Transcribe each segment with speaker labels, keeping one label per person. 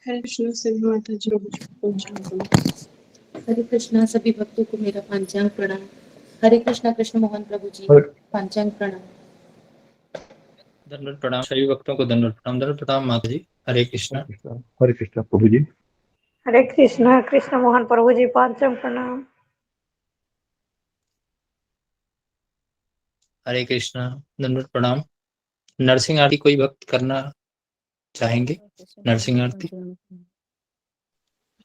Speaker 1: हरे कृष्ण सभी माता जी को
Speaker 2: हरे कृष्णा सभी भक्तों को मेरा पांचांग प्रणाम। हरे कृष्णा कृष्ण मोहन प्रभु जी पांचांग प्रणाम।
Speaker 3: दंडवत प्रणाम सभी भक्तों को दंडवत प्रणाम माता जी। हरे कृष्णा
Speaker 4: प्रभु जी।
Speaker 5: हरे कृष्णा कृष्ण मोहन प्रभु जी पांचम प्रणाम।
Speaker 3: हरे कृष्णा दंडवत प्रणाम। नरसिंह आरती कोई भक्त करना चाहेंगे? नरसिंह आरती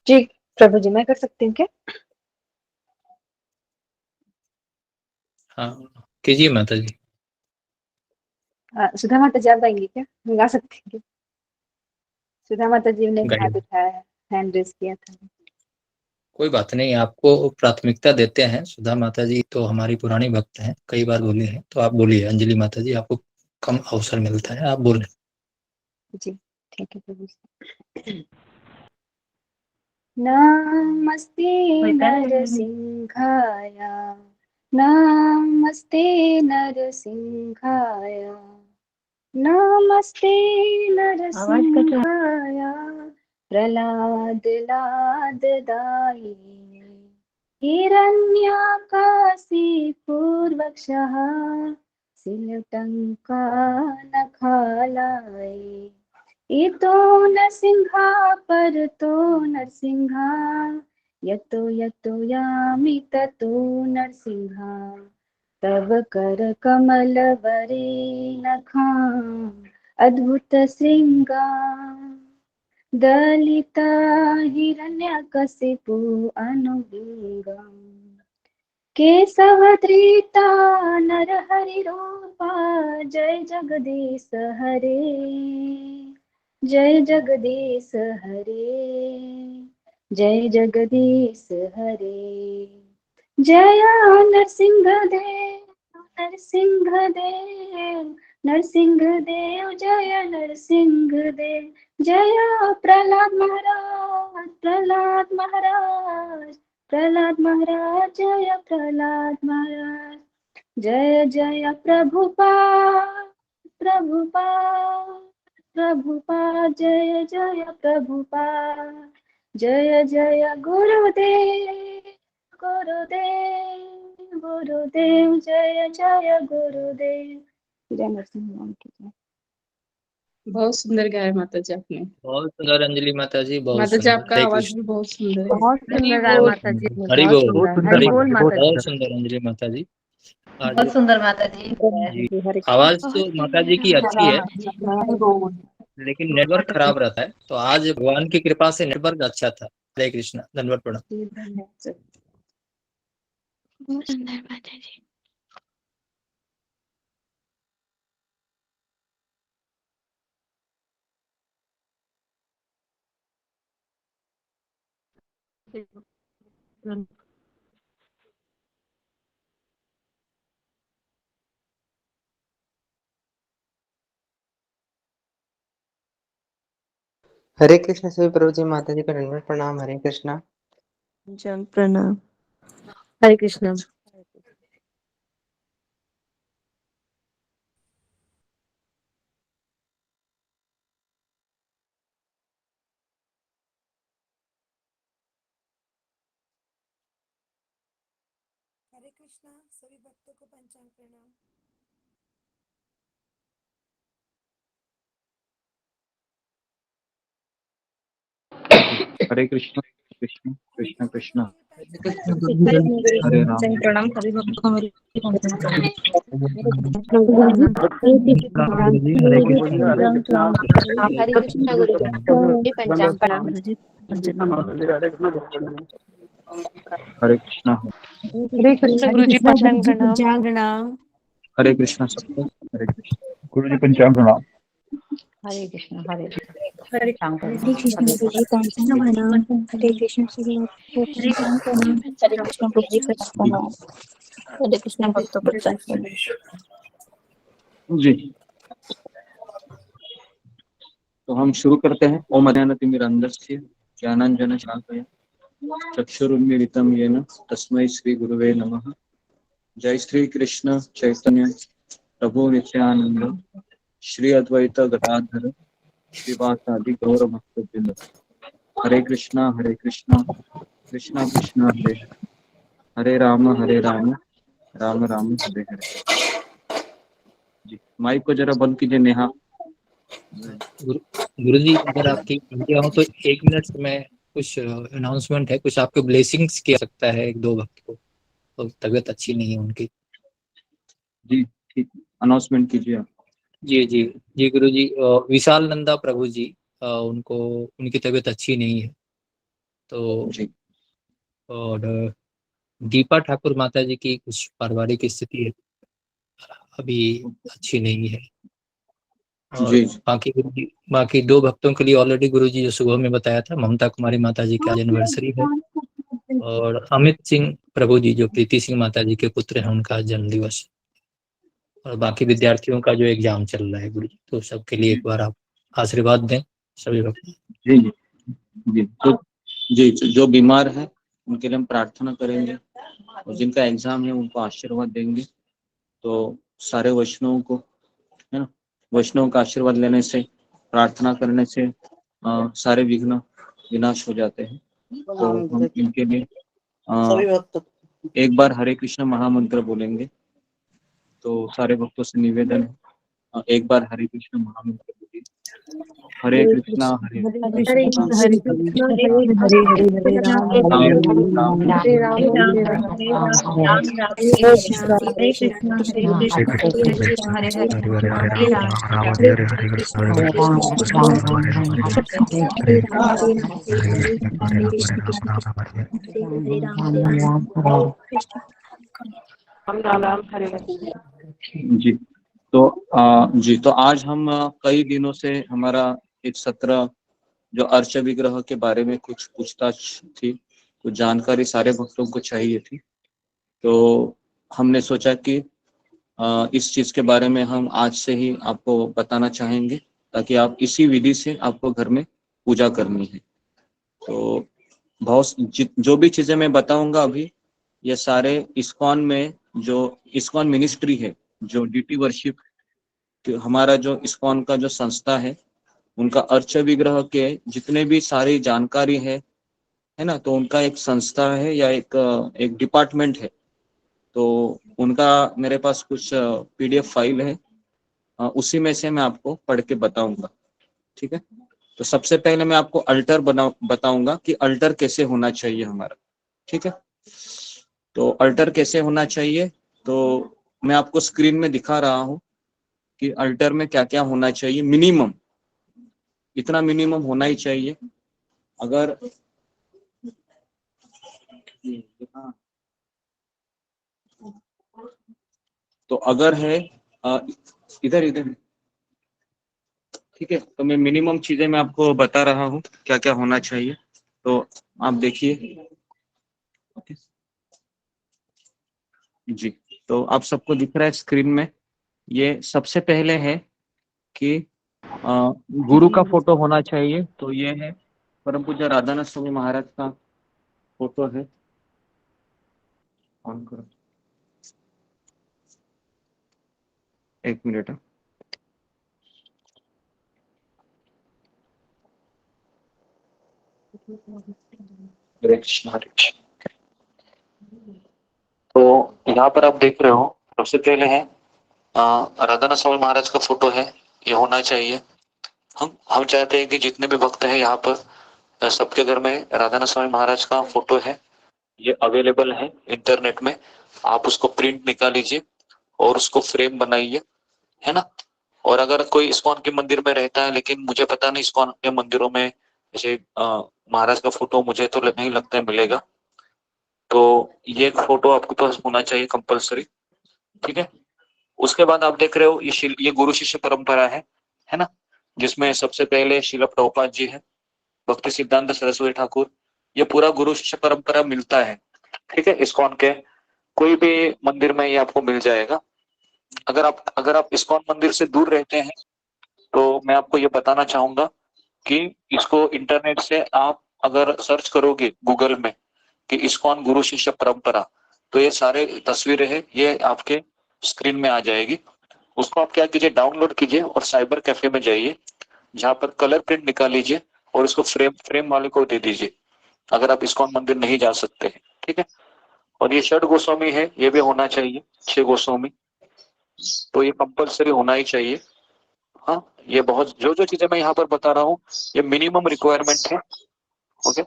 Speaker 6: जी प्रभु जी, मैं कर सकती हूँ क्या?
Speaker 3: हाँ कीजिए माता जी।
Speaker 6: सुधा माता जी आप गाएंगी क्या? मैं गा सकती हूँ क्या? सुधा माता जी ने हाथ उठाया है, हैंड रेस किया था।
Speaker 3: कोई बात नहीं, आपको प्राथमिकता देते हैं। सुधा माता जी तो हमारी पुरानी भक्त हैं, कई बार बोले हैं, तो आप बोलिए। अंजलि माता जी आपको कम अवसर मिलता है, आप बोले।
Speaker 6: जी ठीक है प्रभु जी। नमस्ते नरसिंहाय, नमस्ते नरसिंहाय, नमस्ते नरसिंहाय, प्रहलाद लाददायिने, हिरण्यकशिपूर्वक्षः सिलटङ्का नखालाय, इतो नरसिंहा परतो नरसिंहा, यतो यतो यामि ततो नरसिंहा, तव कर कमल वरे नखां अद्भुत श्रृंगा, दलिता हिरण्यकशिपु अनुबिंगम्, केशवधृता नरहरि रूपा, जय जगदीश हरे, जय जगदीश हरे, जय जगदीश हरे, जय नरसिंहदेव नरसिंहदेव नरसिंहदेव, जय नरसिंहदेव, जय प्रहलाद महाराज प्रहलाद महाराज प्रहलाद महाराज, जय प्रहलाद महाराज, जय जय प्रभुपाद प्रभुपाद प्रभुपाद, जय जय प्रभुपाद, जय जय गुरुदेव गुरुदेव गुरुदेव, जय जय गुरुदेव। जय नरसिंह भगवान की जय।
Speaker 1: बहुत सुंदर गाया माता जी आपने।
Speaker 3: बहुत सुंदर अंजलि माता जी, बहुत
Speaker 1: माता जी
Speaker 3: सुंदर।
Speaker 1: आपका आवाज भी बहुत सुंदर है।
Speaker 7: बहुत सुंदर गाया माता जी।
Speaker 3: हरि बोल।
Speaker 7: हरि बोल माता जी।
Speaker 3: बहुत सुंदर अंजलि माता जी।
Speaker 2: बहुत सुंदर माता जी।
Speaker 3: जी आवाज तो माता जी की अच्छी है, लेकिन नेटवर्क खराब रहता है, तो आज भगवान की कृपा से नेटवर्क अच्छा था। हरे कृष्णा धन्यवाद प्रणाम।
Speaker 8: बहुत सुंदर माता जी।
Speaker 9: हरे कृष्ण सभी प्रभु जी माता जी का दंडवत प्रणाम। हरे कृष्णा
Speaker 7: प्रणाम। हरे कृष्णा।
Speaker 10: हरे कृष्णा सभी भक्तों को पंचांग प्रणाम।
Speaker 4: हरे कृष्ण कृष्ण कृष्ण कृष्ण
Speaker 2: हरे राम प्रणाम सभी भक्तों को मेरी
Speaker 6: हरे कृष्णा गुरु जी पंचांग प्रणाम।
Speaker 4: हरे कृष्णा
Speaker 7: हरे कृष्ण गुरु जी पंचांग प्रणाम।
Speaker 4: हरे कृष्णा सबको हरे कृष्ण गुरु जी पंचांग प्रणाम।
Speaker 2: हरे कृष्ण हरे
Speaker 8: हरे कृष्ण गुरु जी पंचांग प्रणाम। हरे कृष्ण सभी भक्तों को पंचांग प्रणाम।
Speaker 2: हरे कृष्ण गुरु जी प्रणाम। हरे कृष्ण भक्तों को
Speaker 4: जी तो हम शुरू करते हैं। ओम अज्ञानतिमिरन्धस्य ज्ञानाञ्जनशलाकया चक्षुरुन्मीलितं येन तस्मै श्री गुरुवे नमः। जय श्री कृष्ण चैतन्य प्रभु नित्यानंद श्री अद्वैत गदाधर श्रीवासादि गौर भक्तवृंद। हरे कृष्णा कृष्णा कृष्णा हरे हरे राम राम राम हरे हरे। जी माइक को जरा बंद कीजिए नेहा।
Speaker 3: गुरु जी अगर आपकी आज्ञा हो तो 1 मिनट में कुछ अनाउंसमेंट है, कुछ आपके ब्लेसिंग्स किया सकता है एक दो भक्त को, तो तबीयत अच्छी नहीं है उनकी।
Speaker 4: जी ठीक, अनाउंसमेंट कीजिए आप।
Speaker 3: जी जी जी गुरु जी, विशाल नंदा प्रभु जी, उनको उनकी तबीयत अच्छी नहीं है, तो
Speaker 4: जी
Speaker 3: और दीपा ठाकुर माता जी की कुछ पारिवारिक स्थिति अभी अच्छी नहीं है। और
Speaker 4: जी
Speaker 3: बाकी 2 भक्तों के लिए ऑलरेडी गुरु जी जो सुबह में बताया था, ममता कुमारी माता जी की आज एनिवर्सरी है, और अमित सिंह प्रभु जी जो प्रीति सिंह माता जी के पुत्र हैं उनका जन्म दिवस, और बाकी विद्यार्थियों का जो एग्जाम चल रहा है गुरु जी, तो सबके लिए एक बार आप आशीर्वाद दें सभी भक्त।
Speaker 4: जी जी जी तो जी जो बीमार है उनके लिए हम प्रार्थना करेंगे, और जिनका एग्जाम है उनको आशीर्वाद देंगे। तो सारे वैष्णवों को, है ना, वैष्णव का आशीर्वाद लेने से, प्रार्थना करने से सारे विघ्न विनाश हो जाते हैं। तो हम इनके लिए एक बार हरे कृष्ण महामंत्र बोलेंगे। तो सारे भक्तों से निवेदन है, एक बार हरे कृष्ण महामंत्र बोलिए। हरे कृष्णा हरे
Speaker 8: कृष्ण हरे कृष्ण हरे हरे हरे राम
Speaker 4: राम
Speaker 8: हरे राम हरे राम हरे कृष्ण हरे कृष्ण हरे कृष्ण हरे हरे राम हरे कृष्ण हरे राम हरे कृष्ण कृष्ण हरे राम कृष्ण।
Speaker 4: जी जी तो आज हम कई दिनों से हमारा एक सत्र जो अर्च विग्रह के बारे में कुछ पूछताछ थी, कुछ जानकारी सारे भक्तों को चाहिए थी। तो हमने सोचा कि इस चीज के बारे में हम आज से ही आपको बताना चाहेंगे, ताकि आप इसी विधि से आपको घर में पूजा करनी है। तो बहुत जो भी चीजें मैं बताऊंगा अभी, ये सारे इस्कॉन में जो इस्कॉन मिनिस्ट्री है, जो डीटी वर्शिप हमारा जो इस्कॉन का जो संस्था है, उनका अर्च विग्रह के जितने भी सारी जानकारी है ना, तो उनका एक संस्था है या एक डिपार्टमेंट है। तो उनका मेरे पास कुछ पीडीएफ फाइल है, उसी में से मैं आपको पढ़ के बताऊंगा। ठीक है, तो सबसे पहले मैं आपको अल्टर बताऊंगा कि अल्टर कैसे होना चाहिए हमारा। ठीक है, तो अल्टर कैसे होना चाहिए, तो मैं आपको स्क्रीन में दिखा रहा हूं कि अल्टर में क्या क्या होना चाहिए। मिनिमम इतना मिनिमम होना ही चाहिए। अगर तो अगर है इधर इधर, ठीक है, तो मैं मिनिमम चीजें मैं आपको बता रहा हूँ क्या क्या होना चाहिए। तो आप देखिए जी, तो आप सबको दिख रहा है स्क्रीन में। ये सबसे पहले है कि गुरु का फोटो होना चाहिए। तो ये है परम पूज्य राधानाथ स्वामी महाराज का फोटो है। ऑन करो, एक मिनट। हरे कृष्ण हरे कृष्ण। तो यहाँ पर आप देख रहे हो, सबसे पहले है राधानाथ स्वामी महाराज का फोटो है, ये होना चाहिए। हम चाहते हैं कि जितने भी भक्त हैं यहाँ पर सबके घर में राधानाथ स्वामी महाराज का फोटो है, ये अवेलेबल है इंटरनेट में। आप उसको प्रिंट निकाल लीजिए और उसको फ्रेम बनाइए, है ना। और अगर कोई इस्कॉन के मंदिर में रहता है, लेकिन मुझे पता नहीं इस्कॉन के मंदिरों में जैसे महाराज का फोटो मुझे तो नहीं लगता है मिलेगा, तो ये एक फोटो आपके पास होना चाहिए कंपलसरी। ठीक है, उसके बाद आप देख रहे हो ये गुरु शिष्य परंपरा है ना, जिसमें सबसे पहले श्रील प्रभुपाद जी है, भक्ति सिद्धांत सरस्वती ठाकुर, ये पूरा गुरु शिष्य परंपरा मिलता है। ठीक है, इस्कॉन के कोई भी मंदिर में ये आपको मिल जाएगा। अगर आप इस्कॉन मंदिर से दूर रहते हैं, तो मैं आपको ये बताना चाहूंगा कि इसको इंटरनेट से आप अगर सर्च करोगे गूगल में कि इस्कॉन गुरु शिष्य परंपरा, तो ये सारे तस्वीरें हैं, ये आपके स्क्रीन में आ जाएगी। उसको आप क्या कीजिए, डाउनलोड कीजिए और साइबर कैफे में जाइए, जहाँ पर कलर प्रिंट निकाल लीजिए और इसको फ्रेम फ्रेम वाले को दे दीजिए अगर आप इस्कॉन मंदिर नहीं जा सकते हैं, ठीक है। और ये षड गोस्वामी है, ये भी होना चाहिए, 6 गोस्वामी, तो ये कंपलसरी होना ही चाहिए। हाँ, ये बहुत जो जो चीजें मैं यहाँ पर बता रहा हूँ ये मिनिमम रिक्वायरमेंट है। ओके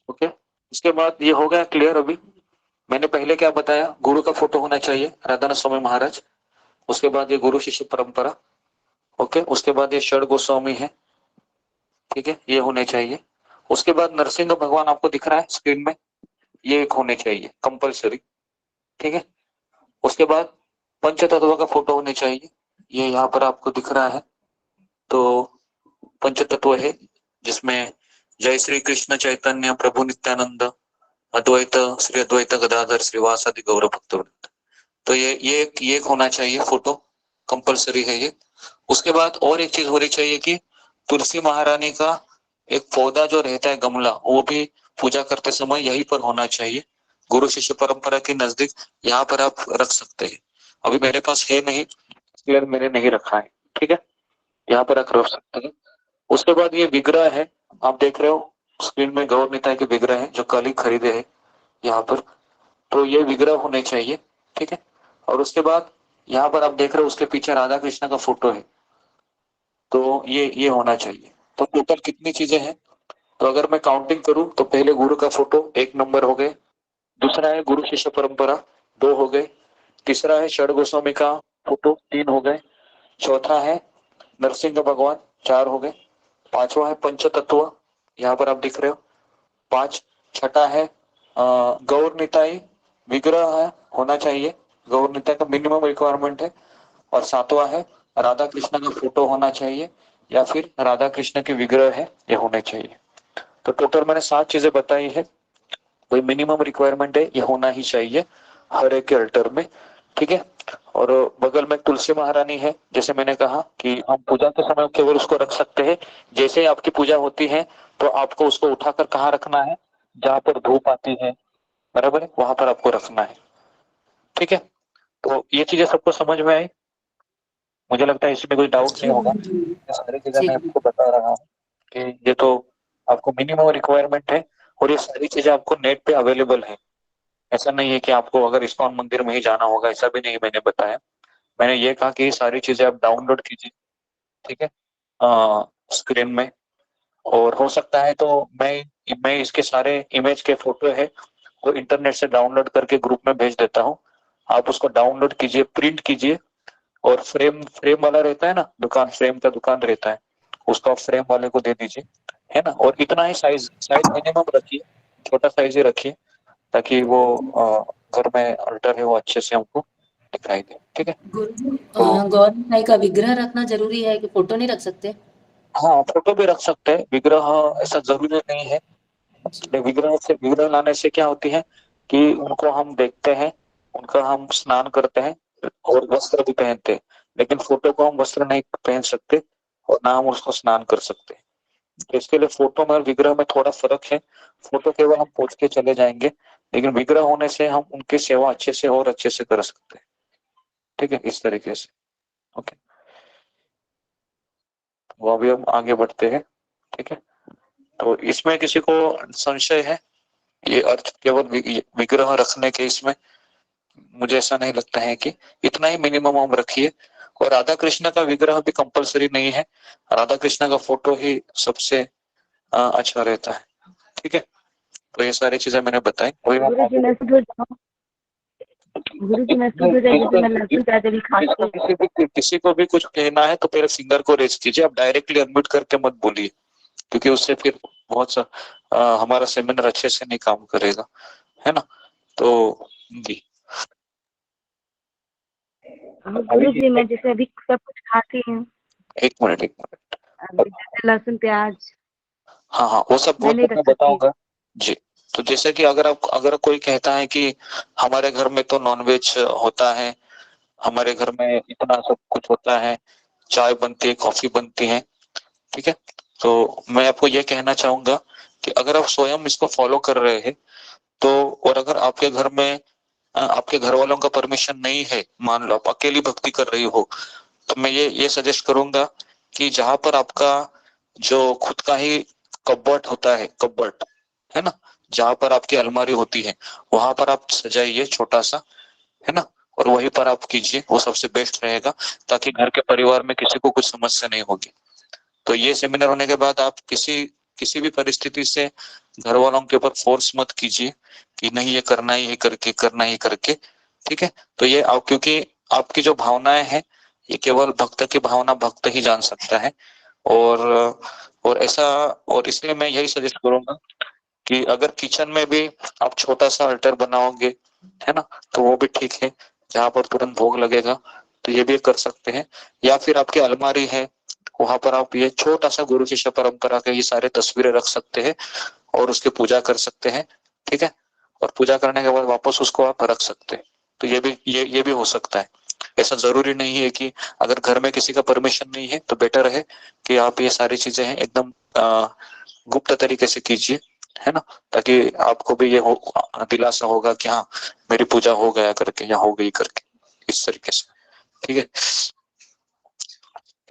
Speaker 4: ओके, इसके बाद ये हो गया क्लियर। अभी मैंने पहले क्या बताया, गुरु का फोटो होना चाहिए, राधानाथ स्वामी महाराज। उसके बाद ये गुरु शिष्य परंपरा, ओके। उसके बाद ये षड गोस्वामी है, ठीक है, ये होने चाहिए। उसके बाद नरसिंह भगवान आपको दिख रहा है स्क्रीन में, ये एक होने चाहिए कंपलसरी, ठीक है। उसके बाद पंच तत्व का फोटो होने चाहिए, ये यहाँ पर आपको दिख रहा है। तो पंच तत्व है जिसमें जय श्री कृष्ण चैतन्य प्रभु नित्यानंद अद्वैत श्री अद्वैत गदाधर श्रीवासादि गौरव भक्तवृंद, तो ये एक होना चाहिए फोटो, कंपलसरी है ये। उसके बाद और एक चीज होनी चाहिए कि तुलसी महारानी का एक पौधा जो रहता है गमला, वो भी पूजा करते समय यहीं पर होना चाहिए, गुरु शिष्य परंपरा के नजदीक, यहाँ पर आप रख सकते हैं। अभी मेरे पास है नहीं, इसलिए मैंने नहीं रखा है, ठीक है, यहाँ पर रख सकते हैं। उसके बाद ये विग्रह है, आप देख रहे हो स्क्रीन में, गौर निताई के विग्रह है जो कल ही खरीदे हैं यहाँ पर, तो ये विग्रह होने चाहिए, ठीक है। और उसके बाद यहाँ पर आप देख रहे हो उसके पीछे राधा कृष्ण का फोटो है, तो ये होना चाहिए। तो टोटल कितनी चीजें हैं, तो अगर मैं काउंटिंग करूं तो पहले गुरु का फोटो 1 नंबर हो गए, दूसरा है गुरु शिष्य परंपरा 2 हो गए, तीसरा है षड गोस्वामी का फोटो 3 हो गए, चौथा है नरसिंह भगवान 4 हो गए, पांचवा है पंच तत्व, यहाँ पर आप दिख रहे हो 5, छठा है गौर निताई विग्रह है, होना चाहिए, गौर निताई का मिनिमम रिक्वायरमेंट है, और 7वां है राधा कृष्ण का फोटो होना चाहिए या फिर राधा कृष्ण के विग्रह है, ये होने चाहिए। तो टोटल मैंने 7 चीजें बताई है, कोई मिनिमम रिक्वायरमेंट है, ये होना ही चाहिए हर एक के अल्टर में, ठीक है। और बगल में तुलसी महारानी है, जैसे मैंने कहा कि हम पूजा के समय केवल उसको रख सकते हैं, जैसे आपकी पूजा होती है तो आपको उसको उठाकर कहाँ रखना है, जहाँ पर धूप आती है, बराबर है, वहां पर आपको रखना है, ठीक है। तो ये चीजें सबको समझ में आई, मुझे लगता है इसमें कोई डाउट नहीं होगा, सारी चीजें मैं आपको बता रहा हूँ कि ये तो आपको मिनिमम रिक्वायरमेंट है, और ये सारी चीजें आपको नेट पे अवेलेबल है। ऐसा नहीं है कि आपको अगर इस्कॉन मंदिर में ही जाना होगा, ऐसा भी नहीं मैंने बताया। मैंने ये कहा कि ये सारी चीजें आप डाउनलोड कीजिए, ठीक है, स्क्रीन में। और हो सकता है तो मैं इसके सारे इमेज के फोटो है वो इंटरनेट से डाउनलोड करके ग्रुप में भेज देता हूँ, आप उसको डाउनलोड कीजिए, प्रिंट कीजिए, और फ्रेम फ्रेम वाला रहता है ना, दुकान, फ्रेम का दुकान रहता है, उसको आप फ्रेम वाले को दे दीजिए, है ना। और इतना ही साइज मिनिमम रखिए, छोटा साइज ही रखिए, ताकि वो घर में अल्टर है वो अच्छे से हमको दिखाई दे, ठीक है।
Speaker 2: गौर निताई का विग्रह रखना जरूरी है कि फोटो नहीं रख सकते?
Speaker 4: हाँ, फोटो भी रख सकते हैं, विग्रह ऐसा जरूरी नहीं है। विग्रह लाने से क्या होती है कि उनको हम देखते हैं, उनका हम स्नान करते हैं और वस्त्र भी पहनते हैं, लेकिन फोटो को हम वस्त्र नहीं पहन सकते और ना हम उसको स्नान कर सकते। तो इसके लिए फोटो में और विग्रह में थोड़ा फर्क है, फोटो केवल हम पूछ के चले जाएंगे, लेकिन विग्रह होने से हम उनकी सेवा अच्छे से और अच्छे से कर सकते हैं, ठीक है, इस तरीके से। ओके, वो अभी हम आगे बढ़ते हैं, ठीक है। तो इसमें किसी को संशय है, ये अर्थ केवल विग्रह रखने के, इसमें मुझे ऐसा नहीं लगता है कि इतना ही मिनिमम हम रखिए। और राधा कृष्ण का विग्रह भी कंपलसरी नहीं है, राधा कृष्ण का फोटो ही सबसे अच्छा रहता है, ठीक है। तो ये सारी चीजें मैंने बताई। किसी को भी कुछ कहना है तो पहले फिंगर को रेज कीजिए, आप डायरेक्टली अनम्यूट करके मत बोलिए, क्योंकि उससे फिर बहुत सा हमारा सेमिनार अच्छे से नहीं काम करेगा, है ना। तो जी
Speaker 6: गुरु जी, मैं जैसे अभी सब कुछ खाती हूँ,
Speaker 4: एक मिनट
Speaker 6: जैसे लहसुन प्याज,
Speaker 4: हाँ, वो सब मैं बताऊंगा जी। तो जैसे कि अगर कोई कहता है कि हमारे घर में तो नॉनवेज होता है, हमारे घर में इतना सब कुछ होता है, चाय बनती है, कॉफी बनती है, ठीक है, तो मैं आपको ये कहना चाहूंगा कि अगर आप स्वयं इसको फॉलो कर रहे हैं तो, और अगर आपके घर में आपके घर वालों का परमिशन नहीं है, मान लो आप अकेली भक्ति कर रही हो, तो मैं ये सजेस्ट करूंगा कि जहां पर आपका जो खुद का ही कबर्ट होता है, कबर्ट है ना, जहां पर आपकी अलमारी होती है, वहां पर आप सजाइए छोटा सा, है ना, और वहीं पर आप कीजिए, वो सबसे बेस्ट रहेगा, ताकि घर के परिवार में किसी को कुछ समस्या नहीं होगी। तो ये सेमिनार होने के बाद आप किसी भी परिस्थिति से घर वालों के ऊपर फोर्स मत कीजिए कि नहीं ये करना ही करके, ठीक है। तो ये आप, क्योंकि आपकी जो भावनाएं हैं ये केवल भक्त की भावना भक्त ही जान सकता है, और ऐसा, और इसलिए मैं यही सजेस्ट करूंगा कि अगर किचन में भी आप छोटा सा अल्टर बनाओगे, है ना, तो वो भी ठीक है, जहां पर तुरंत भोग लगेगा, तो ये भी कर सकते हैं। या फिर आपकी अलमारी है, वहां पर आप ये छोटा सा गुरु शिष्य परंपरा के ये सारे तस्वीरें रख सकते हैं और उसकी पूजा कर सकते हैं, ठीक है। और पूजा करने के बाद वापस उसको आप रख सकते हैं। तो ये भी हो सकता है। ऐसा जरूरी नहीं है कि अगर घर में किसी का परमिशन नहीं है तो बेटर है कि आप ये सारी चीजें हैं एकदम गुप्त तरीके से कीजिए, है ना, ताकि आपको भी ये दिलासा होगा कि हाँ मेरी पूजा हो गया करके या हो गई करके, इस तरीके से, ठीक है।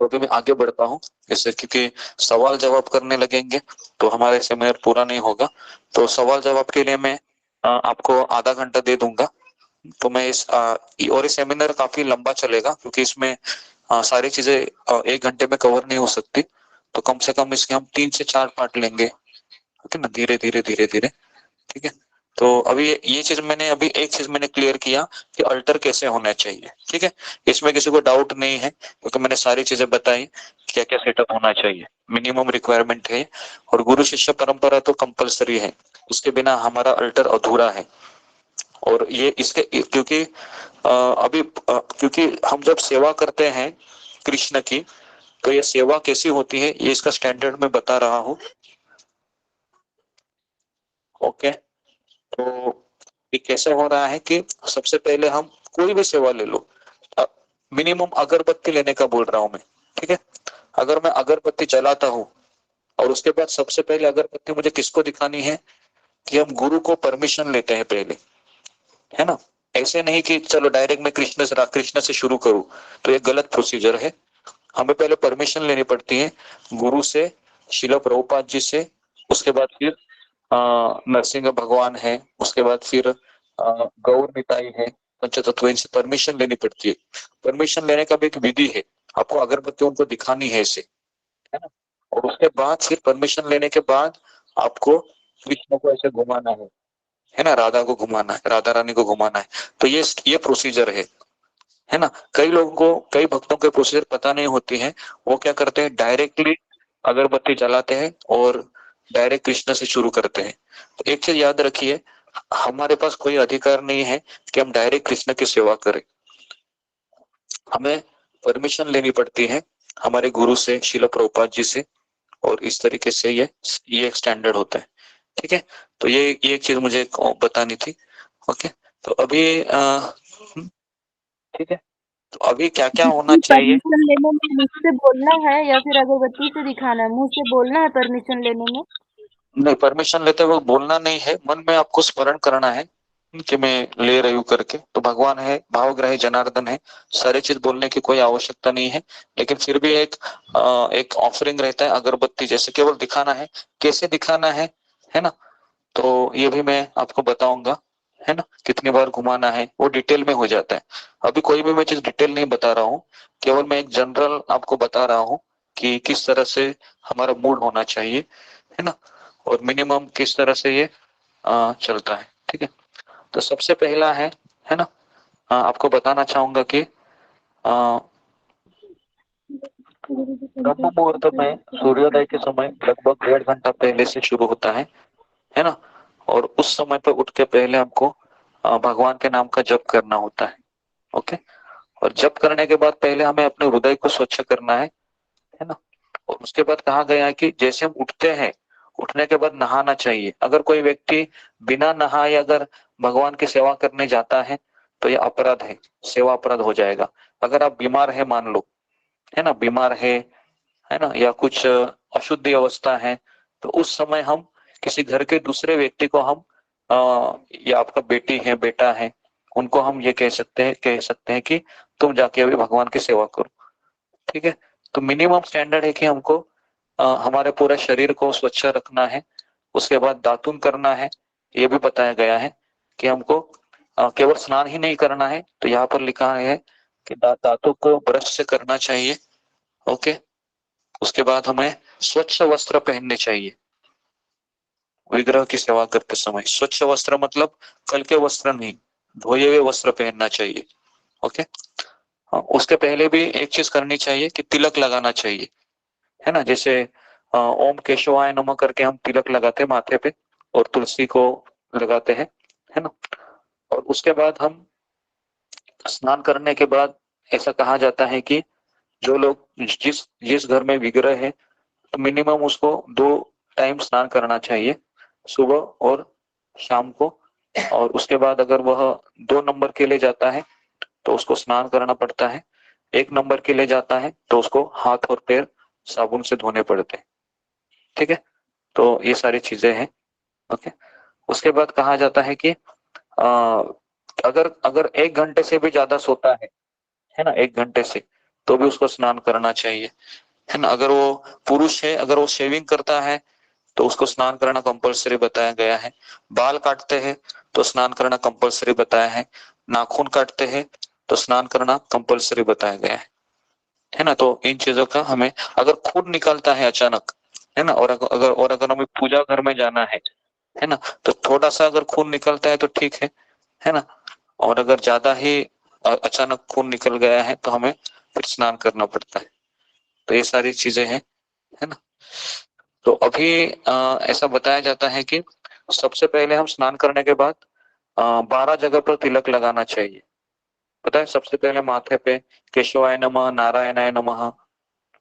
Speaker 4: तो अभी मैं आगे बढ़ता हूँ, जैसे क्योंकि सवाल जवाब करने लगेंगे तो हमारे सेमिनार पूरा नहीं होगा। तो सवाल जवाब के लिए मैं आपको आधा घंटा दे दूंगा। तो मैं और ये सेमिनार काफी लंबा चलेगा, क्योंकि इसमें सारी चीजें 1 घंटे में कवर नहीं हो सकती। तो कम से कम इसके हम 3 से 4 पार्ट लेंगे, ओके ना, धीरे धीरे धीरे धीरे, ठीक है। तो अभी ये चीज मैंने अभी एक चीज मैंने क्लियर किया कि अल्टर कैसे होना चाहिए, ठीक है। इसमें किसी को डाउट नहीं है, क्योंकि मैंने सारी चीजें बताई क्या क्या सेटअप होना चाहिए, मिनिमम रिक्वायरमेंट है। और गुरु शिष्य परंपरा तो कंपलसरी है, उसके बिना हमारा अल्टर अधूरा है। और ये इसके क्योंकि क्योंकि हम जब सेवा करते हैं कृष्ण की, तो ये सेवा कैसी होती है ये इसका स्टैंडर्ड में बता रहा हूँ, ओके। तो ये कैसे हो रहा है कि सबसे पहले हम कोई भी सेवा ले लो, मिनिमम अगरबत्ती लेने का बोल रहा हूं मैं, ठीक है। अगर मैं अगरबत्ती जलाता हूं और उसके बाद सबसे पहले अगरबत्ती मुझे किसको दिखानी है, कि हम गुरु को परमिशन लेते हैं पहले, है ना। ऐसे नहीं कि चलो डायरेक्ट मैं कृष्ण से शुरू करूं, तो ये गलत प्रोसीजर है। हमें पहले परमिशन लेनी पड़ती है गुरु से, शिला प्रभुपाद जी से, उसके बाद फिर नरसिंह भगवान है, उसके बाद फिर गौर निताई है, पंचतत्व, इनसे परमिशन लेनी पड़ती है। परमिशन लेने का भी एक विधि है, आपको अगरबत्ती उनको दिखानी है ऐसे, है ना। और उसके बाद फिर परमिशन लेने के बाद आपको कृष्ण को ऐसे घुमाना है ना, राधा को घुमाना है, राधा रानी को घुमाना है। तो ये प्रोसीजर है ना। कई लोगों को, कई भक्तों के प्रोसीजर पता नहीं होती है, वो क्या करते हैं डायरेक्टली अगरबत्ती जलाते हैं और डायरेक्ट कृष्ण से शुरू करते हैं। तो एक चीज याद रखिए, हमारे पास कोई अधिकार नहीं है कि हम डायरेक्ट कृष्ण की सेवा करें, हमें परमिशन लेनी पड़ती है हमारे गुरु से, शिला प्रभुपाद जी से, और इस तरीके से ये एक स्टैंडर्ड होता है, ठीक है। तो ये एक चीज मुझे बतानी थी, ओके। तो अभी ठीक है, तो अभी क्या क्या होना चाहिए।
Speaker 7: परमिशन लेने में मुझसे बोलना है या फिर अगरबत्ती से दिखाना है? मुंह से बोलना है परमिशन लेने में?
Speaker 4: नहीं, परमिशन लेते हुए बोलना नहीं है, मन में आपको स्मरण करना है कि मैं ले रही हूँ करके। तो भगवान है, भावग्राही जनार्दन है, सारी चीज बोलने की कोई आवश्यकता नहीं है। लेकिन फिर भी एक ऑफरिंग रहता है अगरबत्ती जैसे, केवल दिखाना है। कैसे दिखाना है ना, तो ये भी मैं आपको बताऊंगा, है ना। कितनी बार घुमाना है वो डिटेल में हो जाता है। अभी कोई भी मैं चीज डिटेल नहीं बता रहा हूँ, केवल मैं एक जनरल आपको बता रहा हूँ कि किस तरह से हमारा मूड होना चाहिए, है ना, और मिनिमम किस तरह से ये चलता है, ठीक है। तो सबसे पहला है ना, आपको बताना चाहूंगा कि ब्रह्म मुहूर्त में सूर्योदय के समय लगभग 1.5 घंटा पहले से शुरू होता है ना। और उस समय पर उठ के पहले हमको भगवान के नाम का जप करना होता है, ओके। और जप करने के बाद पहले हमें अपने हृदय को स्वच्छ करना है ना। और उसके बाद कहा गया है कि जैसे हम उठते हैं, उठने के बाद नहाना चाहिए। अगर कोई व्यक्ति बिना नहाए अगर भगवान की सेवा करने जाता है तो यह अपराध है, सेवा अपराध हो जाएगा। अगर आप बीमार है मान लो, है ना, बीमार है ना, या कुछ अशुद्धि अवस्था है, तो उस समय हम किसी घर के दूसरे व्यक्ति को हम या आपका बेटी है, बेटा है, उनको हम ये कह सकते हैं कि तुम जाके अभी भगवान की सेवा करो, ठीक है। तो मिनिमम स्टैंडर्ड है कि हमको हमारे पूरे शरीर को स्वच्छ रखना है। उसके बाद दातुन करना है, ये भी बताया गया है कि हमको केवल स्नान ही नहीं करना है। तो यहाँ पर लिखा है कि दांतों को ब्रश से करना चाहिए। ओके, उसके बाद हमें स्वच्छ वस्त्र पहनने चाहिए विग्रह की सेवा करते समय। स्वच्छ वस्त्र मतलब कल के वस्त्र नहीं, धोए हुए वस्त्र पहनना चाहिए। ओके, उसके पहले भी एक चीज करनी चाहिए कि तिलक लगाना चाहिए, है ना। जैसे ओम केशवाय नमः करके हम तिलक लगाते हैं माथे पे और तुलसी को लगाते हैं, है ना। और उसके बाद हम स्नान करने के बाद ऐसा कहा जाता है कि जो लोग जिस जिस घर में विग्रह है तो मिनिमम उसको 2 टाइम स्नान करना चाहिए, सुबह और शाम को। और उसके बाद अगर वह 2 नंबर के लिए जाता है तो उसको स्नान करना पड़ता है। 1 नंबर के लिए जाता है तो उसको हाथ और पैर साबुन से धोने पड़ते हैं। ठीक है, तो ये सारी चीजें हैं। ओके, उसके बाद कहा जाता है कि अगर अगर 1 घंटे से भी ज्यादा सोता है ना, 1 घंटे से, तो भी उसको स्नान करना चाहिए, है ना। अगर वो पुरुष है, अगर वो शेविंग करता है तो उसको स्नान करना कंपलसरी बताया गया है। बाल काटते हैं तो स्नान करना कंपलसरी बताया है। नाखून काटते हैं तो स्नान करना कंपलसरी बताया गया है ना। तो इन चीजों का हमें, अगर खून निकलता है अचानक, है ना, और अगर हमें पूजा घर में जाना है ना, तो थोड़ा सा अगर खून निकलता है तो ठीक है ना। और अगर ज्यादा ही अचानक खून निकल गया है तो हमें फिर स्नान करना पड़ता है। तो ये सारी चीजें हैं, है ना। तो अभी ऐसा बताया जाता है कि सबसे पहले हम स्नान करने के बाद 12 जगह पर तिलक लगाना चाहिए। पता है, सबसे पहले माथे पे केशवाय नमः, नारायणाय नमः,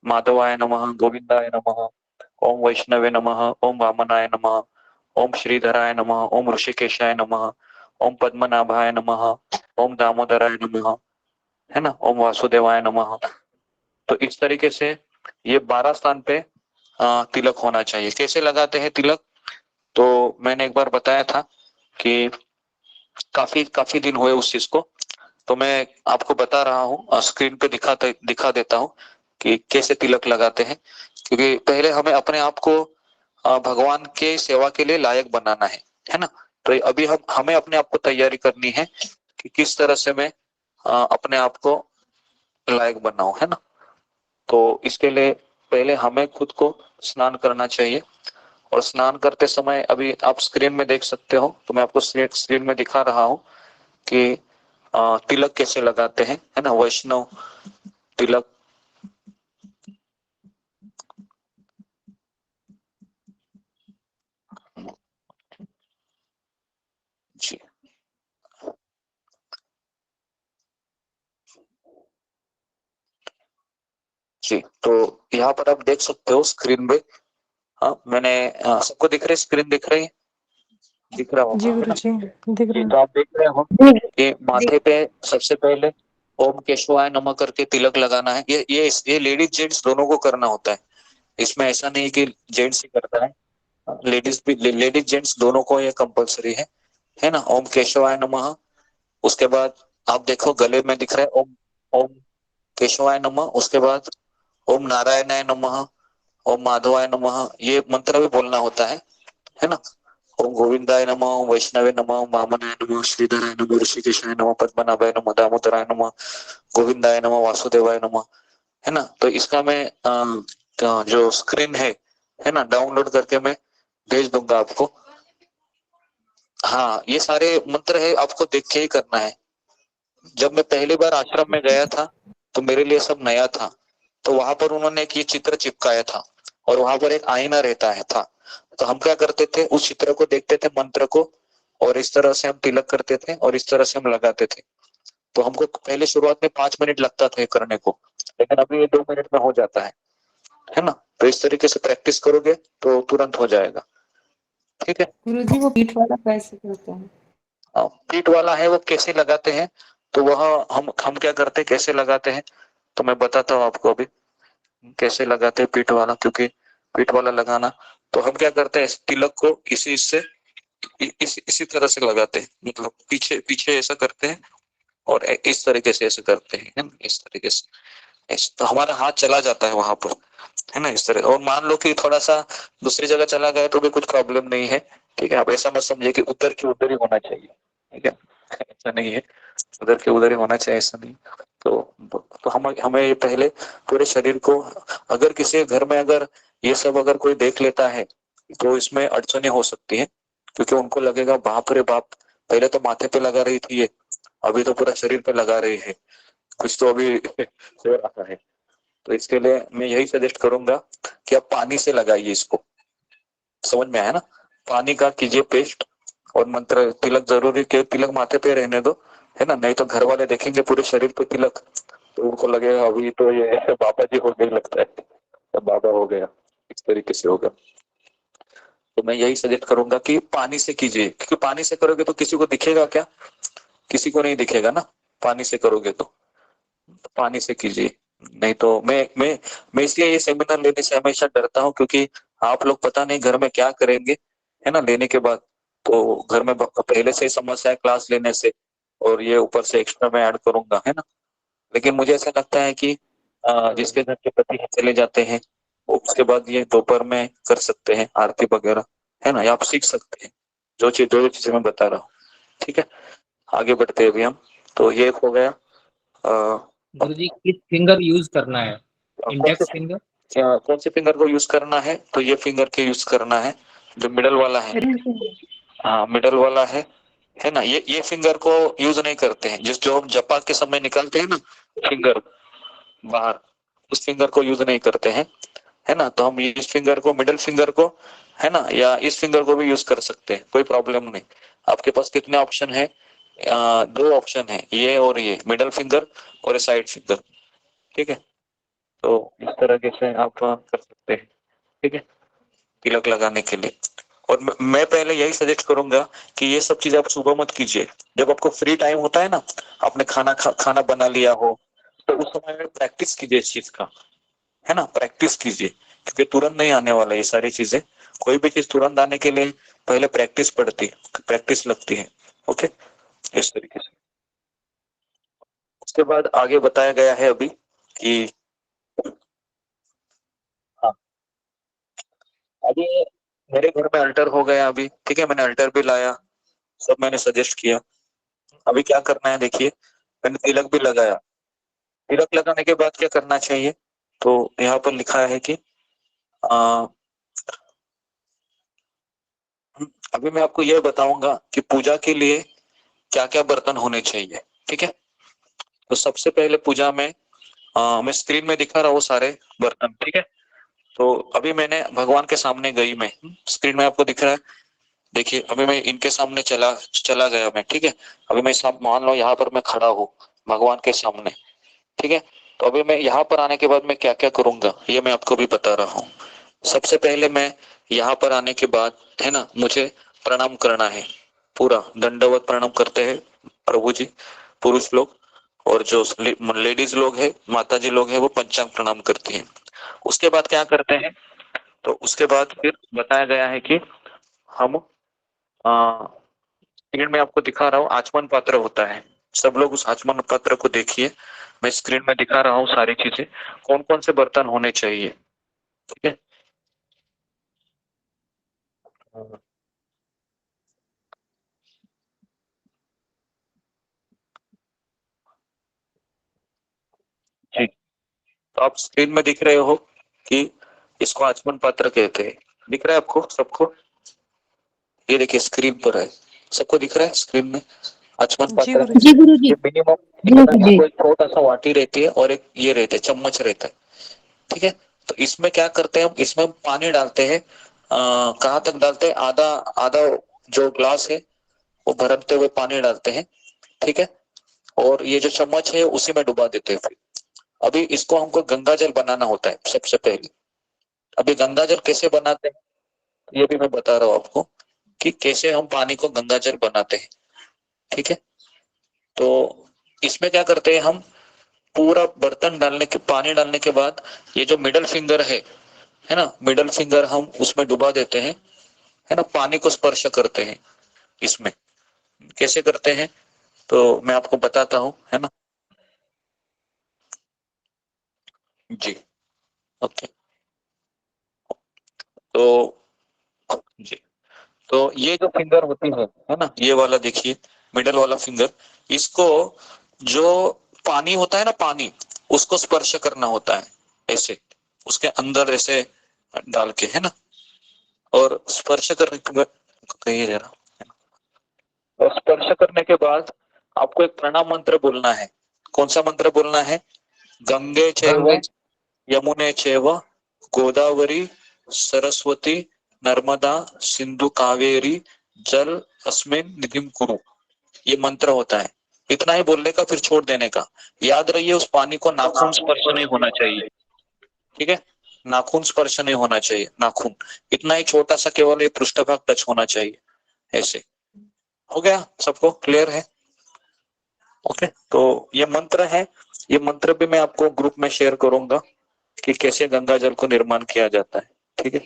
Speaker 4: माधवाय नमः, गोविंदाय नमः, ओम वैष्णवे नमः, ओम वामनाय नमः, ओम श्रीधराय नमः, ओम ऋषिकेशाय नमः, ओम पद्मनाभाय नमः, ओम दामोदराय नमः, है ना, ओम वासुदेवाय नमः। तो इस तरीके से ये 12 स्थान पे तिलक होना चाहिए। कैसे लगाते हैं तिलक, तो मैंने एक बार बताया था कि काफी काफी दिन हुए उस चीज को, तो मैं आपको बता रहा हूँ, स्क्रीन पे दिखा देता हूँ कि कैसे तिलक लगाते हैं। क्योंकि पहले हमें अपने आप को भगवान के सेवा के लिए लायक बनाना है ना। तो अभी हमें अपने आप को तैयारी करनी है कि किस तरह से मैं अपने आप को लायक बनाऊं, है ना। तो इसके लिए पहले हमें खुद को स्नान करना चाहिए। और स्नान करते समय अभी आप स्क्रीन में देख सकते हो, तो मैं आपको स्क्रीन में दिखा रहा हूँ कि तिलक कैसे लगाते हैं, है ना, वैष्णव तिलक। जी जी, तो यहाँ पर आप देख सकते हो स्क्रीन पे। हाँ, मैंने सबको दिख रही है, स्क्रीन दिख रही है, दिख रहा होगा, है ना। जी, तो आप देख रहे हो कि माथे पे सबसे पहले ओम केशवाय नमः करके तिलक लगाना है। ये लेडीज जेंट्स दोनों को करना होता है। इसमें ऐसा नहीं कि जेंट्स ही करता है, लेडीज जेंट्स दोनों को ये कंपलसरी है ना। ओम केशवाय नमः। उसके बाद आप देखो गले में दिख रहा है ओम, ओम केशवाय नमः। उसके बाद ओम नारायणाय नमः, ओम माधवाय नमः, ये मंत्र भी बोलना होता है ना। ओम गोविंदाय नमः, ओम वैष्णवे नमः, ओम वामनाय नमः, श्रीधराय नमः, ऋषिकेशाय नमः, पद्मनाभाय नमः, दामोदराय नमः, गोविंदाय नमः, वासुदेवाय नमः, है ना। तो इसका मैं जो स्क्रीन है ना, डाउनलोड करके मैं भेज दूंगा आपको। हाँ, ये सारे मंत्र है, आपको देख के ही करना है। जब मैं पहली बार आश्रम में गया था तो मेरे लिए सब नया था। तो वहां पर उन्होंने एक ये चित्र चिपकाया था और वहां पर एक आईना रहता है था। तो हम क्या करते थे, उस चित्र को देखते थे, मंत्र को, और इस तरह से हम तिलक करते थे और इस तरह से हम लगाते थे। तो हमको पहले शुरुआत में 5 मिनट लगता था ये करने को, लेकिन अभी ये 2 मिनट में हो जाता है ना। तो इस तरीके से प्रैक्टिस करोगे तो तुरंत हो जाएगा। ठीक है
Speaker 2: गुरुजी, वो पीठ वाला कैसे करते हैं?
Speaker 4: पीठ वाला है वो कैसे लगाते हैं, तो वह हम क्या करते हैं, कैसे लगाते हैं, तो मैं बताता हूँ आपको अभी कैसे लगाते हैं पीठ वाला। क्योंकि पीठ वाला लगाना, तो हम क्या करते हैं, तिलक को इसी तरह से लगाते हैं, मतलब पीछे पीछे ऐसा करते हैं और इस तरीके से ऐसे करते हैं, इस तरीके से।
Speaker 11: तो हमारा हाथ चला जाता है वहां पर, है ना, इस तरह। और मान लो कि थोड़ा सा दूसरी जगह चला गया तो भी कुछ प्रॉब्लम नहीं है, ठीक है। आप ऐसा मत समझिए कि उधर की उधर ही होना चाहिए, ठीक है, ऐसा नहीं है, उधर के उधर ही होना चाहिए, ऐसा नहीं। तो हम हमें ये पहले पूरे शरीर को, अगर किसी घर में अगर ये सब अगर कोई देख लेता है तो इसमें अड़चने हो सकती है, क्योंकि उनको लगेगा बाप रे बाप, पहले तो माथे पे लगा रही थी ये, अभी तो पूरा शरीर पे लगा रही है, कुछ तो अभी हो रहा है। तो इसके लिए मैं यही सजेस्ट करूंगा कि आप पानी से लगाइए इसको, समझ में आया ना, पानी का कीजिए पेस्ट। और मंत्र तिलक जरूरी के, तिलक माथे पे रहने दो, है ना, नहीं तो घर वाले देखेंगे पूरे शरीर पे तिलक, तो उनको लगेगा अभी तो ये बाबा जी हो गए लगता है, तो बाबा हो गया, इस तरीके से होगा। तो मैं यही सजेस्ट करूंगा कि पानी से कीजिए, क्योंकि पानी से करोगे तो किसी को दिखेगा क्या, किसी को नहीं दिखेगा ना, पानी से करोगे तो पानी से कीजिए। नहीं तो मैं इसलिए ये सेमिनार लेने से हमेशा डरता हूँ, क्योंकि आप लोग पता नहीं घर में क्या करेंगे, है ना, लेने के बाद। तो घर में पहले से ही समस्या है क्लास लेने से, और ये ऊपर से एक्स्ट्रा मैं ऐड करूंगा, है ना। लेकिन मुझे ऐसा लगता है कि जिसके घर के पति चले जाते हैं, उसके बाद ये दोपहर में कर सकते हैं आरती वगैरह, है ना, या आप सीख सकते हैं जो चीजें मैं बता रहा हूँ, ठीक है। आगे बढ़ते हैं अभी हम। तो ये एक हो गया।
Speaker 3: गुरुजी किस फिंगर यूज करना है, इंडेक्स फिंगर?
Speaker 11: कौन से फिंगर को यूज करना है, तो ये फिंगर के यूज करना है, जो मिडल वाला है। हाँ, मिडल वाला है ना, ये फिंगर को यूज नहीं करते हैं, जो हम जपा के समय निकालते हैं ना फिंगर बाहर, उस फिंगर को यूज नहीं करते हैं, है ना। तो हम इस फिंगर को, मिडल फिंगर को, है ना, या इस फिंगर को भी यूज कर सकते हैं, कोई प्रॉब्लम नहीं। आपके पास कितने ऑप्शन है? दो ऑप्शन है, ये और ये, मिडल फिंगर और ये साइड फिंगर, ठीक है। तो इस तरह से आप कर सकते हैं, ठीक है, तिलक लगाने के लिए। और मैं पहले यही सजेस्ट करूंगा कि ये सब चीज आप सुबह मत कीजिए, जब आपको फ्री टाइम होता है ना, आपने खाना बना लिया हो, तो उस समय में प्रैक्टिस कीजिए इस चीज का, है ना, प्रैक्टिस कीजिए, क्योंकि तुरंत नहीं आने वाला ये सारी चीजें। कोई भी चीज तुरंत आने के लिए पहले प्रैक्टिस लगती है, ओके, इस तरीके से। उसके बाद आगे बताया गया है अभी कि हाँ, अभी मेरे घर में अल्टर हो गया अभी, ठीक है, मैंने अल्टर भी लाया, सब मैंने सजेस्ट किया। अभी क्या करना है देखिए, मैंने तिलक भी लगाया। तिलक लगाने के बाद क्या करना चाहिए, तो यहाँ पर लिखा है कि आ, अभी मैं आपको यह बताऊंगा कि पूजा के लिए क्या क्या बर्तन होने चाहिए, ठीक है। तो सबसे पहले पूजा में मैं स्क्रीन में दिखा रहा हूँ सारे बर्तन, ठीक है। तो अभी मैंने भगवान के सामने गई, मैं स्क्रीन में आपको दिख रहा है, देखिए अभी मैं इनके सामने चला चला गया मैं, ठीक है। अभी मैं मान लो यहाँ पर मैं खड़ा हूँ भगवान के सामने, ठीक है। तो अभी मैं यहाँ पर आने के बाद मैं क्या क्या करूंगा ये मैं आपको भी बता रहा हूँ। सबसे पहले मैं यहाँ पर आने के बाद, है ना, मुझे प्रणाम करना है, पूरा दंडवत प्रणाम करते हैं प्रभु जी, पुरुष लोग। और जो लेडीज लोग है, माता जी लोग है, वो पंचांग प्रणाम करती हैं। उसके बाद क्या करते हैं, तो उसके बाद फिर बताया गया है कि हम स्क्रीन में आपको दिखा रहा हूँ आचमन पात्र होता है, सब लोग उस आचमन पात्र को देखिए। मैं स्क्रीन में दिखा रहा हूँ सारी चीजें, कौन कौन से बर्तन होने चाहिए, ठीक है। ठीक, तो आप स्क्रीन में दिख रहे हो कि इसको आचमन पात्र कहते हैं, दिख रहा है आपको सबको? ये देखिए स्क्रीन पर है, सबको दिख रहा है स्क्रीन में आचमन पात्र?
Speaker 7: जी गुरुजी।
Speaker 11: ये मिनिमम एक छोटा सा वाटी रहती है और एक ये रहता है चम्मच रहता है, ठीक है। तो इसमें क्या करते हैं हम, इसमें पानी डालते हैं, कहाँ तक डालते हैं, आधा आधा जो ग्लास है वो भरते हुए पानी डालते हैं, ठीक है। और ये जो चम्मच है उसी में डुबा देते हैं। फिर अभी इसको हमको गंगा जल बनाना होता है सबसे पहले। अभी गंगा जल कैसे बनाते हैं ये भी मैं बता रहा हूँ आपको, कि कैसे हम पानी को गंगा जल बनाते हैं, ठीक है। तो इसमें क्या करते हैं हम, पूरा बर्तन डालने के, पानी डालने के बाद ये जो मिडल फिंगर है ना, मिडल फिंगर हम उसमें डुबा देते हैं, है ना, पानी को स्पर्श करते हैं इसमें। कैसे करते हैं तो मैं आपको बताता हूँ, है ना। जी। ओके, तो जी, तो ये जो फिंगर होती है ना, ये वाला देखिए मिडल वाला फिंगर, इसको जो पानी होता है ना, पानी, उसको स्पर्श करना होता है ऐसे, उसके अंदर ऐसे डाल के, है ना, और स्पर्श करने के बाद कहिए जरा, और स्पर्श करने के बाद आपको एक प्रणाम मंत्र बोलना है। कौन सा मंत्र बोलना है? गंगे चैव यमुने चैव गोदावरी सरस्वती नर्मदा सिंधु कावेरी जल अस्मिन निधिम कुरु, ये मंत्र होता है। इतना ही बोलने का, फिर छोड़ देने का। याद रहिए उस पानी को नाखून स्पर्श नहीं होना चाहिए, ठीक है, नाखून स्पर्श नहीं होना चाहिए, नाखून, इतना ही छोटा सा, केवल ये पृष्ठभाग टच होना चाहिए ऐसे। हो गया? सबको क्लियर है? ओके, तो ये मंत्र है, ये मंत्र भी मैं आपको ग्रुप में शेयर करूंगा कि कैसे गंगा जल को निर्माण किया जाता है, ठीक है।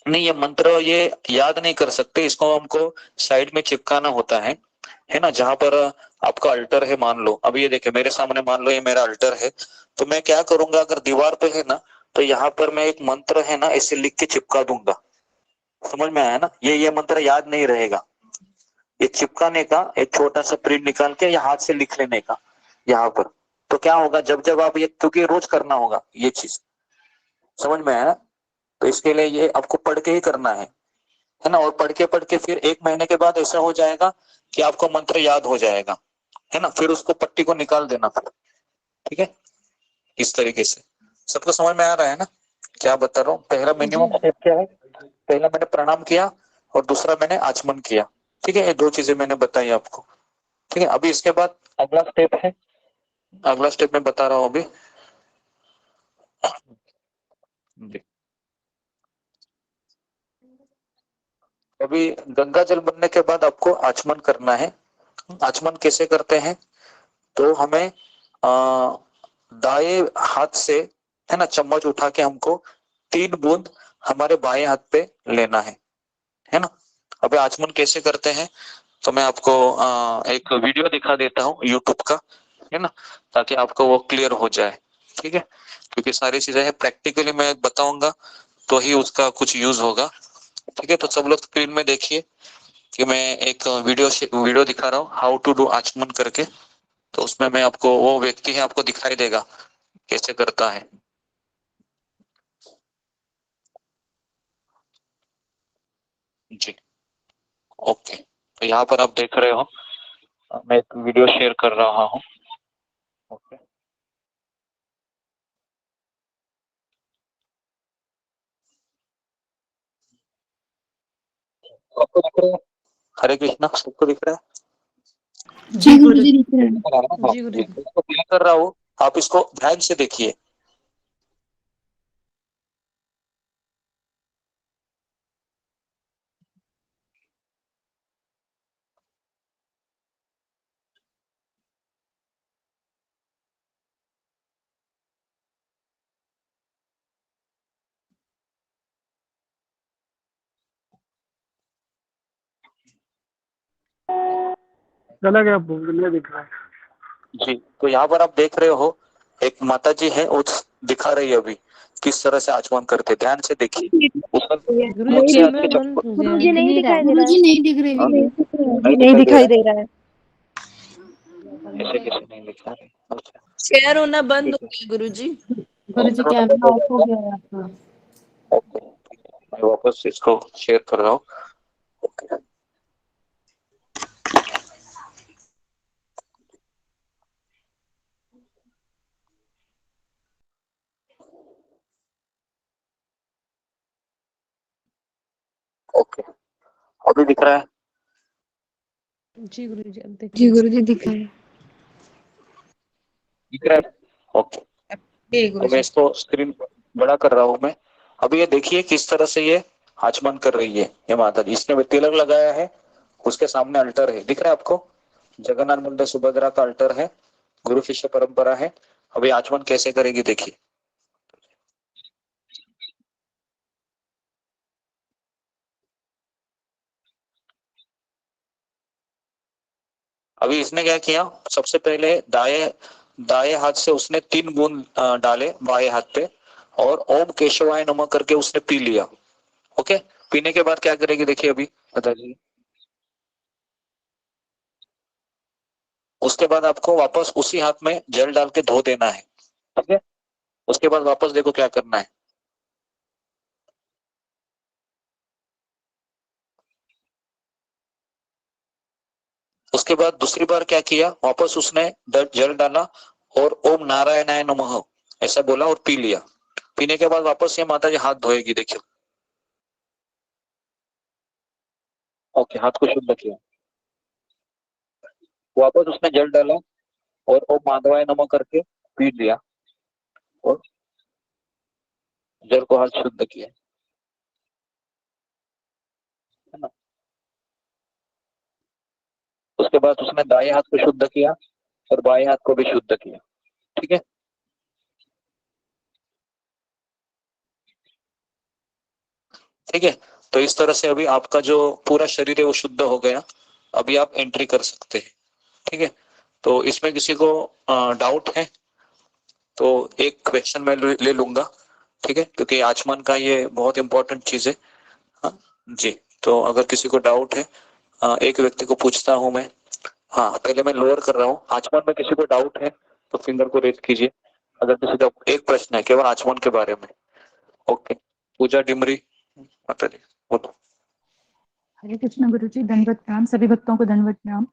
Speaker 11: नहीं, ये मंत्र ये याद नहीं कर सकते, इसको हमको साइड में चिपकाना होता है ना, जहां पर आपका अल्टर है, मान लो अभी ये देखे मेरे सामने, मान लो ये मेरा अल्टर है, तो मैं क्या करूंगा, अगर दीवार पे है ना, तो यहाँ पर मैं एक मंत्र है ना ऐसे लिख के चिपका दूंगा। समझ में आया ना? ये मंत्र याद नहीं रहेगा, ये चिपकाने का एक छोटा सा प्रिंट निकाल के या हाथ से लिख लेने का यहाँ पर। तो क्या होगा, जब जब आप ये, क्योंकि रोज करना होगा ये चीज, समझ में आया ना? तो इसके लिए ये आपको पढ़ के ही करना है ना, और पढ़ के फिर 1 महीने के बाद ऐसा हो जाएगा कि आपको मंत्र याद हो जाएगा, है ना, फिर उसको पट्टी को निकाल देना, ठीक है, इस तरीके से। सबको समझ में आ रहा है ना क्या बता रहा हूँ? पहला मिनिमम स्टेप क्या है? पहला मैंने प्रणाम किया और दूसरा मैंने आचमन किया, ठीक है, ये 2 चीजें मैंने बताई आपको, ठीक है। अभी इसके बाद अगला स्टेप है, अगला स्टेप मैं बता रहा हूँ अभी। अभी गंगा जल बनने के बाद आपको आचमन करना है। आचमन कैसे करते हैं? तो हमें दाएं हाथ से, है ना, चम्मच उठा के हमको 3 बूंद हमारे बाएं हाथ पे लेना है ना। अभी आचमन कैसे करते हैं, तो मैं आपको एक वीडियो दिखा देता हूँ यूट्यूब का, है ना, ताकि आपको वो क्लियर हो जाए, ठीक है, क्योंकि सारी चीजें है प्रैक्टिकली मैं बताऊंगा तो ही उसका कुछ यूज होगा, ठीक है। तो सब लोग स्क्रीन में देखिए कि मैं एक वीडियो दिखा रहा हूँ, हाउ टू डू आचमन करके। तो उसमें मैं आपको, वो व्यक्ति है, आपको दिखाई देगा कैसे करता है। जी, ओके, तो यहाँ पर आप देख रहे हो, मैं एक वीडियो शेयर कर रहा हूँ, ओके। आपको दिख रहा है? हरे कृष्णा, सबको दिख रहा है?
Speaker 7: जी गुरुजी दिख रहा है।
Speaker 1: जी गुरुजी।
Speaker 11: इसको प्ले कर रहा हूँ, आप इसको ध्यान से देखिए।
Speaker 12: चला गया, नहीं दिख रहा है।
Speaker 11: जी, तो यहाँ पर आप देख रहे हो एक माता जी है, वो दिखा रही है अभी किस तरह से आचमन करते, ध्यान से देखिए।
Speaker 7: गुरुजी कैमरा बंद हो गया
Speaker 6: गुरुजी नहीं दिखाई दे रहा है।
Speaker 7: गुरुजी नहीं दिख रही वीडियो।
Speaker 5: नहीं दिखाई दे रहा है।
Speaker 11: ऐसे कैसे नहीं दिखा रहे? अच्छा,
Speaker 13: शेयर होना बंद हो गया गुरुजी।
Speaker 7: गुरुजी कैमरा ऑफ हो गया है आपका।
Speaker 11: ओके, मैं वापस इसको शेयर कर रहा हूँ। ओके, ओके, अभी दिख रहा है?
Speaker 1: जी गुरुजी, अब
Speaker 7: जी गुरुजी दिखा है।
Speaker 11: दिख रहा है? ओके, तो मैं इसको स्क्रीन बड़ा कर रहा हूँ मैं। अभी ये देखिए किस तरह से ये आचमन कर रही है ये माता जी। इसने तिलक लगाया है, उसके सामने अल्टर है, दिख रहा है आपको? जगन्नाथ बलदेव सुभद्रा का अल्टर है, गुरु शिष्य परंपरा है। अभी आचमन कैसे करेगी देखिए। अभी इसने क्या किया, सबसे पहले दाएं दाएं हाथ से उसने 3 बूंद डाले बाएं हाथ पे और ओम केशवाय नमः करके उसने पी लिया। ओके, पीने के बाद क्या करेगी देखिए अभी बता दीजिए। उसके बाद आपको वापस उसी हाथ में जल डाल के धो देना है। ठीक है, उसके बाद वापस देखो क्या करना है। उसके बाद दूसरी बार क्या किया, वापस उसने जल डाला और ओम नारायणाय नमः ऐसा बोला और पी लिया। पीने के बाद वापस ये माता जी हाथ धोएगी देखियो। ओके, हाथ को शुद्ध किया, वापस उसने जल डाला और ओम माधवाय नमः करके पी लिया और जल को हाथ शुद्ध किया, है ना। उसके बाद उसने दाएं हाथ को शुद्ध किया और बाएं हाथ को भी शुद्ध किया। ठीक है, ठीक है। तो इस तरह से अभी आपका जो पूरा शरीर है वो शुद्ध हो गया। अभी आप एंट्री कर सकते हैं। ठीक है, तो इसमें किसी को डाउट है तो एक क्वेश्चन मैं ले लूंगा। ठीक है, क्योंकि आचमन का ये बहुत इंपॉर्टेंट चीज है। हाँ जी, तो अगर किसी को डाउट है एक व्यक्ति को पूछता हूं मैं। हाँ, पहले मैं लोअर कर रहा हूँ। आचमन में किसी को डाउट है तो फिंगर को रेज कीजिए। अगर किसी का एक प्रश्न है केवल आचमन के बारे में। ओके, पूजा डिमरी माता जी बोलो।
Speaker 14: हरे कृष्ण गुरुजी, दंडवत प्रणाम। सभी भक्तों को दंडवत प्रणाम।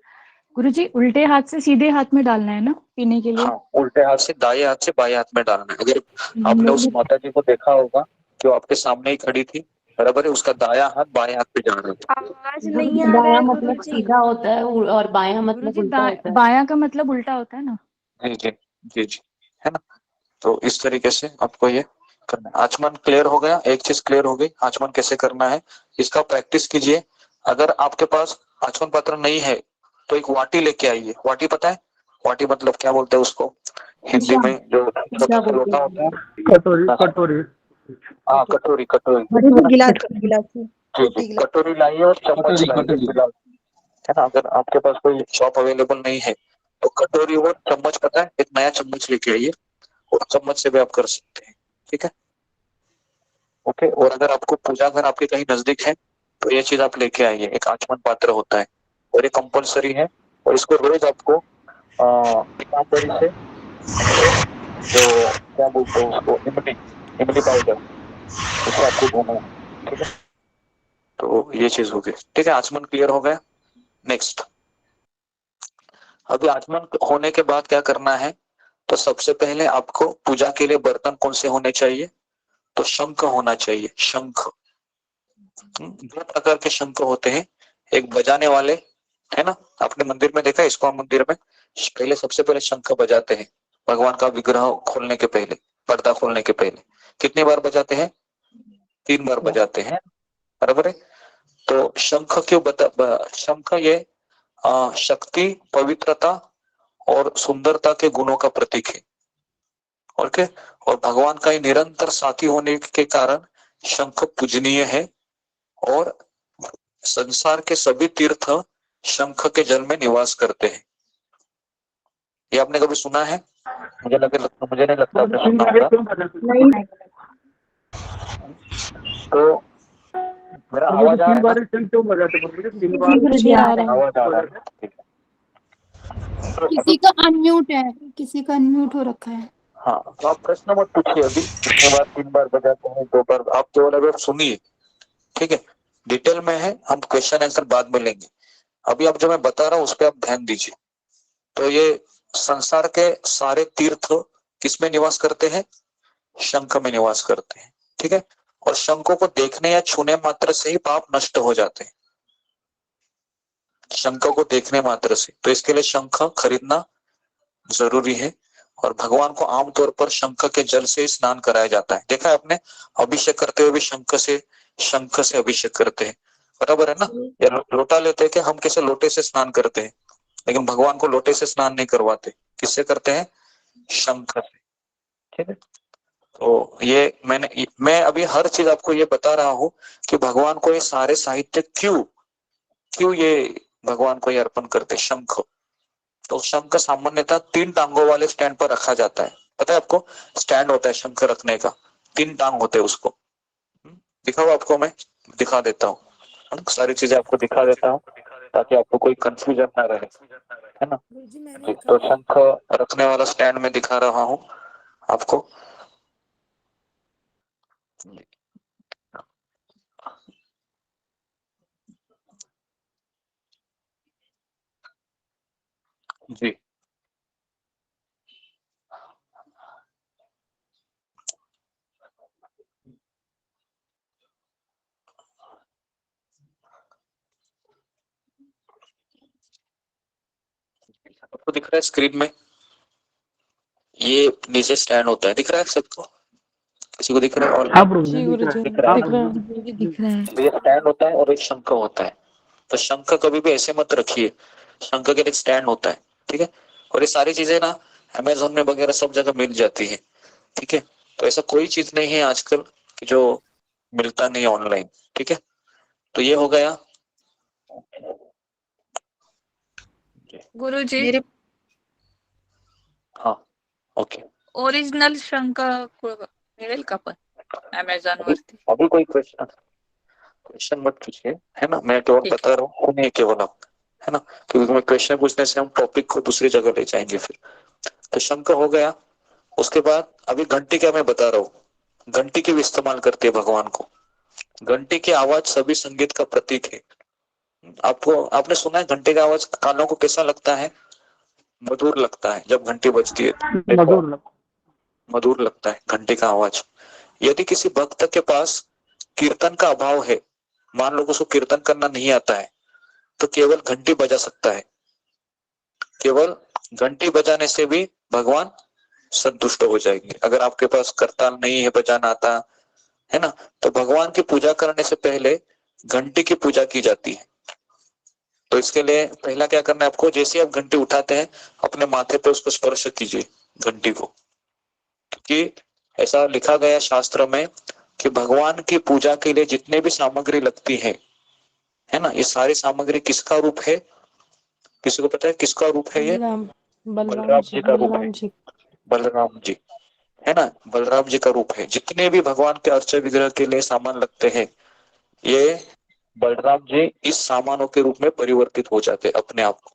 Speaker 14: गुरुजी, उल्टे हाथ से सीधे हाथ में डालना है ना पीने के लिए?
Speaker 11: हाँ, उल्टे हाथ से दाएं हाथ से बाएं हाथ में डालना है। अगर आपने उस माता जी को देखा होगा जो आपके सामने ही खड़ी थी, बराबर है, उसका दायां हाथ बाएं हाथ पे जा रहा था।
Speaker 7: आवाज नहीं आ रहा
Speaker 2: दायां
Speaker 7: है
Speaker 2: मतलब
Speaker 7: गुरुजी।
Speaker 2: सीधा होता है और बायां मतलब
Speaker 14: गुरुजी,
Speaker 2: उल्टा होता है।
Speaker 14: बायां का मतलब उल्टा होता है ना?
Speaker 11: जी जी जी जी, है ना। तो इस तरीके से आपको ये करना है। आचमन क्लियर हो गया, एक चीज क्लियर हो गई, आचमन कैसे करना है इसका प्रैक्टिस कीजिए। अगर आपके पास आचमन पत्र नहीं है तो एक वाटी लेके आइए। वाटी पता है? वाटी मतलब क्या बोलते हैं उसको हिंदी में? जो छोटा सा लोटा होता है।
Speaker 12: कटोरी कटोरी
Speaker 11: हाँ, कटोरी कटोरी
Speaker 8: गिलास गिलास
Speaker 11: जी, कटोरी लाइए और चम्मच लाइए फिलहाल, है ना। अगर आपके पास कोई शॉप अवेलेबल नहीं है तो कटोरी और चम्मच, पता है, एक नया चम्मच लेके आइए और चम्मच से भी आप कर सकते हैं। ठीक है, ओके। और अगर आपको पूजा घर आपके कहीं नजदीक है तो ये चीज आप लेके आइए। एक आचमन पात्र होता है और ये कंपलसरी है और इसको रोज आपको पीतांबरी से जो क्या बोलते हैं उसको, इमली, इमली पाउडर, उससे आपको धोना है। ठीक है, तो ये चीज हो गई। ठीक है, आचमन क्लियर हो गया। नेक्स्ट, अभी आचमन होने के बाद क्या करना है, तो सबसे पहले आपको पूजा के लिए बर्तन कौन से होने चाहिए, तो शंख होना चाहिए। शंख, 2 प्रकार के शंख होते हैं। एक बजाने वाले, है ना, आपने मंदिर में देखा, इस्कॉन मंदिर में पहले सबसे पहले शंख बजाते हैं भगवान का विग्रह खोलने के पहले, पर्दा खोलने के पहले। कितनी बार बजाते हैं? 3 बार बजाते हैं, बराबर है। तो शंख क्यों शंख ये शक्ति, पवित्रता और सुंदरता के गुणों का प्रतीक है। ओके, और भगवान का ही निरंतर साथी होने के कारण शंख पूजनीय है और संसार के सभी तीर्थ शंख के जल में निवास करते हैं। ये आपने कभी सुना है? मुझे नहीं लगता आपने सुना होगा। तो मेरा आवाज आ रहा है?
Speaker 12: क्यों बजाते?
Speaker 11: आवाज आ रहा है, ठीक है।
Speaker 15: किसी का अनम्यूट है, किसी का अनम्यूट हो रखा है।
Speaker 11: हाँ, तो आप प्रश्न मत पूछिए अभी, कितने बार, 3 बार बजाते हैं, 2 बार, आप केवल अगर सुनिए। ठीक है, डिटेल में है, हम क्वेश्चन आंसर बाद में लेंगे। अभी आप जो मैं बता रहा हूँ उस पर आप ध्यान दीजिए। तो ये संसार के सारे तीर्थ किसमें निवास करते हैं? शंख में निवास करते हैं। ठीक है, और शंखों को देखने या छूने मात्र से ही पाप नष्ट हो जाते हैं, शंख को देखने मात्र से। तो इसके लिए शंख खरीदना जरूरी है और भगवान को आमतौर पर शंख के जल से स्नान कराया जाता है। देखा है आपने, अभिषेक करते हुए भी शंख से अभिषेक करते हैं, बराबर है ना। या लोटा लेते हैं कि हम कैसे लोटे से स्नान करते हैं, लेकिन भगवान को लोटे से स्नान नहीं करवाते। किससे करते हैं? शंख से। ठीक है, तो ये मैं अभी हर चीज आपको ये बता रहा हूँ कि भगवान को ये सारे साहित्य क्यों ये भगवान को ये अर्पण करते, शंख। तो शंख सामान्यतः 3 टांगों वाले स्टैंड पर रखा जाता है। पता है आपको, स्टैंड होता है शंख रखने का, 3 टांग होते हैं उसको। दिखाओ आपको, मैं दिखा देता हूँ, सारी चीजें आपको दिखा देता हूँ ताकि आपको कोई कंफ्यूजन ना रहे, है ना।
Speaker 10: गुरुजी मैंने
Speaker 11: जी,
Speaker 10: लिखा
Speaker 11: तो
Speaker 10: है।
Speaker 11: शंख रखने वाला स्टैंड में दिखा रहा हूँ आपको। जी, आपको दिख रहा है स्क्रीन में, ये नीचे स्टैंड होता है, दिख रहा है सबको, किसी को दिख रहा है? और
Speaker 12: हाँ प्रभु
Speaker 1: जी
Speaker 12: जी, दिख रहा
Speaker 1: गुरुजी
Speaker 12: है।
Speaker 11: दिख रहा
Speaker 12: हाँ
Speaker 11: है
Speaker 1: दिख
Speaker 11: ना,
Speaker 1: रहा
Speaker 12: प्रभु
Speaker 1: है।
Speaker 12: जी,
Speaker 1: दिख रहा है।
Speaker 11: तो ये स्टैंड होता है और एक शंख होता है। तो शंख कभी भी ऐसे मत रखिए, शंख के लिए स्टैंड होता है, ठीक है। और ये सारी चीजें ना अमेजोन में वगैरह सब जगह मिल जाती है, ठीक है। तो ऐसा कोई चीज नहीं है आजकल कि जो मिलता नहीं ऑनलाइन, ठीक है। तो ये हो गया।
Speaker 16: गुरुजी
Speaker 2: मेरे
Speaker 11: हाँ, ओके।
Speaker 16: ओरिजिनल शंख मिळेल का पण अमेझॉन
Speaker 11: अभी
Speaker 16: वरती?
Speaker 11: अभी कोई क्वेश्चन मत पूछिए, है ना, मैं केवल
Speaker 16: ठीक
Speaker 11: बता रहा हूँ, उन्हें केवल आप, है ना, क्योंकि मैं क्वेश्चन पूछने से हम टॉपिक को दूसरी जगह ले जाएंगे फिर। तो शंख हो गया। उसके बाद अभी घंटी का मैं बता रहा हूँ, घंटी की भी इस्तेमाल करते हैं भगवान को। घंटी की आवाज सभी संगीत का प्रतीक है। आपको, आपने सुना है घंटे का आवाज कानों को कैसा लगता है? मधुर लगता है जब घंटी बजती है, देखो
Speaker 12: मधुर लग।
Speaker 11: मधुर लगता है घंटे का आवाज। यदि किसी भक्त के पास कीर्तन का अभाव है, मान लो उसको कीर्तन करना नहीं आता है, तो केवल घंटी बजा सकता है। केवल घंटी बजाने से भी भगवान संतुष्ट हो जाएंगे। अगर आपके पास करताल नहीं है, बजाना आता है ना, तो भगवान की पूजा करने से पहले घंटी की पूजा की जाती है। तो इसके लिए पहला क्या करना है आपको, जैसे आप घंटी उठाते हैं अपने माथे पे उसको स्पर्श कीजिए घंटी को, क्योंकि ऐसा लिखा गया शास्त्र में कि भगवान की पूजा के लिए जितने भी सामग्री लगती है ना, ये सारी सामग्री किसका रूप है? किसी को पता है किसका रूप है? ये
Speaker 1: बलराम
Speaker 11: बलराम जी का रूप है।
Speaker 1: बलराम जी।
Speaker 11: बलराम जी, है ना, बलराम जी का रूप है। जितने भी भगवान के अर्चा विग्रह के लिए सामान लगते हैं, ये बलराम जी इस सामानों के रूप में परिवर्तित हो जाते हैं अपने आप को।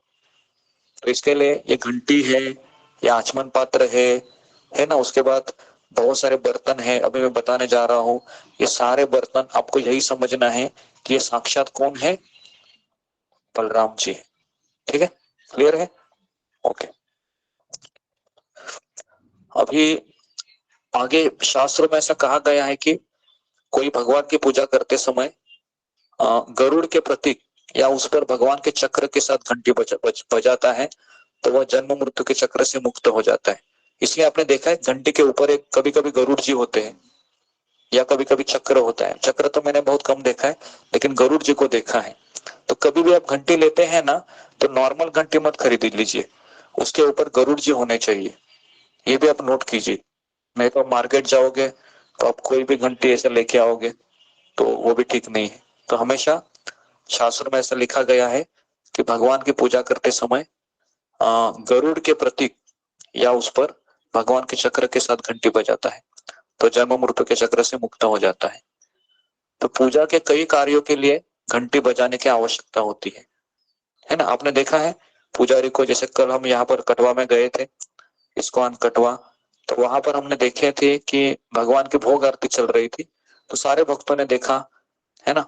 Speaker 11: तो इसके लिए ये घंटी है, ये आचमन पात्र है ना। उसके बाद बहुत सारे बर्तन है, अभी मैं बताने जा रहा हूँ। ये सारे बर्तन आपको यही समझना है कि ये साक्षात कौन है? बलराम जी, ठीक है, क्लियर है? ओके। अभी आगे शास्त्र में ऐसा कहा गया है कि कोई भगवान की पूजा करते समय गरुड़ के प्रतीक या उस पर भगवान के चक्र के साथ घंटी बजाता है, तो वह जन्म मृत्यु के चक्र से मुक्त हो जाता है। इसलिए आपने देखा है घंटी के ऊपर एक कभी कभी गरुड़ जी होते हैं या कभी कभी चक्र होता है। चक्र तो मैंने बहुत कम देखा है, लेकिन गरुड़ जी को देखा है। तो कभी भी आप घंटी लेते हैं ना, तो नॉर्मल घंटी मत खरीद लीजिए, उसके ऊपर गरुड़ जी होने चाहिए। ये भी आप नोट कीजिए। नहीं तो मार्केट जाओगे तो आप कोई भी घंटी ऐसे लेके आओगे तो वो भी ठीक नहीं है। तो हमेशा शास्त्र में ऐसा लिखा गया है कि भगवान की पूजा करते समय गरुड़ के प्रतीक या उस पर भगवान के चक्र के साथ घंटी बजाता है तो जन्म मृत्यु के चक्र से मुक्त हो जाता है। तो पूजा के कई कार्यों के लिए घंटी बजाने की आवश्यकता होती है ना। आपने देखा है पुजारी को, जैसे कल हम यहाँ पर कटवा में गए थे, इस्कॉन कटवा, तो वहां पर हमने देखे थे कि भगवान की भोग आरती चल रही थी। तो सारे भक्तों ने देखा, है ना,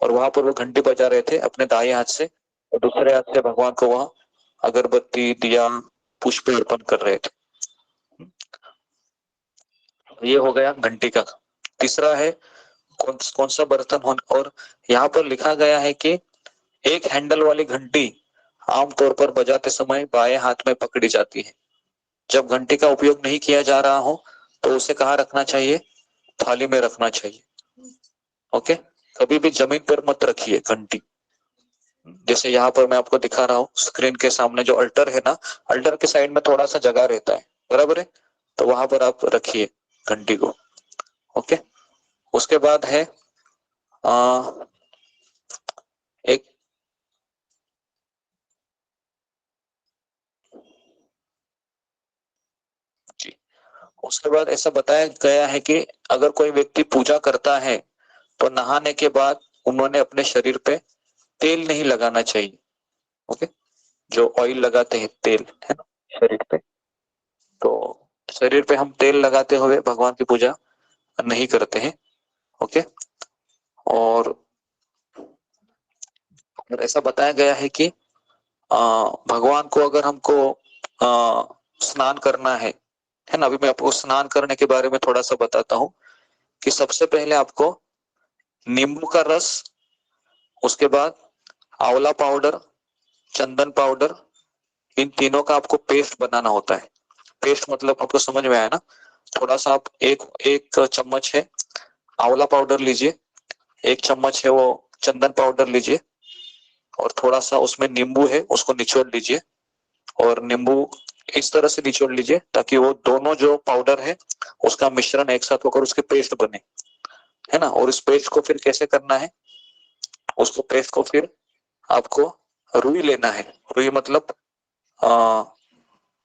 Speaker 11: और वहां पर वो घंटी बजा रहे थे अपने दाएं हाथ से, और दूसरे हाथ से भगवान को वह अगरबत्ती दिया पुष्प अर्पण कर रहे थे। ये हो गया घंटी का। तीसरा है कौन सा बर्तन हो, और यहाँ पर लिखा गया है कि एक हैंडल वाली घंटी आमतौर पर बजाते समय बाएं हाथ में पकड़ी जाती है। जब घंटी का उपयोग नहीं किया जा रहा हो तो उसे कहाँ रखना चाहिए? थाली में रखना चाहिए। ओके, कभी भी जमीन पर मत रखिए घंटी। जैसे यहाँ पर मैं आपको दिखा रहा हूँ स्क्रीन के सामने जो अल्टर है ना, अल्टर के साइड में थोड़ा सा जगह रहता है, बराबर है, तो वहां पर आप रखिए घंटी को। ओके, उसके बाद है एक उसके बाद ऐसा बताया गया है कि अगर कोई व्यक्ति पूजा करता है तो नहाने के बाद उन्होंने अपने शरीर पे तेल नहीं लगाना चाहिए। ओके, जो ऑयल लगाते हैं तेल है ना शरीर पे, तो शरीर पे हम तेल लगाते हुए भगवान की पूजा नहीं करते हैं। ओके, और ऐसा बताया गया है कि भगवान को अगर हमको स्नान करना है ना, अभी मैं आपको स्नान करने के बारे में थोड़ा सा बताता हूँ कि सबसे पहले आपको नींबू का रस, उसके बाद आंवला पाउडर, चंदन पाउडर, इन तीनों का आपको पेस्ट बनाना होता है। पेस्ट मतलब आपको समझ में आया ना। थोड़ा सा आप एक चम्मच है आंवला पाउडर लीजिए, एक चम्मच है वो चंदन पाउडर लीजिए, और थोड़ा सा उसमें नींबू है उसको निचोड़ लीजिए, और नींबू इस तरह से निचोड़ लीजिए ताकि वो दोनों जो पाउडर है उसका मिश्रण एक साथ होकर उसके पेस्ट बने, है ना। और इस पेस्ट को फिर कैसे करना है, उसको पेस्ट को फिर आपको रुई लेना है। रुई मतलब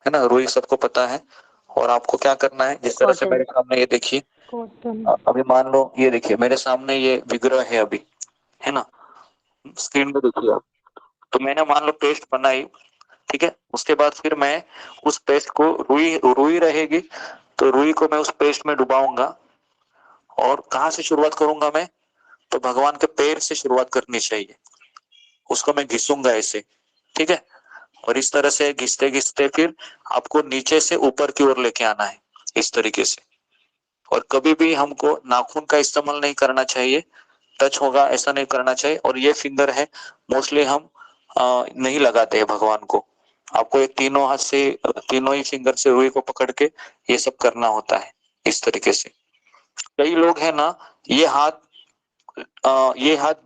Speaker 11: है ना, रुई सबको पता है। और आपको क्या करना है, जिस तरह से मेरे सामने ये देखिए, अभी मान लो ये देखिए मेरे सामने ये विग्रह है अभी, है ना, स्क्रीन में देखिए आप। तो मैंने मान लो पेस्ट बनाई, ठीक है। उसके बाद फिर मैं उस पेस्ट को रुई रहेगी तो रुई को मैं उस पेस्ट में डुबाऊंगा। और कहाँ से शुरुआत करूंगा मैं, तो भगवान के पैर से शुरुआत करनी चाहिए। उसको मैं घिसूंगा ऐसे, ठीक है। और इस तरह से घिसते घिसते फिर आपको नीचे से ऊपर की ओर लेके आना है इस तरीके से। और कभी भी हमको नाखून का इस्तेमाल नहीं करना चाहिए, टच होगा ऐसा नहीं करना चाहिए। और ये फिंगर है मोस्टली हम नहीं लगाते हैं भगवान को। आपको ये तीनों हाथ से, तीनों ही फिंगर से रुई को पकड़ के ये सब करना होता है इस तरीके से। कई लोग है ना ये हाथ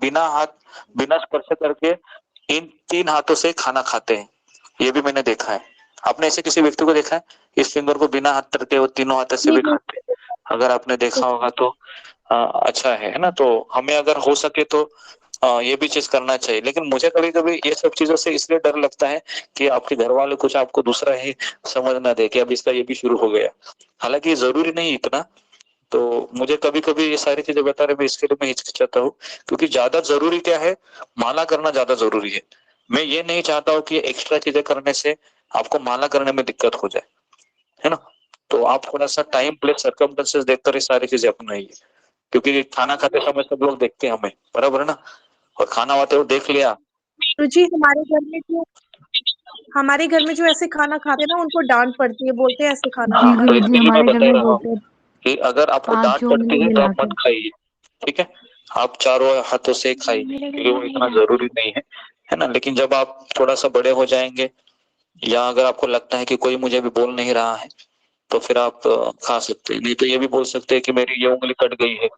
Speaker 11: बिना स्पर्श करके इन 3 हाथों से खाना खाते हैं, ये भी मैंने देखा है। आपने ऐसे किसी व्यक्ति को देखा है इस फिंगर को बिना हाथ करके वो तीनों हाथों से भी खाते हैं? अगर आपने देखा होगा तो अच्छा है ना। तो हमें अगर हो सके तो ये भी चीज करना चाहिए। लेकिन मुझे कभी कभी ये सब चीजों से इसलिए डर लगता है कि आपके घर वाले कुछ आपको दूसरा ही समझ ना दे कि अब इसका ये भी शुरू हो गया। हालांकि जरूरी नहीं इतना। तो मुझे कभी कभी ये सारी चीजें बताने में इसके लिए मैं हिचकिचाता हूँ, क्योंकि ज्यादा जरूरी क्या है, माला करना ज्यादा जरूरी है। मैं ये नहीं चाहता हूँ कि एक्स्ट्रा चीजें करने से आपको माला करने में दिक्कत हो जाए, है ना। तो आप थोड़ा सा टाइम प्लेस सर्कमस्टेंसेस देखकर ये सारी चीजें अपनाइए, क्योंकि खाना खाते समय सब लोग देखते हैं हमें, बराबर है ना। और खाना आते हुए देख लिया
Speaker 13: तो जी हमारे घर में जो ऐसे खाना खाते हैं ना उनको डांट पड़ती है, बोलते हैं ऐसे खाना
Speaker 14: जी
Speaker 13: नहीं
Speaker 11: तो
Speaker 14: गुरु जी,
Speaker 11: इसके लिए मैं
Speaker 14: हमारे घर
Speaker 11: बता
Speaker 14: में
Speaker 11: रहा
Speaker 14: बोलते
Speaker 11: हूँ
Speaker 14: हैं
Speaker 11: कि अगर आपको
Speaker 14: 5
Speaker 11: डांट पड़ती
Speaker 14: उंगली
Speaker 11: है तो
Speaker 14: मिला
Speaker 11: आप
Speaker 14: के।
Speaker 11: मत खाइए, ठीक है। आप चारों हाथों से खाइए क्योंकि वो इतना जरूरी नहीं है ना। लेकिन जब आप थोड़ा सा बड़े हो जाएंगे, या अगर आपको लगता है कि कोई मुझे भी बोल नहीं रहा है, तो फिर आप खा सकते हैं। नहीं तो ये भी बोल सकते हैं कि मेरी ये उंगली कट गई है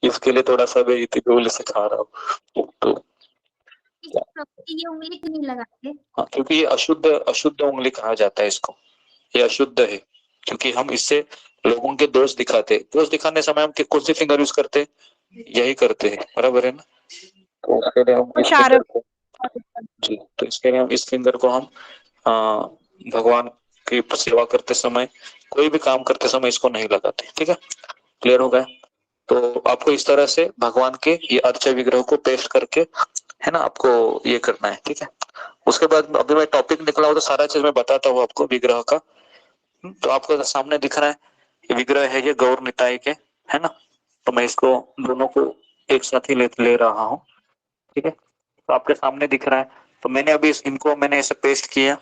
Speaker 11: इसके लिए थोड़ा सा मैं इतनी उंगली से खा रहा हूँ। तो
Speaker 15: ये उंगली क्यों नहीं लगाते?
Speaker 11: हाँ, क्योंकि ये अशुद्ध उंगली कहा जाता है इसको। ये अशुद्ध है क्योंकि हम इससे लोगों के दोष दिखाते हैं। दोष दिखाने समय हम कौन सी फिंगर यूज करते हैं, यही करते हैं, बराबर है ना। तो इसके लिए हम इस फिंगर को जी, तो इसके लिए हम इस फिंगर को हम भगवान की सेवा करते समय, कोई भी काम करते समय इसको नहीं लगाते, ठीक है। क्लियर हो गया। तो आपको इस तरह से भगवान के ये अर्च विग्रह को पेस्ट करके, है ना, आपको ये करना है, ठीक है। उसके बाद अभी मैं टॉपिक निकला हूं तो सारा चीज मैं बताता हूँ आपको विग्रह का। तो आपको सामने दिख रहा है ये विग्रह है, ये गौर निताई के, है ना। तो मैं इसको दोनों को एक साथ ही ले रहा हूँ, ठीक है। तो आपके सामने दिख रहा है। तो मैंने अभी इनको मैंने ऐसे पेस्ट किया।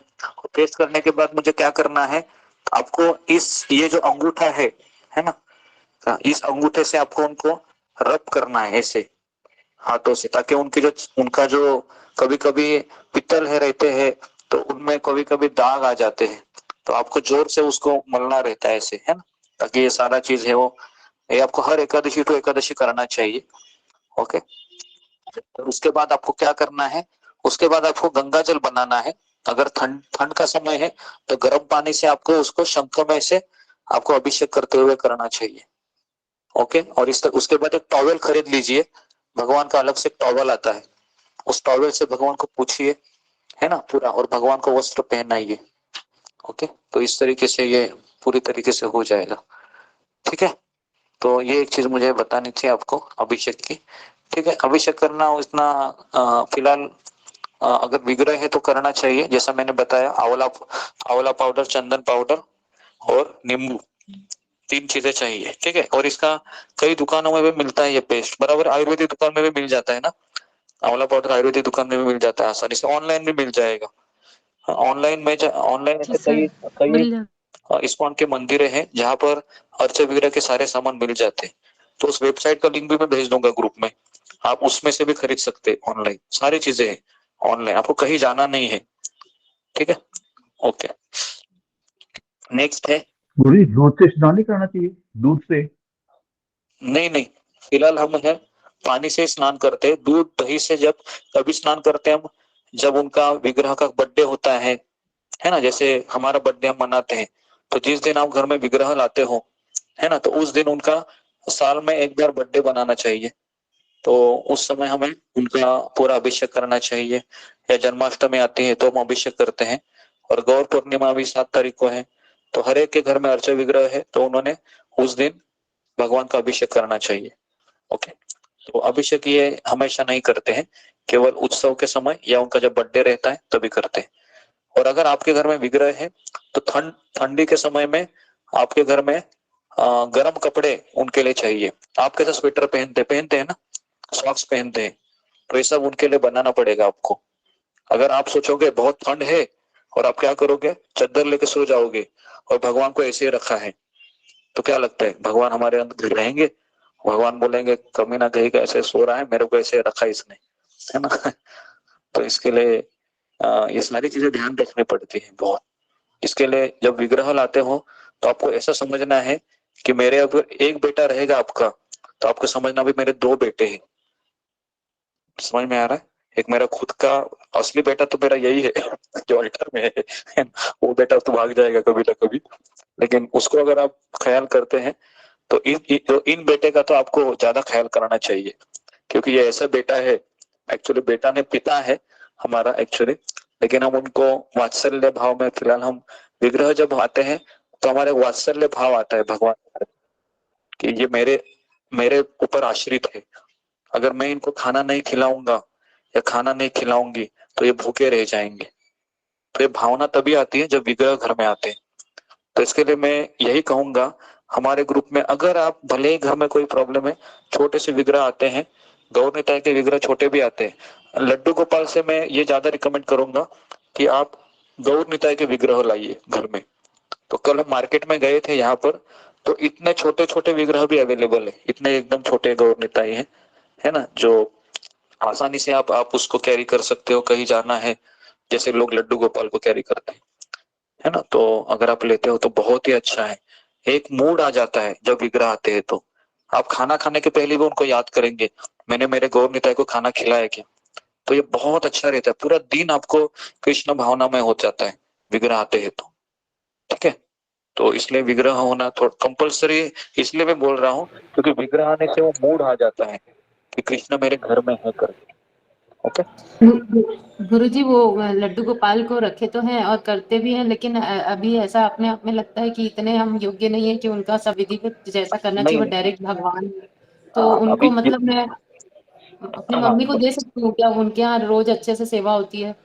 Speaker 11: पेस्ट करने के बाद मुझे क्या करना है, आपको ये जो अंगूठा है ना, इस अंगूठे से आपको उनको रब करना है ऐसे हाथों से, ताकि उनका जो कभी कभी पित्तल है रहते हैं तो उनमें कभी कभी दाग आ जाते हैं। तो आपको जोर से उसको मलना रहता है ऐसे, है ना, ताकि ये सारा चीज है वो ये आपको हर एकादशी टू एकादशी करना चाहिए। ओके। तो उसके बाद आपको क्या करना है, उसके बाद आपको गंगा जल बनाना है। अगर ठंड का समय है तो गर्म पानी से आपको उसको शंख में से आपको अभिषेक करते हुए करना चाहिए। ओके। और उसके बाद एक टॉवेल खरीद लीजिए, भगवान का अलग से टॉवेल आता है, उस टॉवेल से भगवान को पूछिए, है ना, पूरा, और भगवान को वस्त्र पहनाइए। ओके। तो इस तरीके से ये पूरी तरीके से हो जाएगा। ठीक है, तो ये एक चीज मुझे बतानी थी आपको अभिषेक की। ठीक है, अभिषेक करना उतना फिलहाल अगर विग्रह है तो करना चाहिए। जैसा मैंने बताया, आंवला पाउडर, चंदन पाउडर और नींबू, 3 चीजें चाहिए। ठीक है, और इसका कई दुकानों में भी मिलता है ये पेस्ट, बराबर। आयुर्वेदिक दुकान में भी मिल जाता है ना, आंवला पाउडर आयुर्वेदिक दुकान में भी मिल जाता है आसानी से, ऑनलाइन भी मिल जाएगा। ऑनलाइन ऐसे कई इस्कॉन के मंदिर हैं जहाँ पर अर्च विग्रह के सारे सामान मिल जाते हैं। तो उस वेबसाइट का लिंक भी मैं भेज दूंगा ग्रुप में, आप उसमें से भी खरीद सकते हैं। ऑनलाइन सारी चीजें हैं, ऑनलाइन, आपको कहीं जाना नहीं है। ठीक है, ओके। नेक्स्ट है
Speaker 17: गुरुजी, दूध से स्नान नहीं करना चाहिए? दूध से
Speaker 11: नहीं, फिलहाल हम है पानी से स्नान करते हैं। दूध दही से जब कभी स्नान करते हैं हम, जब उनका विग्रह का बर्थडे होता है ना, जैसे हमारा बर्थडे हम मनाते हैं, तो जिस दिन आप घर में विग्रह लाते हो, है ना, तो उस दिन उनका साल में एक बार बर्थडे बनाना चाहिए। तो उस समय हमें उनका पूरा अभिषेक करना चाहिए। या जन्माष्टमी आती है तो हम अभिषेक करते हैं, और गौर पूर्णिमा भी 7 तारीख को है, तो हर एक के घर में अर्च विग्रह है, तो उन्होंने उस दिन भगवान का अभिषेक करना चाहिए। ओके, तो अभिषेक ये हमेशा नहीं करते हैं, केवल उत्सव के समय या उनका जब बर्थडे रहता है तभी करते हैं। और अगर आपके घर में विग्रह है तो ठंडी के समय में आपके घर में गर्म कपड़े उनके लिए चाहिए। आप कैसे स्वेटर पहनते हैं ना, सॉक्स पहनते हैं, तो ये सब उनके लिए बनाना पड़ेगा आपको। अगर आप सोचोगे बहुत ठंड है और आप क्या करोगे, चादर लेके सो जाओगे और भगवान को ऐसे ही रखा है, तो क्या लगता है भगवान हमारे अंदर रहेंगे? भगवान बोलेंगे कमी ना कहीं का ऐसे सो रहा है, मेरे को ऐसे रखा इसने, है ना। तो इसके लिए ये सारी चीजें ध्यान रखनी पड़ती है बहुत। इसके लिए जब विग्रह लाते हो तो आपको ऐसा समझना है कि मेरे अगर एक बेटा रहेगा आपका, तो आपको समझना भी मेरे 2 बेटे हैं। समझ में आ रहा है? एक मेरा खुद का असली बेटा तो मेरा यही है जो अल्टर में है, वो बेटा तो भाग जाएगा कभी ना कभी, लेकिन उसको अगर आप ख्याल करते हैं तो इन बेटे का तो आपको ज्यादा ख्याल करना चाहिए, क्योंकि ये ऐसा बेटा है, एक्चुअली बेटा ने पिता है हमारा एक्चुअली, लेकिन हम उनको वात्सल्य भाव में, फिलहाल हम विग्रह जब आते हैं तो हमारे वात्सल्य भाव आता है भगवान कि ये मेरे ऊपर आश्रित है। अगर मैं इनको खाना नहीं खिलाऊंगा या खाना नहीं खिलाऊंगी तो ये भूखे रह जाएंगे। तो ये भावना तभी आती है जब विग्रह घर में आते हैं। तो इसके लिए मैं यही कहूंगा, हमारे ग्रुप में अगर आप भले ही घर में कोई प्रॉब्लम है, छोटे से विग्रह आते हैं, गौर निताय के विग्रह छोटे भी आते हैं, लड्डू गोपाल से मैं ये ज्यादा रिकमेंड करूंगा कि आप गौर निताय के विग्रह लाइए घर में। तो कल हम मार्केट में गए थे यहाँ पर, तो इतने छोटे छोटे विग्रह भी अवेलेबल है, इतने एकदम छोटे गौर निताय है ना, जो आसानी से आप उसको कैरी कर सकते हो, कहीं जाना है जैसे लोग लड्डू गोपाल को कैरी करते हैं, है ना। तो अगर आप लेते हो तो बहुत ही अच्छा है। एक मूड आ जाता है जब विग्रह आते हैं, तो आप खाना खाने के पहले भी उनको याद करेंगे, मैंने मेरे गौर निताय को खाना खिलाया क्या। तो ये बहुत अच्छा रहता है, पूरा दिन आपको कृष्ण भावना में हो जाता है विग्रह आते हैं तो। ठीक है, तो इसलिए विग्रह होना थोड़ा कंपलसरी इसलिए मैं बोल रहा हूँ, क्योंकि विग्रह आने से वो मूड आ जाता है कि कृष्ण मेरे घर में है करके। ओके,
Speaker 2: गुरुजी वो लड्डू गोपाल को रखे तो हैं और करते भी हैं, लेकिन अभी ऐसा अपने आप में लगता है कि इतने हम योग्य नहीं है कि उनका सब विधि जैसा करना चाहिए, वो डायरेक्ट भगवान है। तो उनको मतलब मैं अपनी मम्मी को दे सकती हूँ क्या? उनके यहाँ रोज अच्छे से सेवा होती है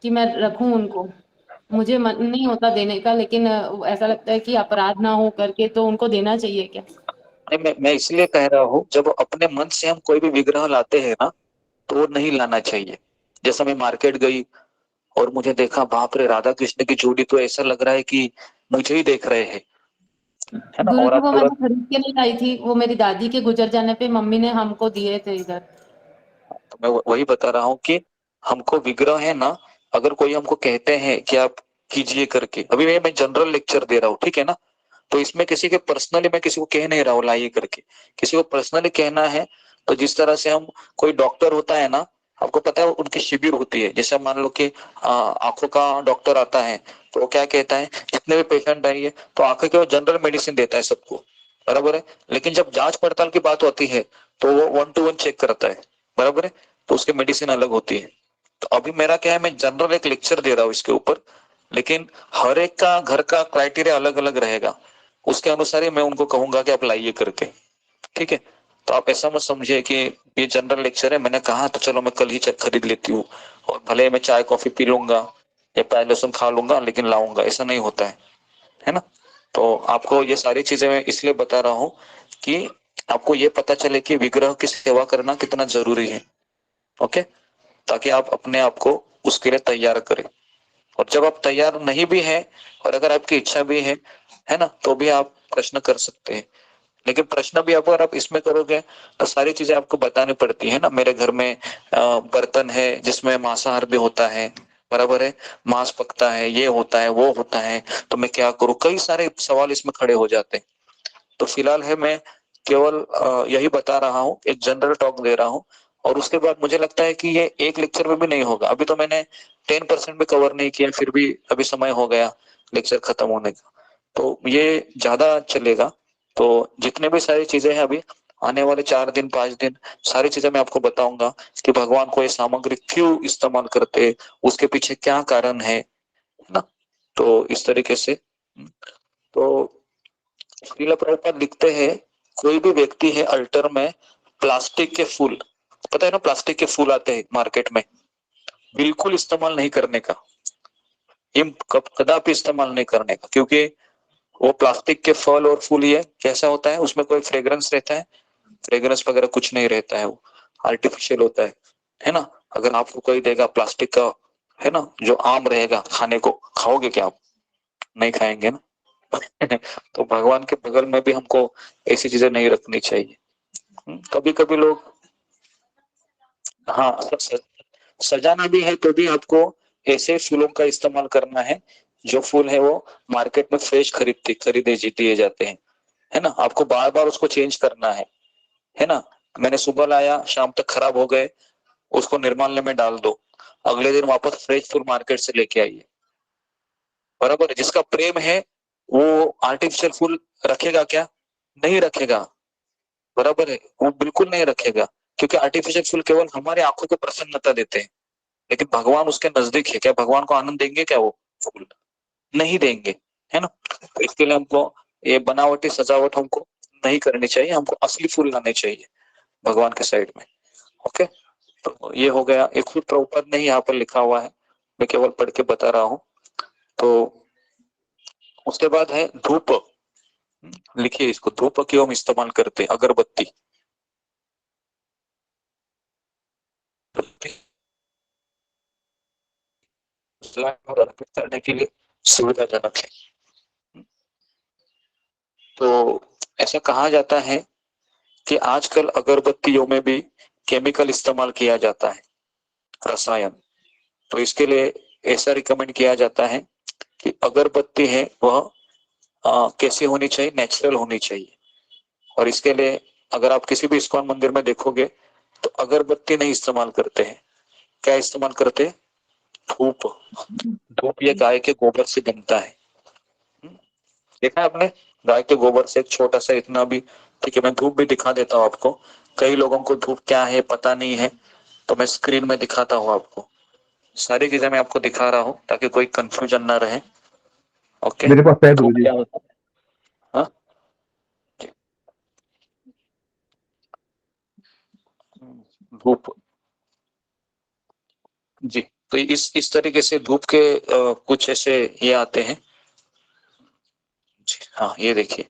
Speaker 2: कि मैं रखूं उनको? मुझे मन नहीं होता देने का, लेकिन ऐसा लगता है कि अपराध ना हो करके, तो उनको देना चाहिए क्या?
Speaker 11: मैं इसलिए कह रहा हूँ, जब अपने मन से हम कोई भी विग्रह लाते हैं ना, तो वो नहीं लाना चाहिए। जैसा मैं मार्केट गई और मुझे देखा, बाप रे, राधा कृष्ण की जोड़ी, तो ऐसा लग रहा है कि मुझे ही देख रहे हैं, है ना। और
Speaker 2: गुरुजी
Speaker 11: आप
Speaker 2: वो मैं तो खरीद के नहीं लाई थी, वो मेरी दादी के गुजर जाने पे मम्मी ने हमको दिए थे इधर।
Speaker 11: तो मैं वही बता रहा हूँ कि हमको विग्रह है ना, अगर कोई हमको कहते हैं कि आप कीजिए करके, अभी मैं जनरल लेक्चर दे रहा हूँ, ठीक है ना, तो इसमें किसी के पर्सनली मैं किसी को कह नहीं रहा हूँ लाइए करके, किसी को पर्सनली कहना है तो जिस तरह से हम, कोई डॉक्टर होता है ना, आपको पता है उनकी शिविर होती है, जैसे मान लो कि आंखों का डॉक्टर आता है, तो वो क्या कहता है, जितने भी पेशेंट आइए, तो आंखों के वो जनरल मेडिसिन देता है सबको, बराबर है। लेकिन जब जांच पड़ताल की बात होती है तो वो 1-to-1 चेक करता है, बराबर है, तो उसकी मेडिसिन अलग होती है। तो अभी मेरा क्या है, मैं जनरल एक लेक्चर दे रहा हूँ इसके ऊपर, लेकिन हर एक का घर का क्राइटेरिया अलग अलग रहेगा, उसके अनुसार ही मैं उनको कहूंगा कि आप लाइए करके। ठीक है, तो आप ऐसा मत समझिए कि ये जनरल लेक्चर है, मैंने कहा तो चलो मैं कल ही चेक खरीद लेती हूँ और भले मैं चाय कॉफी पी लूंगा या प्याज लहसुन खा लूंगा लेकिन लाऊंगा, ऐसा नहीं होता है ना। तो आपको ये सारी चीजें मैं इसलिए बता रहा हूँ कि आपको ये पता चले कि विग्रह की सेवा करना कितना जरूरी है। ओके, ताकि आप अपने आप को उसके लिए तैयार करें। और जब आप तैयार नहीं भी हैं और अगर आपकी इच्छा भी है ना, तो भी आप प्रश्न कर सकते हैं। लेकिन प्रश्न भी अगर आप इसमें करोगे तो सारी चीजें आपको बतानी पड़ती है ना। मेरे घर में बर्तन है जिसमें मांसाहार भी होता है, बराबर है, मांस पकता है, ये होता है वो होता है, तो मैं क्या करूं, कई सारे सवाल इसमें खड़े हो जाते हैं। तो फिलहाल है मैं केवल यही बता रहा हूँ, एक जनरल टॉक दे रहा हूँ। और उसके बाद मुझे लगता है कि ये एक लेक्चर में भी नहीं होगा। अभी तो मैंने 10% भी कवर नहीं किया, फिर भी अभी समय हो गया लेक्चर खत्म होने का, तो ये ज्यादा चलेगा। तो जितने भी सारी चीजें हैं अभी आने वाले 4 दिन 5 दिन सारी चीजें मैं आपको बताऊंगा कि भगवान को ये सामग्री क्यों इस्तेमाल करते हैं, उसके पीछे क्या कारण है ना। तो इस तरीके से तो श्रील प्रभुपाद लिखते हैं, कोई भी व्यक्ति है अल्टर में प्लास्टिक के फूल, पता है ना प्लास्टिक के फूल आते हैं मार्केट में, बिल्कुल इस्तेमाल नहीं करने का, कदापि इस्तेमाल नहीं करने का, क्योंकि वो प्लास्टिक के फल और फूल ये कैसा होता है, उसमें कोई फ्रेग्रेंस रहता है, फ्रेग्रेंस वगैरह कुछ नहीं रहता है, वो आर्टिफिशियल होता है ना। अगर आपको कोई देगा प्लास्टिक का है ना जो आम रहेगा खाने को, खाओगे क्या आप? नहीं खाएंगे ना। तो भगवान के बगल में भी हमको ऐसी चीजें नहीं रखनी चाहिए। कभी कभी लोग हाँ सजाना भी है तो भी आपको ऐसे फूलों का इस्तेमाल करना है जो फूल है वो मार्केट में फ्रेश खरीदे दिए जाते हैं, है ना। आपको बार बार उसको चेंज करना है ना। मैंने सुबह लाया शाम तक खराब हो गए, उसको निर्माल्य में डाल दो, अगले दिन वापस फ्रेश फूल मार्केट से लेके आइए, बराबर है। जिसका प्रेम है वो आर्टिफिशियल फूल रखेगा क्या? नहीं रखेगा, बराबर है, वो बिल्कुल नहीं रखेगा, क्योंकि आर्टिफिशियल फूल केवल हमारे आंखों को प्रसन्नता देते हैं, लेकिन भगवान उसके नजदीक है क्या? भगवान को आनंद देंगे क्या वो फूल? नहीं देंगे, है ना। तो इसके लिए हमको ये बनावटी सजावट हमको नहीं करनी चाहिए, हमको असली फूल लाने चाहिए भगवान के साइड में। ओके, तो ये हो गया। एक खुद प्रभुपाद ने ही यहाँ पर लिखा हुआ है, मैं केवल पढ़ के बता रहा हूँ। तो उसके बाद है धूप, लिखिए इसको, धूप क्यों हम इस्तेमाल करते हैं, अगरबत्ती और अर्पित करने के लिए सुविधाजनक है। तो ऐसा कहा जाता है कि आजकल अगरबत्तियों में भी केमिकल इस्तेमाल किया जाता है, रसायन। तो इसके लिए ऐसा रिकमेंड किया जाता है कि अगरबत्ती है वह कैसी होनी चाहिए, नेचुरल होनी चाहिए। और इसके लिए अगर आप किसी भी इस्कॉन मंदिर में देखोगे तो अगरबत्ती नहीं इस्तेमाल करते हैं, क्या इस्तेमाल करते हैं? धूप। धूप ये गाय के गोबर से बनता है, देखा है आपने? गाय के गोबर से एक छोटा सा इतना भी, ठीक है मैं धूप भी दिखा देता हूँ आपको। कई लोगों को धूप क्या है पता नहीं है, तो मैं स्क्रीन में दिखाता हूँ आपको, सारी चीजें मैं आपको दिखा रहा हूँ ताकि कोई कंफ्यूजन ना रहे। ओके,
Speaker 17: मेरे पास है
Speaker 11: धूप
Speaker 17: गुरुजी।
Speaker 11: क्या होता है? हाँ धूप जी, तो इस तरीके से धूप के कुछ ऐसे ये आते हैं जी। हाँ ये देखिए,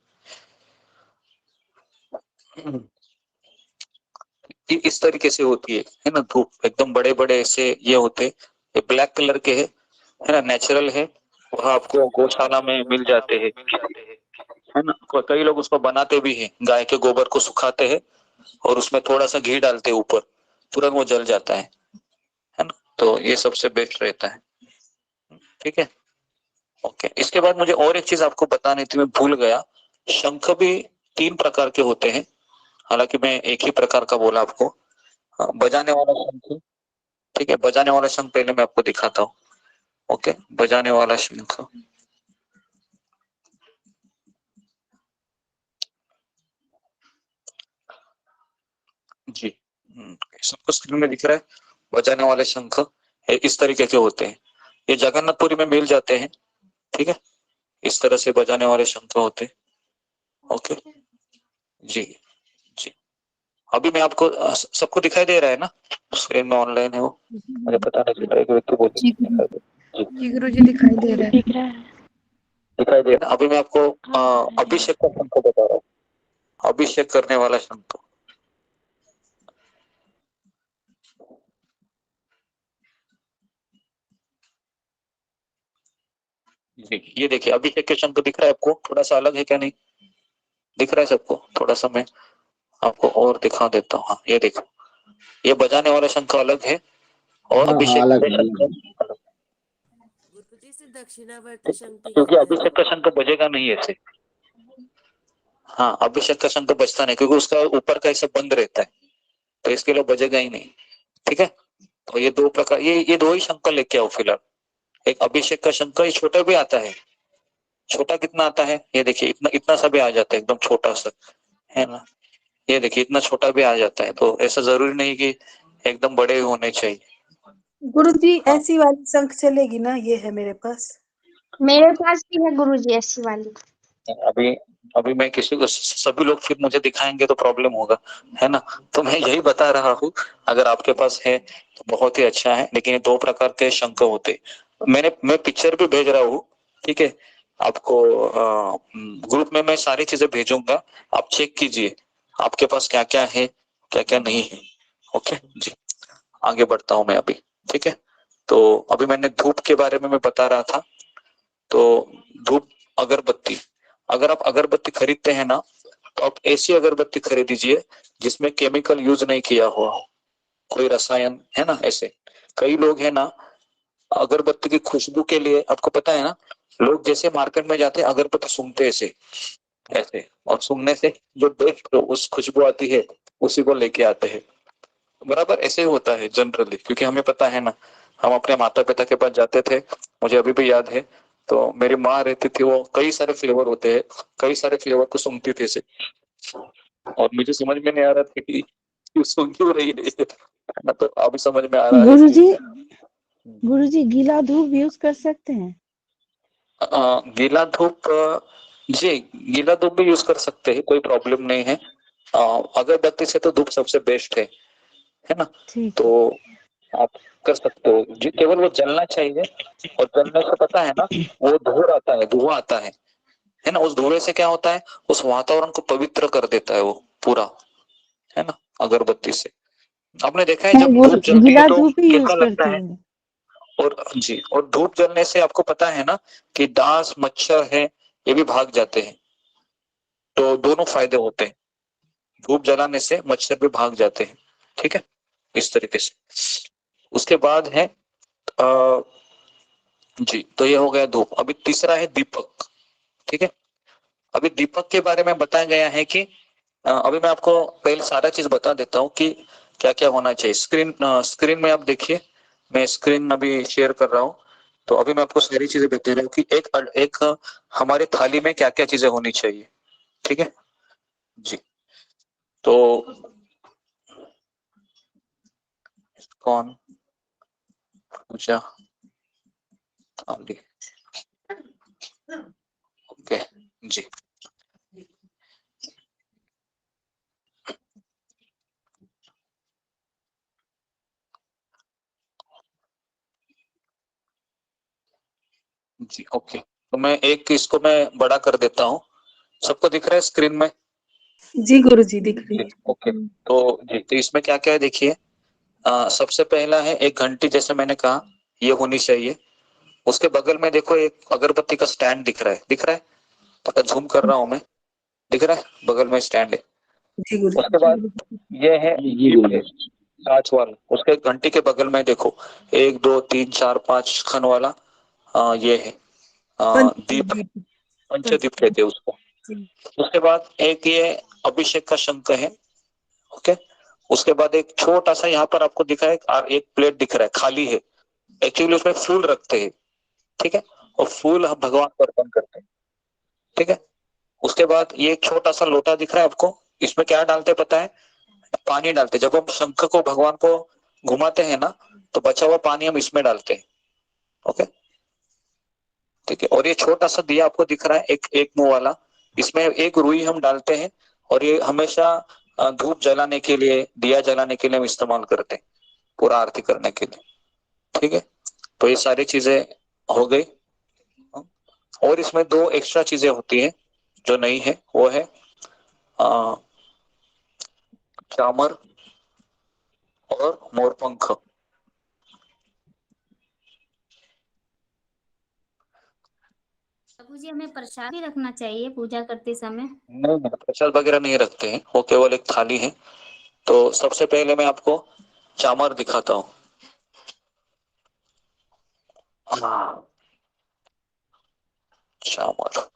Speaker 11: इस तरीके से होती है ना धूप, एकदम बड़े बड़े ऐसे ये होते, ये ब्लैक कलर के है ना, नेचुरल है, वह आपको गौशाला में मिल जाते हैं, है ना। कई लोग उसको बनाते भी हैं, गाय के गोबर को सुखाते हैं और उसमें थोड़ा सा घी डालते हैं ऊपर, तुरंत वो जल जाता है ना। तो ये सबसे बेस्ट रहता है, ठीक है। ओके, इसके बाद मुझे और एक चीज आपको बतानी थी, मैं भूल गया। शंख भी 3 प्रकार के होते हैं, हालांकि मैं एक ही प्रकार का बोला आपको। बजाने वाला शंख, ठीक है, बजाने वाला शंख पहले मैं आपको दिखाता हूँ। ओके, बजाने वाला शंख जी, सबको स्क्रीन में दिख रहा है। बजाने वाले शंख इस तरीके के होते हैं, ये जगन्नाथपुरी में मिल जाते हैं, ठीक है। इस तरह से बजाने वाले शंख होते। ओके जी जी। अभी मैं आपको सबको दिखाई दे रहा है ना, स्क्रीन में ऑनलाइन है वो, मुझे पता नहीं चल रहा है कि व्यक्ति बोल
Speaker 1: जी गुरुजी दिखाई दे रहा है।
Speaker 11: दिखाई दे रहा है। अभी मैं आपको अभिषेक का शंख बता रहा हूँ, अभिषेक करने वाला शंख। जी ये देखिए अभिषेक के शंख दिख रहा है आपको, थोड़ा सा अलग है क्या, नहीं दिख रहा है सबको? थोड़ा सा मैं आपको और दिखा देता हूँ। हाँ ये देखो, ये बजाने वाला शंख अलग है और अभिषेक के शंख अलग। क्योंकि अभिषेक का शंख बजेगा नहीं ऐसे। हाँ अभिषेक का शंख बजता नहीं, क्योंकि उसका ऊपर का हिस्सा बंद रहता है, तो इसके लिए बजेगा ही नहीं, ठीक है। तो ये दो प्रकार, ये दो ही शंख लेके आओ फिलहाल। एक अभिषेक का शंख, ये छोटा भी आता है। छोटा कितना आता है, ये देखिए इतना इतना सा भी आ जाता है, एकदम छोटा सा, है ना। ये देखिए इतना छोटा भी आ जाता है, तो ऐसा जरूरी नहीं कि एकदम बड़े होने चाहिए।
Speaker 13: गुरुजी ऐसी वाली शंख चलेगी ना? ये है मेरे पास।
Speaker 15: मेरे पास भी है गुरुजी ऐसी वाली।
Speaker 11: अभी अभी मैं किसी को, सभी लोग फिर मुझे दिखाएंगे तो प्रॉब्लम होगा, है ना। तो मैं यही बता रहा हूँ, अगर आपके पास है तो बहुत ही अच्छा है, लेकिन ये दो प्रकार के शंख होते। मैं पिक्चर भी भेज रहा हूँ, ठीक है आपको। ग्रुप में मैं सारी चीजें भेजूंगा, आप चेक कीजिए आपके पास क्या क्या है क्या क्या नहीं है। ओके जी, आगे बढ़ता हूँ मैं अभी, ठीक है। तो अभी मैंने धूप के बारे में मैं बता रहा था। तो धूप, अगरबत्ती, अगर आप अगरबत्ती खरीदते हैं ना, तो आप ऐसी अगरबत्ती खरीदीजिए जिसमें केमिकल यूज नहीं किया हुआ हो, कोई रसायन, है ना। ऐसे कई लोग है ना, अगरबत्ती की खुशबू के लिए, आपको पता है ना, लोग जैसे मार्केट में जाते हैं अगरबत्ती सूंघते ऐसे ऐसे, और सूंघने से जो बेस्ट उस खुशबू आती है उसी को लेके आते हैं। बराबर ऐसे ही होता है जनरली, क्योंकि हमें पता है ना, हम अपने माता पिता के पास जाते थे, मुझे अभी भी याद है। तो मेरी माँ रहती थी, वो कई सारे फ्लेवर होते हैं, कई सारे फ्लेवर को सूंघती थी ऐसे, और मुझे समझ में नहीं आ रहा था कि सूंघ क्यों रही है ना, तो अभी समझ में आ रहा है
Speaker 18: गुरुजी, गुरुजी गीला धूप यूज कर सकते हैं?
Speaker 11: गीला धूप, जी गीला धूप भी यूज कर सकते हैं, कोई प्रॉब्लम नहीं है। अगरबत्ती से तो धूप सबसे बेस्ट है ना। तो आप कर सकते हो जी, केवल वो जलना चाहिए, और जलने से पता है ना, वो धुआं आता है, धुआं आता है ना। उस धुएं से क्या होता है, उस वातावरण को पवित्र कर देता है वो पूरा, है ना, अगरबत्ती से। आपने देखा है जब धूप जलती है
Speaker 18: गीला
Speaker 11: तो
Speaker 18: धूप ही यूज
Speaker 11: कैसा लगता
Speaker 18: करती
Speaker 11: है।
Speaker 18: हूँ।
Speaker 11: और जी, और धूप जलने से आपको पता है ना कि डांस मच्छर है ये भी भाग जाते हैं, तो दोनों फायदे होते हैं। धूप जलाने से मच्छर भी भाग जाते हैं, ठीक है, इस तरीके से। उसके बाद है जी, तो ये हो गया धूप। अभी तीसरा है दीपक, ठीक है। अभी दीपक के बारे में बताया गया है कि अभी मैं आपको पहले सारा चीज बता देता हूँ कि क्या क्या होना चाहिए। स्क्रीन में आप देखिए, मैं स्क्रीन अभी शेयर कर रहा हूँ। तो अभी मैं आपको सारी चीजें बता रहा हूँ कि एक हमारे थाली में क्या क्या चीजें होनी चाहिए, ठीक है जी। तो कौन पूछा, थाली, ओके जी। जी ओके, तो मैं एक इसको मैं बड़ा कर देता हूँ। सबको दिख रहा है स्क्रीन में?
Speaker 13: जी गुरुजी दिख रही है।
Speaker 11: ओके, तो जी, तो इसमें क्या क्या है देखिए। सबसे पहला है एक घंटी, जैसे मैंने कहा ये होनी चाहिए। उसके बगल में देखो एक अगरबत्ती का स्टैंड दिख रहा है, दिख रहा है? पता झूम कर रहा हूं मैं, दिख रहा है? बगल में स्टैंड है।
Speaker 13: जी गुरुजी।
Speaker 11: उसके बाद ये है कांच वाला, उसके घंटी के बगल में देखो 1 2 3 4 5 खन वाला ये है दीप, पंचदीप कहते हैं उसको। उसके बाद एक ये अभिषेक का शंख है, ओके। उसके बाद एक छोटा सा यहाँ पर आपको दिखा है, एक प्लेट दिख रहा है, खाली है। एक्चुअली उसमें फूल रखते हैं, ठीक है, और फूल हम भगवान को अर्पण करते हैं, ठीक है। उसके बाद ये एक छोटा सा लोटा दिख रहा है आपको, इसमें क्या डालते हैं पता है? पानी डालते हैं। जब हम शंख को भगवान को घुमाते हैं ना, तो बचा हुआ पानी हम इसमें डालते हैं, ओके, ठीक है। और ये छोटा सा दिया आपको दिख रहा है, एक मुंह वाला, इसमें एक रुई हम डालते हैं और ये हमेशा धूप जलाने के लिए, दिया जलाने के लिए हम इस्तेमाल करते हैं, पूरा आरती करने के लिए, ठीक है। तो ये सारी चीजें हो गई। और इसमें दो एक्स्ट्रा चीजें होती हैं जो नहीं है, वो है चामर और मोरपंख।
Speaker 8: प्रभु जी, हमें प्रसाद भी रखना चाहिए पूजा करते समय?
Speaker 11: नहीं, प्रसाद वगैरह नहीं रखते हैं, वो केवल एक थाली है। तो सबसे पहले मैं आपको चामर दिखाता हूँ। चामर,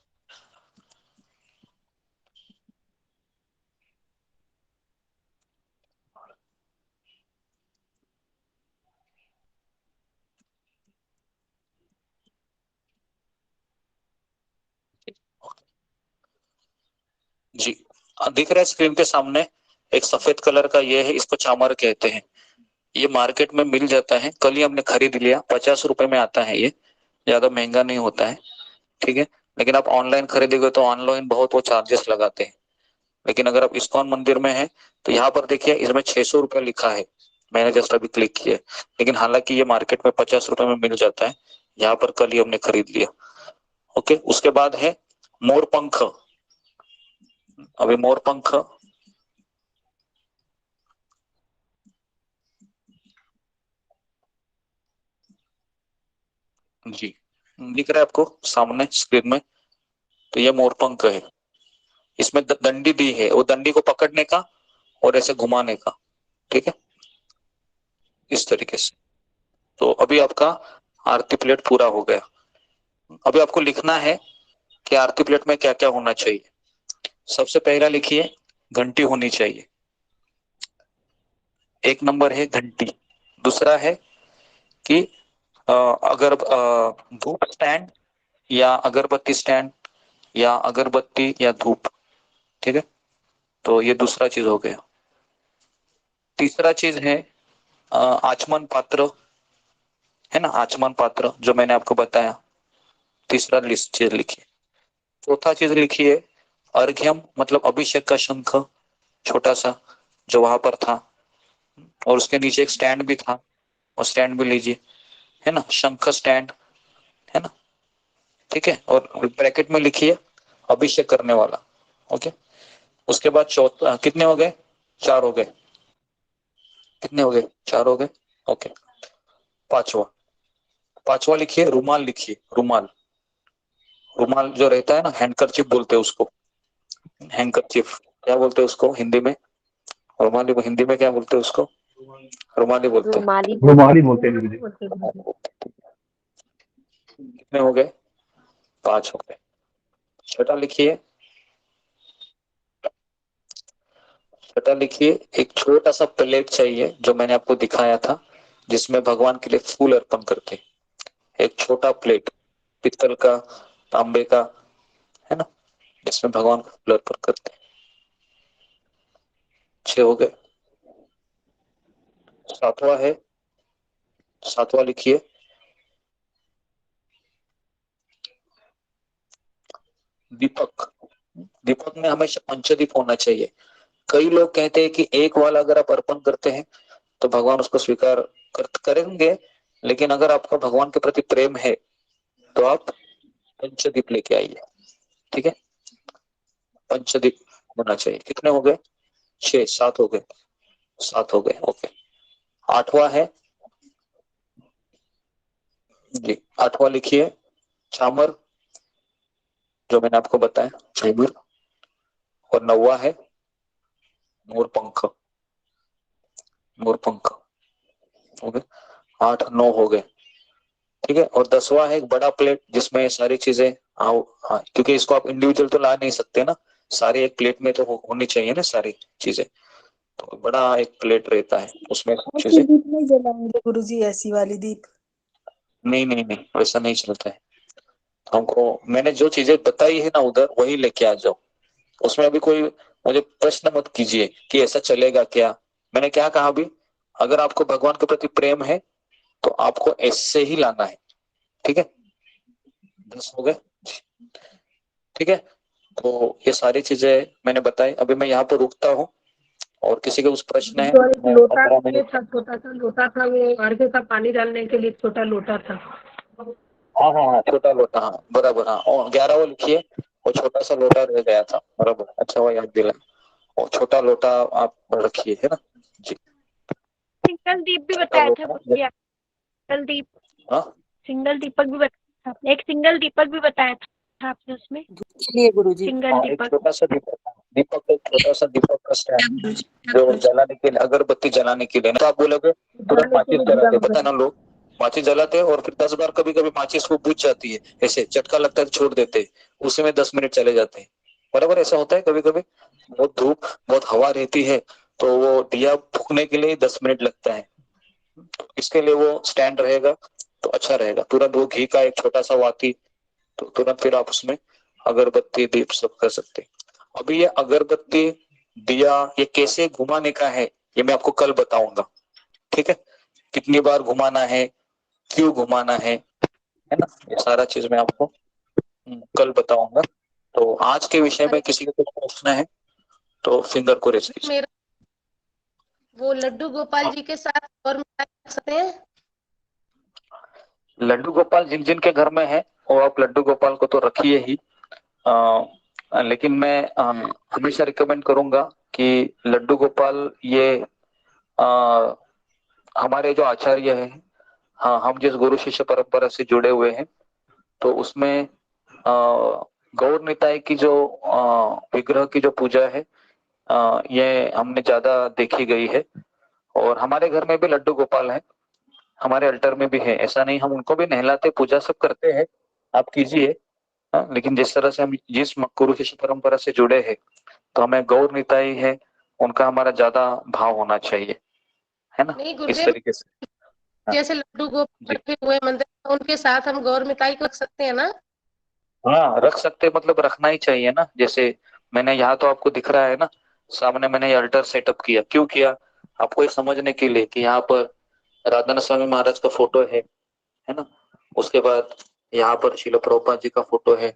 Speaker 11: जी दिख रहा है स्क्रीन के सामने, एक सफेद कलर का ये है, इसको चामर कहते हैं। ये मार्केट में मिल जाता है, कल ही हमने खरीद लिया, 50 रुपए में आता है, ये ज्यादा महंगा नहीं होता है, ठीक है। लेकिन आप ऑनलाइन खरीदोगे तो ऑनलाइन बहुत वो चार्जेस लगाते हैं। लेकिन अगर आप इस्कॉन मंदिर में है तो यहाँ पर देखिए, इसमें 600 रुपये लिखा है, मैंने जस्ट अभी क्लिक किया। लेकिन हालांकि ये मार्केट में 50 रुपए में मिल जाता है, यहाँ पर कल ही हमने खरीद लिया। ओके, उसके बाद है मोरपंख। अभी मोरपंख जी दिख रहा है आपको सामने स्क्रीन में, तो ये मोरपंख है। इसमें दंडी दी है, वो दंडी को पकड़ने का और ऐसे घुमाने का, ठीक है, इस तरीके से। तो अभी आपका आरती प्लेट पूरा हो गया। अभी आपको लिखना है कि आरती प्लेट में क्या क्या होना चाहिए। सबसे पहला लिखिए, घंटी होनी चाहिए, एक नंबर है घंटी। दूसरा है कि अगर धूप स्टैंड या अगरबत्ती स्टैंड या अगरबत्ती या धूप, ठीक है। तो ये दूसरा चीज हो गया। तीसरा चीज है आचमन पात्र, है ना, आचमन पात्र जो मैंने आपको बताया, तीसरा लिस्ट चीज लिखिए। चौथा चीज लिखिए अर्घ्यम, मतलब अभिषेक का शंख, छोटा सा जो वहां पर था, और उसके नीचे एक स्टैंड भी था, और स्टैंड भी लीजिए, है ना, शंख स्टैंड, है ना, ठीक है। और ब्रैकेट में लिखिए अभिषेक करने वाला। ओके, उसके बाद चौथा, कितने हो गए, 4 हो गए, कितने हो गए, 4 हो गए। ओके, पांचवा लिखिए रुमाल, लिखिए रुमाल। रुमाल जो रहता है ना, हैंडकरचिप बोलते हैं उसको, हैंडकरचिप क्या बोलते हैं उसको हिंदी में, रुमाली हिंदी में क्या बोलते हैं उसको, रुमाली बोलते हैं।
Speaker 17: रुमाली बोलते हैं दीदी।
Speaker 11: कितने हो गए, 5 हो गए। छठा लिखिए, छठा लिखिए एक छोटा सा प्लेट चाहिए जो मैंने आपको दिखाया था, जिसमें भगवान के लिए फूल अर्पण करते हैं। एक छोटा प्लेट, पित्तल का, तांबे का, है ना, जिसमें भगवान को फूल अर्पण करते हैं। 6 हो गए। सातवां लिखिए दीपक। दीपक में हमेशा पंचदीप होना चाहिए। कई लोग कहते हैं कि एक वाला अगर आप अर्पण करते हैं तो भगवान उसको स्वीकार करेंगे, लेकिन अगर आपका भगवान के प्रति प्रेम है तो आप पंचदीप लेके आइए, ठीक है, पंचदीप होना चाहिए। कितने हो गए, 6, 7 हो गए, 7 हो गए। ओके, 8वां है जी, 8वां लिखिए चामर, जो मैंने आपको बताया चामर। और 9वां है मोरपंख, मोरपंख हो गए। 8, 9 हो गए, ठीक है। और 10वां है एक बड़ा प्लेट जिसमें सारी चीजें क्योंकि इसको आप इंडिविजुअल तो ला नहीं सकते ना, सारी एक प्लेट में तो होनी चाहिए ना सारी चीजें, तो बड़ा एक प्लेट रहता है, उसमें चीजें।
Speaker 13: दीप नहीं जलाएंगे गुरुजी, ऐसी वाली दीप?
Speaker 11: नहीं नहीं नहीं, वैसा नहीं चलता है। हमको मैंने जो चीजें बताई है ना उधर, वही लेके आ जाओ। उसमें अभी कोई मुझे प्रश्न मत कीजिए कि ऐसा चलेगा क्या। मैंने क्या कहा अभी, अगर आपको भगवान के प्रति प्रेम है तो आपको ऐसे ही लाना है, ठीक है, 10 हो गए, ठीक है। तो ये सारी चीजें मैंने बताई। अभी मैं यहाँ पर रुकता हूँ, और किसी के कुछ प्रश्न है
Speaker 13: जो एक
Speaker 11: मैं
Speaker 13: लोटा
Speaker 11: 15
Speaker 13: ये
Speaker 11: मिनट।
Speaker 13: था, छोटा सा लोटा था, वो अर्घ्य का पानी डालने के लिए छोटा लोटा था।
Speaker 11: हाँ हाँ हाँ, छोटा लोटा, हाँ बराबर, हाँ। और 11 वो लिखिए, वो छोटा सा लोटा रह गया था, बराबर, अच्छा वो याद दिला। और छोटा लोटा आप रखिए, है ना जी।
Speaker 19: सिंगल दीप भी
Speaker 11: छोटा
Speaker 19: बताया था
Speaker 11: लोटा,
Speaker 19: गुरुजी, सिंगल दीप,
Speaker 11: हाँ
Speaker 19: सिंगल दीपक भी बताया था आपने, एक सिंगल दीपक भी बताया था आपने उसमें,
Speaker 2: चलिए गुरुजी।
Speaker 19: सिंगल
Speaker 11: हाँ, एक
Speaker 19: दीपक।
Speaker 11: छोटा सा दीपक, एक छोटा सा दीपक का स्टैंड जो जलाने के लिए, अगरबत्ती जलाने के लिए। तो आप बोलोगे तुरंत माचिस जलाते, पता है ना, लोग माचिस जलाते हैं और फिर 10 बार कभी कभी माचिस वो बुझ जाती है, ऐसे झटका लगता है तो छोड़ देते हैं, उसी में 10 मिनट चले जाते हैं, बराबर। ऐसा होता है कभी कभी, बहुत धूप बहुत हवा रहती है तो वो दिया फूकने के लिए 10 मिनट लगता है। इसके लिए वो स्टैंड रहेगा तो अच्छा रहेगा। तुरंत वो घी का एक छोटा सा वाती, तो तुरंत फिर आप उसमें अगरबत्ती दीप सब कर सकते हैं। अभी ये अगरबत्ती दिया ये कैसे घुमाने का है ये मैं आपको कल बताऊंगा, ठीक है। कितनी बार घुमाना है, क्यों घुमाना है ना, ये सारा चीज मैं आपको कल बताऊंगा। तो आज के विषय में किसी को कुछ पूछना है तो फिंगर को रेज कीजिए।
Speaker 20: मेरा वो लड्डू गोपाल जी के साथ और मिठाई रख सकते हैं?
Speaker 11: लड्डू गोपाल जिन जिन के घर में है वो आप लड्डू गोपाल को तो रखिए ही, लेकिन मैं हमेशा रिकमेंड करूंगा कि लड्डू गोपाल ये हमारे जो आचार्य हैं, हाँ, हम जिस गुरु शिष्य परंपरा से जुड़े हुए हैं तो उसमें गौर निताई की जो विग्रह की जो पूजा है ये हमने ज्यादा देखी गई है। और हमारे घर में भी लड्डू गोपाल है, हमारे अल्टर में भी है, ऐसा नहीं, हम उनको भी नहलाते पूजा सब करते हैं, आप कीजिए। लेकिन जिस तरह से हम जिस गुरु शिष्य परंपरा से जुड़े हैं तो हमें गौर निताई है उनका हमारा ज्यादा भाव होना चाहिए, है ना,
Speaker 20: नहीं
Speaker 11: इस
Speaker 20: गुरुदेव,
Speaker 11: तरीके से।
Speaker 20: जैसे लड्डू गोपाल रखे हुए मंदिर में, उनके साथ हम गौर मिठाई को रख सकते हैं ना?
Speaker 11: हाँ रख सकते, मतलब रखना ही चाहिए ना। जैसे मैंने यहाँ तो आपको दिख रहा है ना सामने, मैंने ये अल्टर सेटअप किया, क्यों किया, आपको ये समझने के लिए कि यहाँ पर राधान स्वामी महाराज का फोटो है ना, उसके बाद यहाँ पर शिल प्रभुपाद जी का फोटो है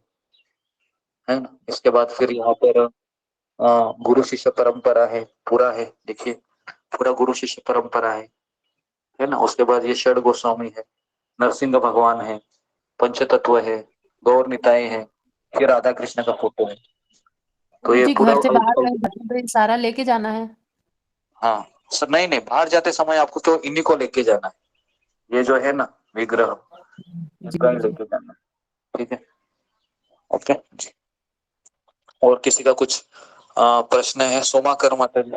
Speaker 11: ना, इसके बाद फिर यहाँ पर गुरु शिष्य परंपरा है, पूरा है, देखिए पूरा गुरु शिष्य परंपरा है ना। उसके बाद ये षड गोस्वामी है, नरसिंह भगवान है, पंचतत्व है, गौर निताई है, फिर राधा कृष्ण का फोटो है। तो ये
Speaker 2: गुरुजी
Speaker 11: पूरा
Speaker 2: घर से बाहर गए, सारा लेके जाना है?
Speaker 11: हाँ सर, नहीं नहीं, बाहर जाते समय आपको तो इन्हीं को लेके जाना है, ये जो है ना विग्रह, इनका ही लेके जाना, ठीक है, ओके जी। और किसी का कुछ प्रश्न है? सोमाकर माता जी।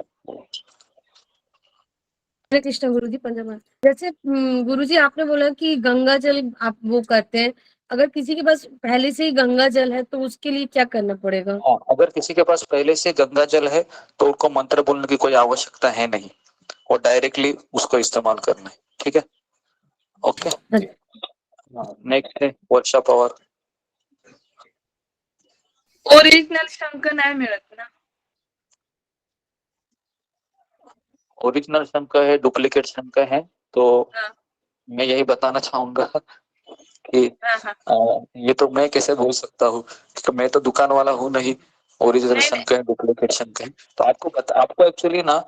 Speaker 1: हरे कृष्ण गुरुजी, पंजाब। जैसे गुरुजी आपने बोला कि गंगा जल आप वो करते हैं, अगर किसी के पास पहले से ही गंगा जल है तो उसके लिए क्या करना पड़ेगा?
Speaker 11: हाँ, अगर किसी के पास पहले से गंगा जल है तो उनको मंत्र बोलने की कोई आवश्यकता है नहीं, और डायरेक्टली उसको इस्तेमाल करना है, ठीक है, ओके। नेक्स्ट है वर्षा पवार।
Speaker 16: ओरिजिनल शंख नाही मिळत ना?
Speaker 11: ओरिजिनल शंख है, डुप्लीकेट शंख है, तो मैं यही बताना चाहूंगा कि ये तो मैं कैसे बोल सकता हूँ, तो मैं तो दुकान वाला हूँ नहीं। ओरिजिनल शंख है, डुप्लीकेट शंख है, तो आपको एक्चुअली ना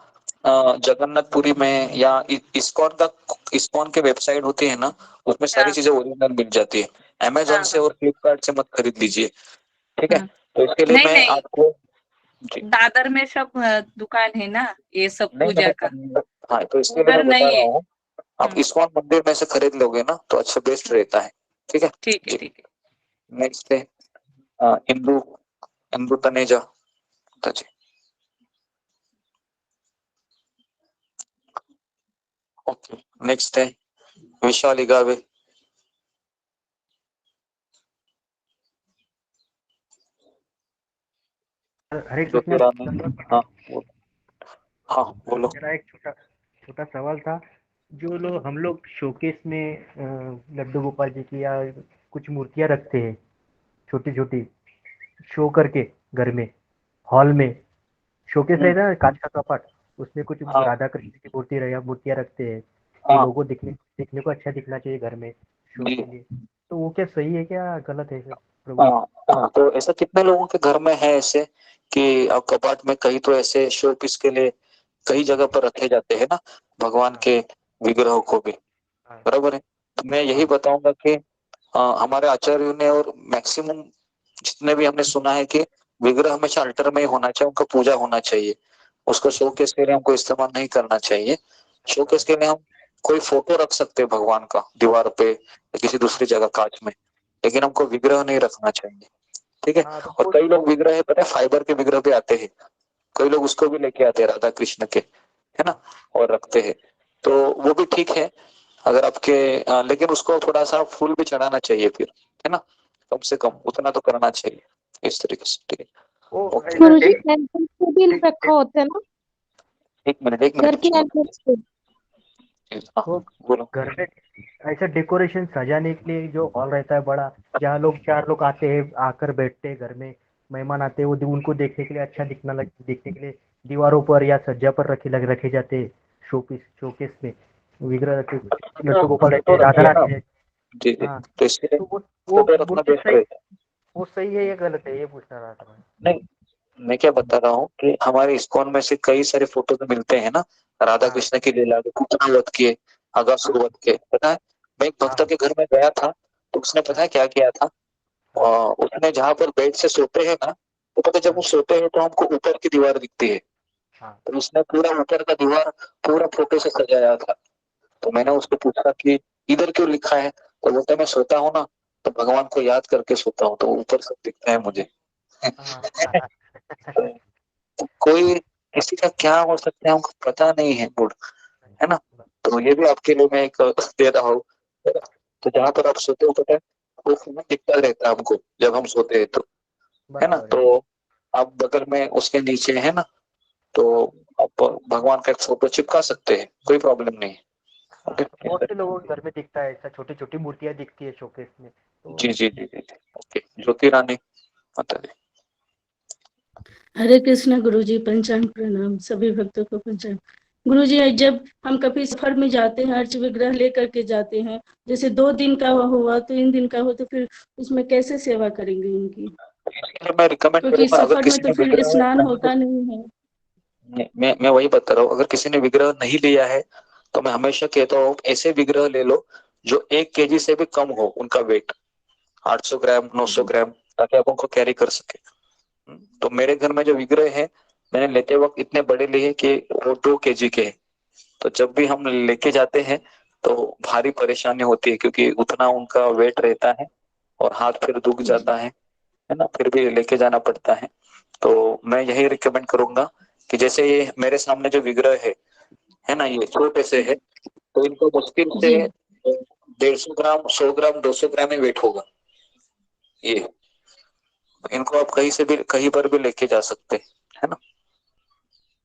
Speaker 11: जगन्नाथपुरी में या इस्कॉन के वेबसाइट होती है ना, उसमें सारी चीजें ओरिजिनल मिल जाती है। अमेजोन से और फ्लिपकार्ट से मत खरीद लीजिए, ठीक है। तो इसके लिए मैं
Speaker 16: नहीं,
Speaker 11: आपको
Speaker 16: दादर में सब दुकान है ना ये सब पूजा का,
Speaker 11: हाँ, तो इसके लिए
Speaker 16: उधर
Speaker 11: मैं बता
Speaker 16: नहीं
Speaker 11: रहा
Speaker 16: है।
Speaker 11: हूँ, आप इस्कॉन मंदिर में से खरीद लोगे ना तो अच्छा बेस्ट रहता है, ठीक है।
Speaker 16: ठीक है, ठीक है।
Speaker 11: नेक्स्ट है इंदु इंदु तनेजा जी। ओके, नेक्स्ट है विशाल इगावे।
Speaker 21: हरे कृष्णा।
Speaker 11: ज्योतिरानंद, हाँ बोलो।
Speaker 21: मेरा एक छोटा छोटा सवाल था, जो लोग हम लोग शोकेस में लड्डू गोपाल जी की या कुछ मूर्तियां रखते हैं छोटी छोटी, शो करके घर में हॉल में शोकेस है ना, कांच का कपाट, उसमें कुछ राधा कृष्ण की मूर्तियां रखते हैं, लोगों को दिखने को अच्छा दिखना चाहिए घर में शो के लिए, तो वो क्या सही है क्या गलत है प्रभु जी?
Speaker 11: हाँ, तो ऐसा कितने लोगों के घर में है ऐसे कि कपाट में कहीं तो ऐसे शो पीस के लिए कई जगह पर रखे जाते हैं ना भगवान के विग्रहों को भी, बराबर है। तो मैं यही बताऊंगा कि हमारे आचार्यों ने और मैक्सिमम जितने भी हमने सुना है कि विग्रह हमेशा अल्टर में ही होना चाहिए, उनका पूजा होना चाहिए, उसको शोकेस के लिए हमको इस्तेमाल नहीं करना चाहिए। शोकेस के लिए हम कोई फोटो रख सकते हैं भगवान का दीवार पे या किसी दूसरी जगह कांच में, लेकिन हमको विग्रह नहीं रखना चाहिए, ठीक है। और कई लोग विग्रह है पता है फाइबर के विग्रह भी आते हैं, कई लोग उसको भी लेके आते हैं राधा कृष्ण के, है ना, और रखते हैं, तो वो भी ठीक है अगर आपके लेकिन उसको थोड़ा सा फूल भी चढ़ाना चाहिए फिर, है ना, कम से कम उतना तो करना चाहिए इस तरीके से, ठीक है। ओके,
Speaker 15: गुरुजी एंट्रेंस पे भी रखा होता है ना,
Speaker 11: एक मिनट
Speaker 15: घर की एंट्रेंस पे।
Speaker 21: वो घर में ऐसा डेकोरेशन सजाने के लिए जो हॉल रहता है बड़ा, जहाँ लोग 4 लोग आते हैं, आकर बैठते हैं, घर में मेहमान आते हैं, वो उनको देखने के लिए अच्छा दिखने के लिए दीवारों पर या सज्जा पर रखे जाते हैं, शोकेस में विग्रह रखे, लड्डू गोपाल रहते हैं, राधा रानी है।
Speaker 11: जी जी,
Speaker 21: हाँ,
Speaker 11: तो इसलिए
Speaker 21: तो
Speaker 11: फोटो रखना बेस्ट रहेगा।
Speaker 21: वो सही है या गलत है, ये पूछना रहा था मैं।
Speaker 11: नहीं, मैं क्या बता रहा हूँ कि हमारे इस्कॉन में से कई सारे फोटो तो मिलते हैं ना राधा कृष्ण की लीला के, पूतना वध के, अगासुर वध के, पता है। मैं एक भक्त के घर में गया था तो उसने पता है क्या किया था, उसने जहाँ पर बेड से सोते हैं ना, तो पता है जब वो सोते हैं तो हमको ऊपर की दीवार दिखती है, तो उसने पूरा ऊपर का दीवार पूरा फोटो से सजाया था। तो मैंने उसको पूछा कि इधर क्यों लिखा है, तो बोलता मैं सोता हूँ ना तो भगवान को याद करके सोता हूँ, तो ऊपर सब दिखता है मुझे। तो कोई किसी का क्या हो सकता है हमको पता नहीं है गुड, है ना। तो ये भी आपके लिए मैं एक दे रहा हूँ, तो जहाँ पर आप सोते हो पता है वो फोन दिखता रहता है हमको जब हम सोते हैं तो, है ना। तो आप बगल में उसके नीचे है ना, तो आप भगवान का एक फोटो चिपका सकते हैं, कोई प्रॉब्लम नहीं है।
Speaker 21: बहुत से लोगों के घर में दिखता है ऐसा, छोटी छोटी मूर्तियां दिखती है शोकेस में, तो
Speaker 11: जी जी जी जी, ओके। ज्योति रानी माता जी।
Speaker 9: हरे कृष्णा गुरुजी, पंचांग प्रणाम सभी भक्तों को पंचांग। गुरुजी जब हम कभी सफर में जाते हैं अर्च विग्रह लेकर के जाते हैं, जैसे 2 दिन का हुआ 3 दिन का हो, तो फिर उसमें कैसे सेवा करेंगे उनकी,
Speaker 11: मैं रिकमेंड
Speaker 9: क्योंकि
Speaker 11: करूंगा अगर
Speaker 9: सफर में
Speaker 11: किसी
Speaker 9: तो
Speaker 11: ने
Speaker 9: फिर
Speaker 11: विग्रह
Speaker 9: स्नान
Speaker 11: नहीं,
Speaker 9: होता नहीं है।
Speaker 11: मैं वही बता रहा हूँ, अगर किसी ने विग्रह नहीं लिया है तो मैं हमेशा कहता हूँ ऐसे विग्रह ले लो जो 1 kg से भी कम हो उनका वेट, 800 ग्राम 900 ग्राम, ताकि आप उनको कैरी कर सके। तो मेरे घर में जो विग्रह है मैंने लेते वक्त इतने बड़े लिए कि वो 2 kg के हैं, तो जब भी हम लेके जाते हैं तो भारी परेशानी होती है क्योंकि उतना उनका वेट रहता है और हाथ फिर दुख जाता है ना, फिर भी लेके जाना पड़ता है। तो मैं यही रिकमेंड करूंगा कि जैसे ये मेरे सामने जो विग्रह है ना, ये छोटे से है, तो इनको मुश्किल से 150 ग्राम 100 ग्राम 200 ग्राम ही वेट होगा ये, इनको आप कहीं से भी कहीं पर भी लेके जा सकते हैं, है ना।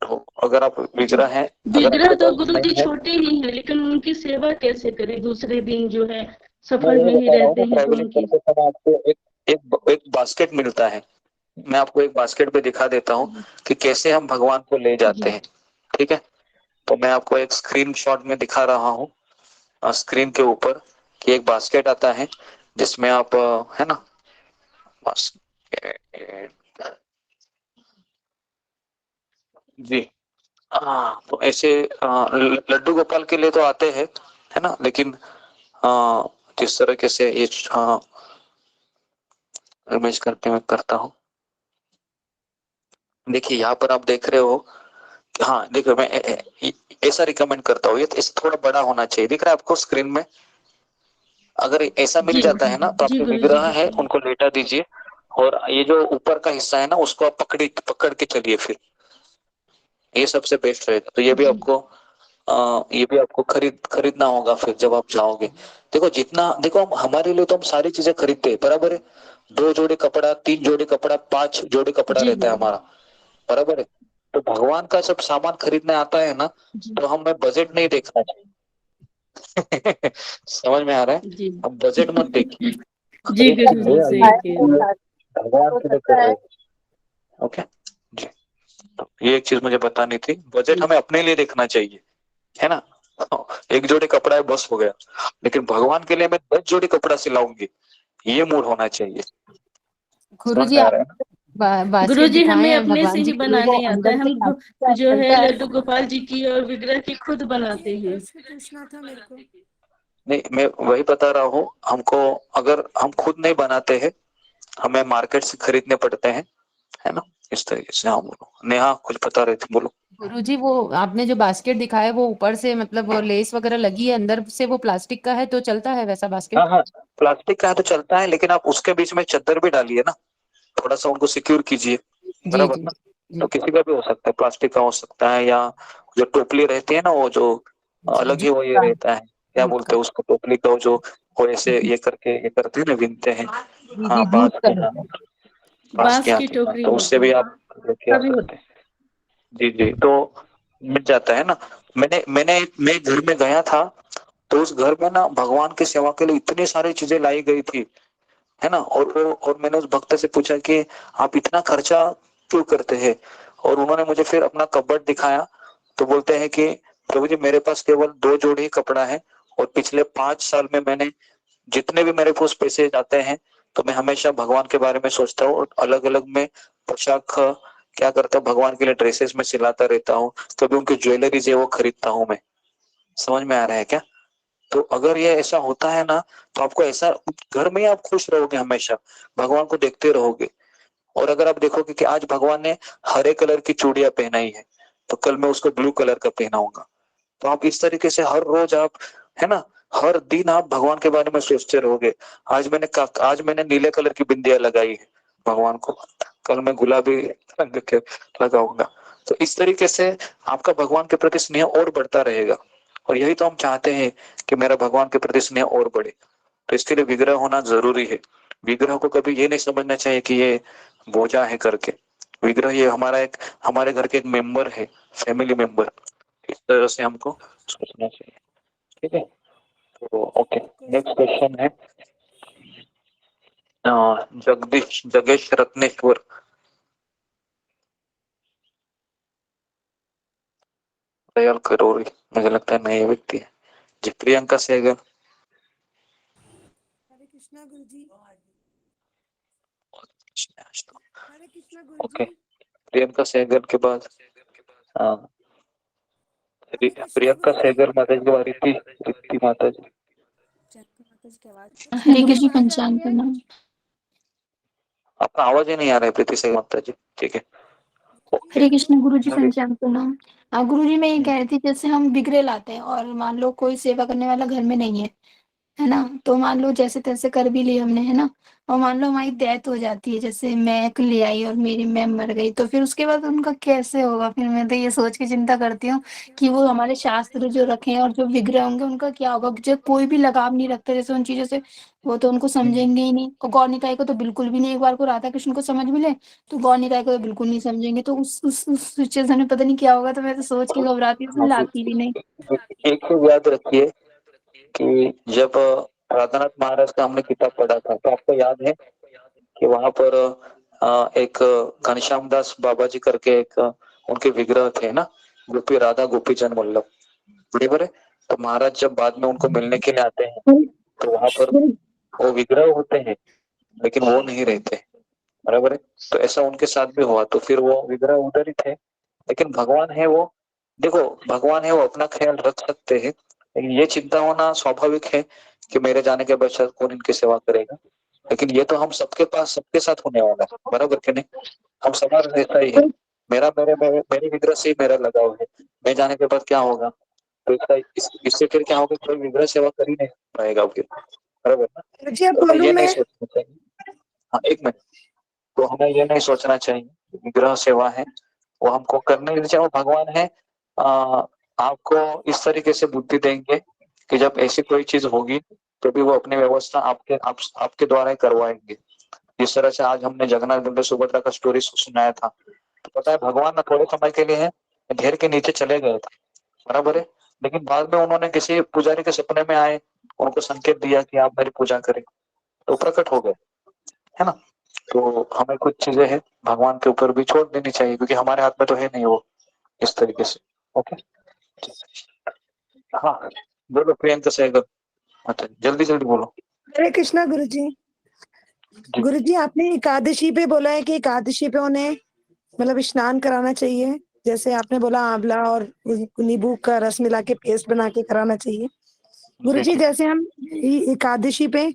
Speaker 11: तो अगर आप विग्रह है,
Speaker 9: विग्रह तो गुरुजी छोटे ही है, लेकिन उनकी सेवा कैसे करें दूसरे दिन जो है
Speaker 11: मैं
Speaker 9: सफर
Speaker 11: ये
Speaker 9: में ही
Speaker 11: बता रहा हूँ
Speaker 9: रहते
Speaker 11: ना,
Speaker 9: हैं तो
Speaker 11: ट्रैवलिंग
Speaker 9: उनकी।
Speaker 11: करते समय आपको एक बास्केट मिलता है, मैं आपको एक बास्केट पे दिखा देता हूँ कि कैसे हम भगवान को ले जाते हैं, ठीक है। तो मैं आपको एक स्क्रीनशॉट में दिखा रहा हूँ स्क्रीन के ऊपर कि एक बास्केट आता है जिसमें आप है ना, बास्केट जी, हाँ, तो ऐसे लड्डू गोपाल के लिए तो आते हैं, है ना, लेकिन जिस तरीके से ये इमेज करके मैं करता हूँ, देखिए यहाँ पर आप देख रहे हो, हाँ देखो मैं ऐसा रिकमेंड करता हूँ, ये तो इससे थोड़ा बड़ा होना चाहिए, दिख रहा है आपको स्क्रीन में। अगर ऐसा मिल जाता है ना तो आपके विग्रह है उनको लेटा दीजिए, और ये जो ऊपर का हिस्सा है ना उसको आप पकड़ के चलिए, फिर ये सबसे बेस्ट रहेगा। तो ये भी आपको खरीदना होगा फिर जब आप जाओगे। देखो जितना देखो हम हमारे लिए तो हम सारी चीजें खरीदते हैं, बराबर है। 2 जोड़े कपड़ा 3 जोड़े कपड़ा 5 जोड़े कपड़ा रहता है हमारा, बराबर है। तो भगवान का जब सामान खरीदने आता है ना तो हमें बजट नहीं देखना चाहिए। समझ में आ रहा है, हम बजट मत देखिए,
Speaker 9: जी गुरुजी सही कह रहे हैं।
Speaker 11: भगवान के लिए कर रहे हैं। ओके जी, तो ये एक चीज मुझे बतानी थी, बजट हमें अपने लिए देखना चाहिए, है ना। एक जोड़ी कपड़ा है बस हो गया, लेकिन भगवान के लिए मैं 10 जोड़ी कपड़ा सिलाऊंगी, ये मूड होना चाहिए। समझ
Speaker 2: गुरुजी
Speaker 11: में आ
Speaker 2: आप
Speaker 11: रहा है ना?
Speaker 2: बास्केट
Speaker 9: गुरुजी
Speaker 2: दिखाए
Speaker 9: हमें
Speaker 2: हैं
Speaker 9: अपने से
Speaker 2: भगवान जी
Speaker 9: ही
Speaker 2: के लिए, वो
Speaker 9: बनाने आता है,
Speaker 2: अंदर से
Speaker 9: हम
Speaker 2: अच्छा
Speaker 9: जो है
Speaker 2: चलता है।
Speaker 9: लड्डू गोपाल जी की और विग्रह की खुद बनाते हैं।
Speaker 10: प्रश्न पूछना था मेरे को।
Speaker 11: नहीं, मैं वही बता रहा हूँ, हमको अगर हम खुद नहीं बनाते हैं, हमें मार्केट से खरीदने पड़ते हैं, है ना, इस तरीके से। हाँ बोलो नेहा, कुछ बता रहे थे, बोलो।
Speaker 2: गुरुजी वो आपने जो बास्केट दिखाया है वो ऊपर से मतलब वो लेस वगैरह लगी है, अंदर से वो प्लास्टिक का है, तो चलता है वैसा
Speaker 11: हाँ
Speaker 2: बास्केट?
Speaker 11: हाँ, प्लास्टिक का है तो चलता है, लेकिन आप उसके बीच में चद्दर भी डालिए ना, थोड़ा सा उनको सिक्योर कीजिए,
Speaker 2: जी
Speaker 11: बराबर
Speaker 2: जी
Speaker 11: ना।
Speaker 2: जी
Speaker 11: तो किसी का भी हो सकता है, प्लास्टिक का हो सकता है, या जो टोपली रहती है ना, वो जो
Speaker 2: जी,
Speaker 11: अलग ही वो
Speaker 2: जूट
Speaker 11: ये
Speaker 2: का,
Speaker 11: रहता है, क्या
Speaker 2: जूट
Speaker 11: बोलते
Speaker 2: का।
Speaker 11: हैं उसको, टोपली का, वो जो वो ऐसे ये करके ये करते हैं ना, विनते हैं।
Speaker 2: जी
Speaker 11: हाँ
Speaker 2: जी,
Speaker 11: बांस
Speaker 2: जूट का
Speaker 11: के, हाँ
Speaker 2: रहता है।
Speaker 11: बांस
Speaker 9: बांस
Speaker 11: के
Speaker 9: की
Speaker 11: आते हैं, हाँ,
Speaker 9: टोकरी
Speaker 11: तो उससे
Speaker 9: होती
Speaker 11: भी
Speaker 9: है,
Speaker 11: आप लेके आ
Speaker 9: अभी
Speaker 11: सकते हैं। जी जी, तो मिल जाता है ना। मैंने मैंने मैं घर में गया था, तो उस घर में ना भगवान की सेवा के लिए इतनी सारी चीजें लाई गई थी, है ना। और मैंने उस भक्त से पूछा कि आप इतना खर्चा क्यों करते हैं, और उन्होंने मुझे फिर अपना कबर्ड दिखाया, तो बोलते हैं कि प्रभु जी मेरे पास केवल 2 जोड़ी ही कपड़ा है, और पिछले 5 साल में मैंने जितने भी मेरे पास पैसे जाते हैं, तो मैं हमेशा भगवान के बारे में सोचता हूँ, और अलग अलग में पोशाक क्या करता हूँ, भगवान के लिए ड्रेसेस में सिलाता रहता हूँ, कभी उनकी ज्वेलरीज है वो खरीदता हूँ मैं। समझ में आ रहा है क्या? तो अगर ये ऐसा होता है ना, तो आपको ऐसा घर में ही आप खुश रहोगे, हमेशा भगवान को देखते रहोगे। और अगर आप देखोगे कि आज भगवान ने हरे कलर की चूड़ियां पहनाई है, तो कल मैं उसको ब्लू कलर का पहनाऊंगा। तो आप इस तरीके से हर रोज आप, है ना, हर दिन आप भगवान के बारे में सोचते रहोगे। आज मैंने नीले कलर की बिंदिया लगाई है भगवान को, कल मैं गुलाबी रंग के लगाऊंगा। तो इस तरीके से आपका भगवान के प्रति स्नेह और बढ़ता रहेगा, और यही तो हम चाहते हैं कि मेरा भगवान के प्रति स्नेह और बढ़े। तो इसके लिए विग्रह होना जरूरी है। विग्रह को कभी ये नहीं समझना चाहिए कि ये बोझा है करके। विग्रह ये हमारा एक, हमारे घर के एक मेंबर है, फैमिली मेंबर, इस तरह से हमको सोचना चाहिए। ठीक है, तो ओके, नेक्स्ट क्वेश्चन है जगदीश जगेश रत्नेश्वर, दयाल करोरी, मुझे लगता है नए व्यक्ति है जी। प्रियंका सहगल,
Speaker 10: हरे कृष्णा गुरुजी। हरे कृष्णा
Speaker 11: ओके,
Speaker 10: गुरुजी।
Speaker 11: प्रियंका सहगल के बाद
Speaker 10: हरे कृष्णा
Speaker 11: प्रियंका
Speaker 10: गुरुजी।
Speaker 11: सहगल माता जी के बाद रिद्धि, रिद्धि माता जी।
Speaker 15: हरे
Speaker 10: की
Speaker 15: कृष्ण
Speaker 10: आवाज आ रही
Speaker 15: पंचांग
Speaker 10: है?
Speaker 15: प्रणाम।
Speaker 11: आपका आवाज ही नहीं आ रहा है प्रीति सहगल माता जी। ठीक है, ओके।
Speaker 15: हरे कृष्ण गुरुजी
Speaker 11: मुरली।
Speaker 15: पंचांग प्रणाम। गुरुजी मैं ये कह रही थी, जैसे हम बिगड़े लाते हैं और मान लो कोई सेवा करने वाला घर में नहीं है ना, तो मान लो जैसे तैसे कर भी ली हमने, है ना, और मान लो हमारी डेथ हो जाती है, जैसे मैं ले आई और मेरी मैं मर गई, तो फिर उसके बाद उनका कैसे होगा? फिर मैं तो ये सोच के चिंता करती हूँ कि वो हमारे शास्त्र जो रखे हैं और जो विग्रह होंगे उनका क्या होगा। जब कोई भी लगाव नहीं रखता जैसे उन चीजों से, वो तो उनको समझेंगे ही नहीं, और गौर निताई को तो बिल्कुल भी नहीं। एक बार को राधा कृष्ण को समझ मिले तो गौर निताई को तो बिल्कुल नहीं समझेंगे, तो उस सिचुएशन में पता नहीं क्या होगा। तो मैं तो सोच के घबराती हूँ,
Speaker 11: हाँ जी,
Speaker 15: लाती भी नहीं।
Speaker 11: एक चीज याद रखिए कि जब राधानाथ महाराज का हमने किताब पढ़ा था, तो आपको याद है कि वहां पर एक घनश्याम दास बाबा जी करके एक उनके विग्रह थे ना, गोपी राधा गोपीचंद वल्लभ, बराबर है। तो महाराज जब बाद में उनको मिलने के लिए आते हैं, तो वहां पर वो विग्रह होते हैं, लेकिन वो नहीं रहते, बराबर है। तो ऐसा उनके साथ भी हुआ, तो फिर वो विग्रह उधर ही थे, लेकिन भगवान है वो, देखो भगवान है वो अपना ख्याल रख सकते हैं, लेकिन ये चिंता होना स्वाभाविक है कि मेरे जाने के पश्चात कौन इनकी सेवा करेगा। लेकिन ये तो हम सबके पास सबके साथ होने वाला है, बराबर कि नहीं? हम समाज ऐसा ही है, मेरे विग्रह से ही मेरा लगाव है, मैं जाने के बाद क्या होगा, तो इससे फिर क्या होगा, कोई विग्रह सेवा कर ही नहीं पाएगा फिर, बराबर ना।
Speaker 10: गुरुजी अब
Speaker 11: तो हमें
Speaker 10: बोलूं
Speaker 11: ये नहीं
Speaker 10: मैं?
Speaker 11: सोचना चाहिए। हाँ एक मिनट, तो हमें ये नहीं सोचना चाहिए विग्रह सेवा है वो हमको करने चाहिए, वो भगवान है आ, आपको इस तरीके से बुद्धि देंगे कि जब ऐसी कोई चीज होगी तो भी वो अपनी व्यवस्था आपके द्वारा ही करवाएंगे। जिस तरह से आज हमने जगन्नाथ बल्लभ सुभद्रा का स्टोरी सुनाया था, तो पता है भगवान ना थोड़े समय के लिए है ढेर के नीचे चले गए थे, बराबर है। लेकिन बाद में उन्होंने किसी पुजारी के सपने में आए, उनको संकेत दिया कि आप मेरी पूजा करें, तो प्रकट हो गए, है ना। तो हमें कुछ चीजें हैं भगवान के ऊपर भी छोड़ देनी चाहिए, क्योंकि हमारे हाथ में तो है नहीं वो, इस तरीके से। ओके, हाँ बोलो प्रियंका सहगल। अच्छा जल्दी जल्दी बोलो।
Speaker 10: हरे कृष्णा गुरुजी। गुरुजी आपने एकादशी पे बोला है कि एकादशी पे उन्हें मतलब स्नान कराना चाहिए, जैसे आपने बोला आंवला और नींबू का रस मिला के पेस्ट बना के कराना चाहिए। गुरुजी जैसे हम एकादशी पे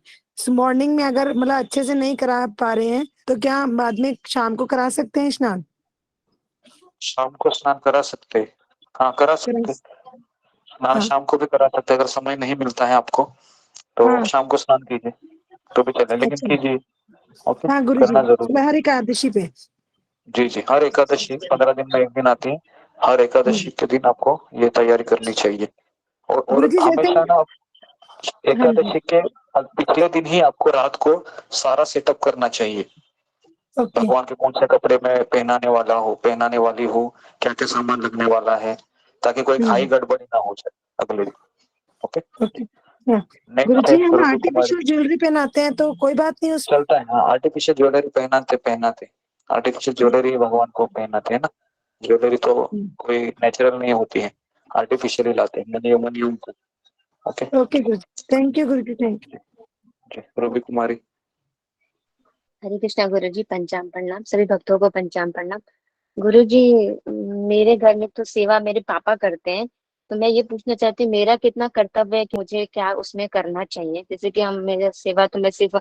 Speaker 10: मॉर्निंग में अगर मतलब अच्छे से नहीं करा पा रहे हैं तो क्या बाद में शाम को करा सकते हैं स्नान?
Speaker 11: शाम को स्नान करा सकते हैं, हाँ करा सकते हैं। स्नान शाम को भी करा सकते हैं, अगर समय नहीं मिलता है आपको तो शाम को स्नान कीजिए तो भी चले, लेकिन कीजिए। ओके
Speaker 10: हाँ गुरुजी,
Speaker 11: करना जरूरी।
Speaker 10: सुबह हर एकादशी पे।
Speaker 11: जी जी, हर एकादशी 15 दिन में एक दिन आती है, हर एकादशी के दिन आपको ये तैयारी करनी चाहिए। और हमेशा ना एकादशी के पिछले दिन ही आपको रात को सारा सेटअप करना चाहिए। भगवान के कौन से कपड़े में पहनाने वाली हो, क्या क्या सामान लगने वाला है, ताकि कोई खाई गड़बड़ी ना हो जाए अगले दिन। ओके
Speaker 10: गुरुजी हम आर्टिफिशियल ज्वेलरी पहनाते हैं तो कोई बात नहीं उसमें?
Speaker 11: चलता है, हाँ आर्टिफिशियल ज्वेलरी पहनाते आर्टिफिशियल ज्वेलरी भगवान को पहनाते हैं ना। ज्वेलरी तो कोई नेचुरल नहीं होती है, आर्टिफिशियल ही लाते हैं मनियम को। ओके
Speaker 10: ओके गुरुजी, थैंक यू गुरुजी, थैंक यू।
Speaker 11: रूबी कुमारी।
Speaker 4: हरे कृष्णा गुरुजी, पंचांग प्रणाम, सभी भक्तों को पंचांग प्रणाम। गुरुजी मेरे घर में तो सेवा मेरे पापा करते हैं, तो मैं ये पूछना चाहती हूँ मेरा कितना कर्तव्य है कि मुझे क्या उसमें करना चाहिए? जैसे कि हम मेरा सेवा तो मैं सिर्फ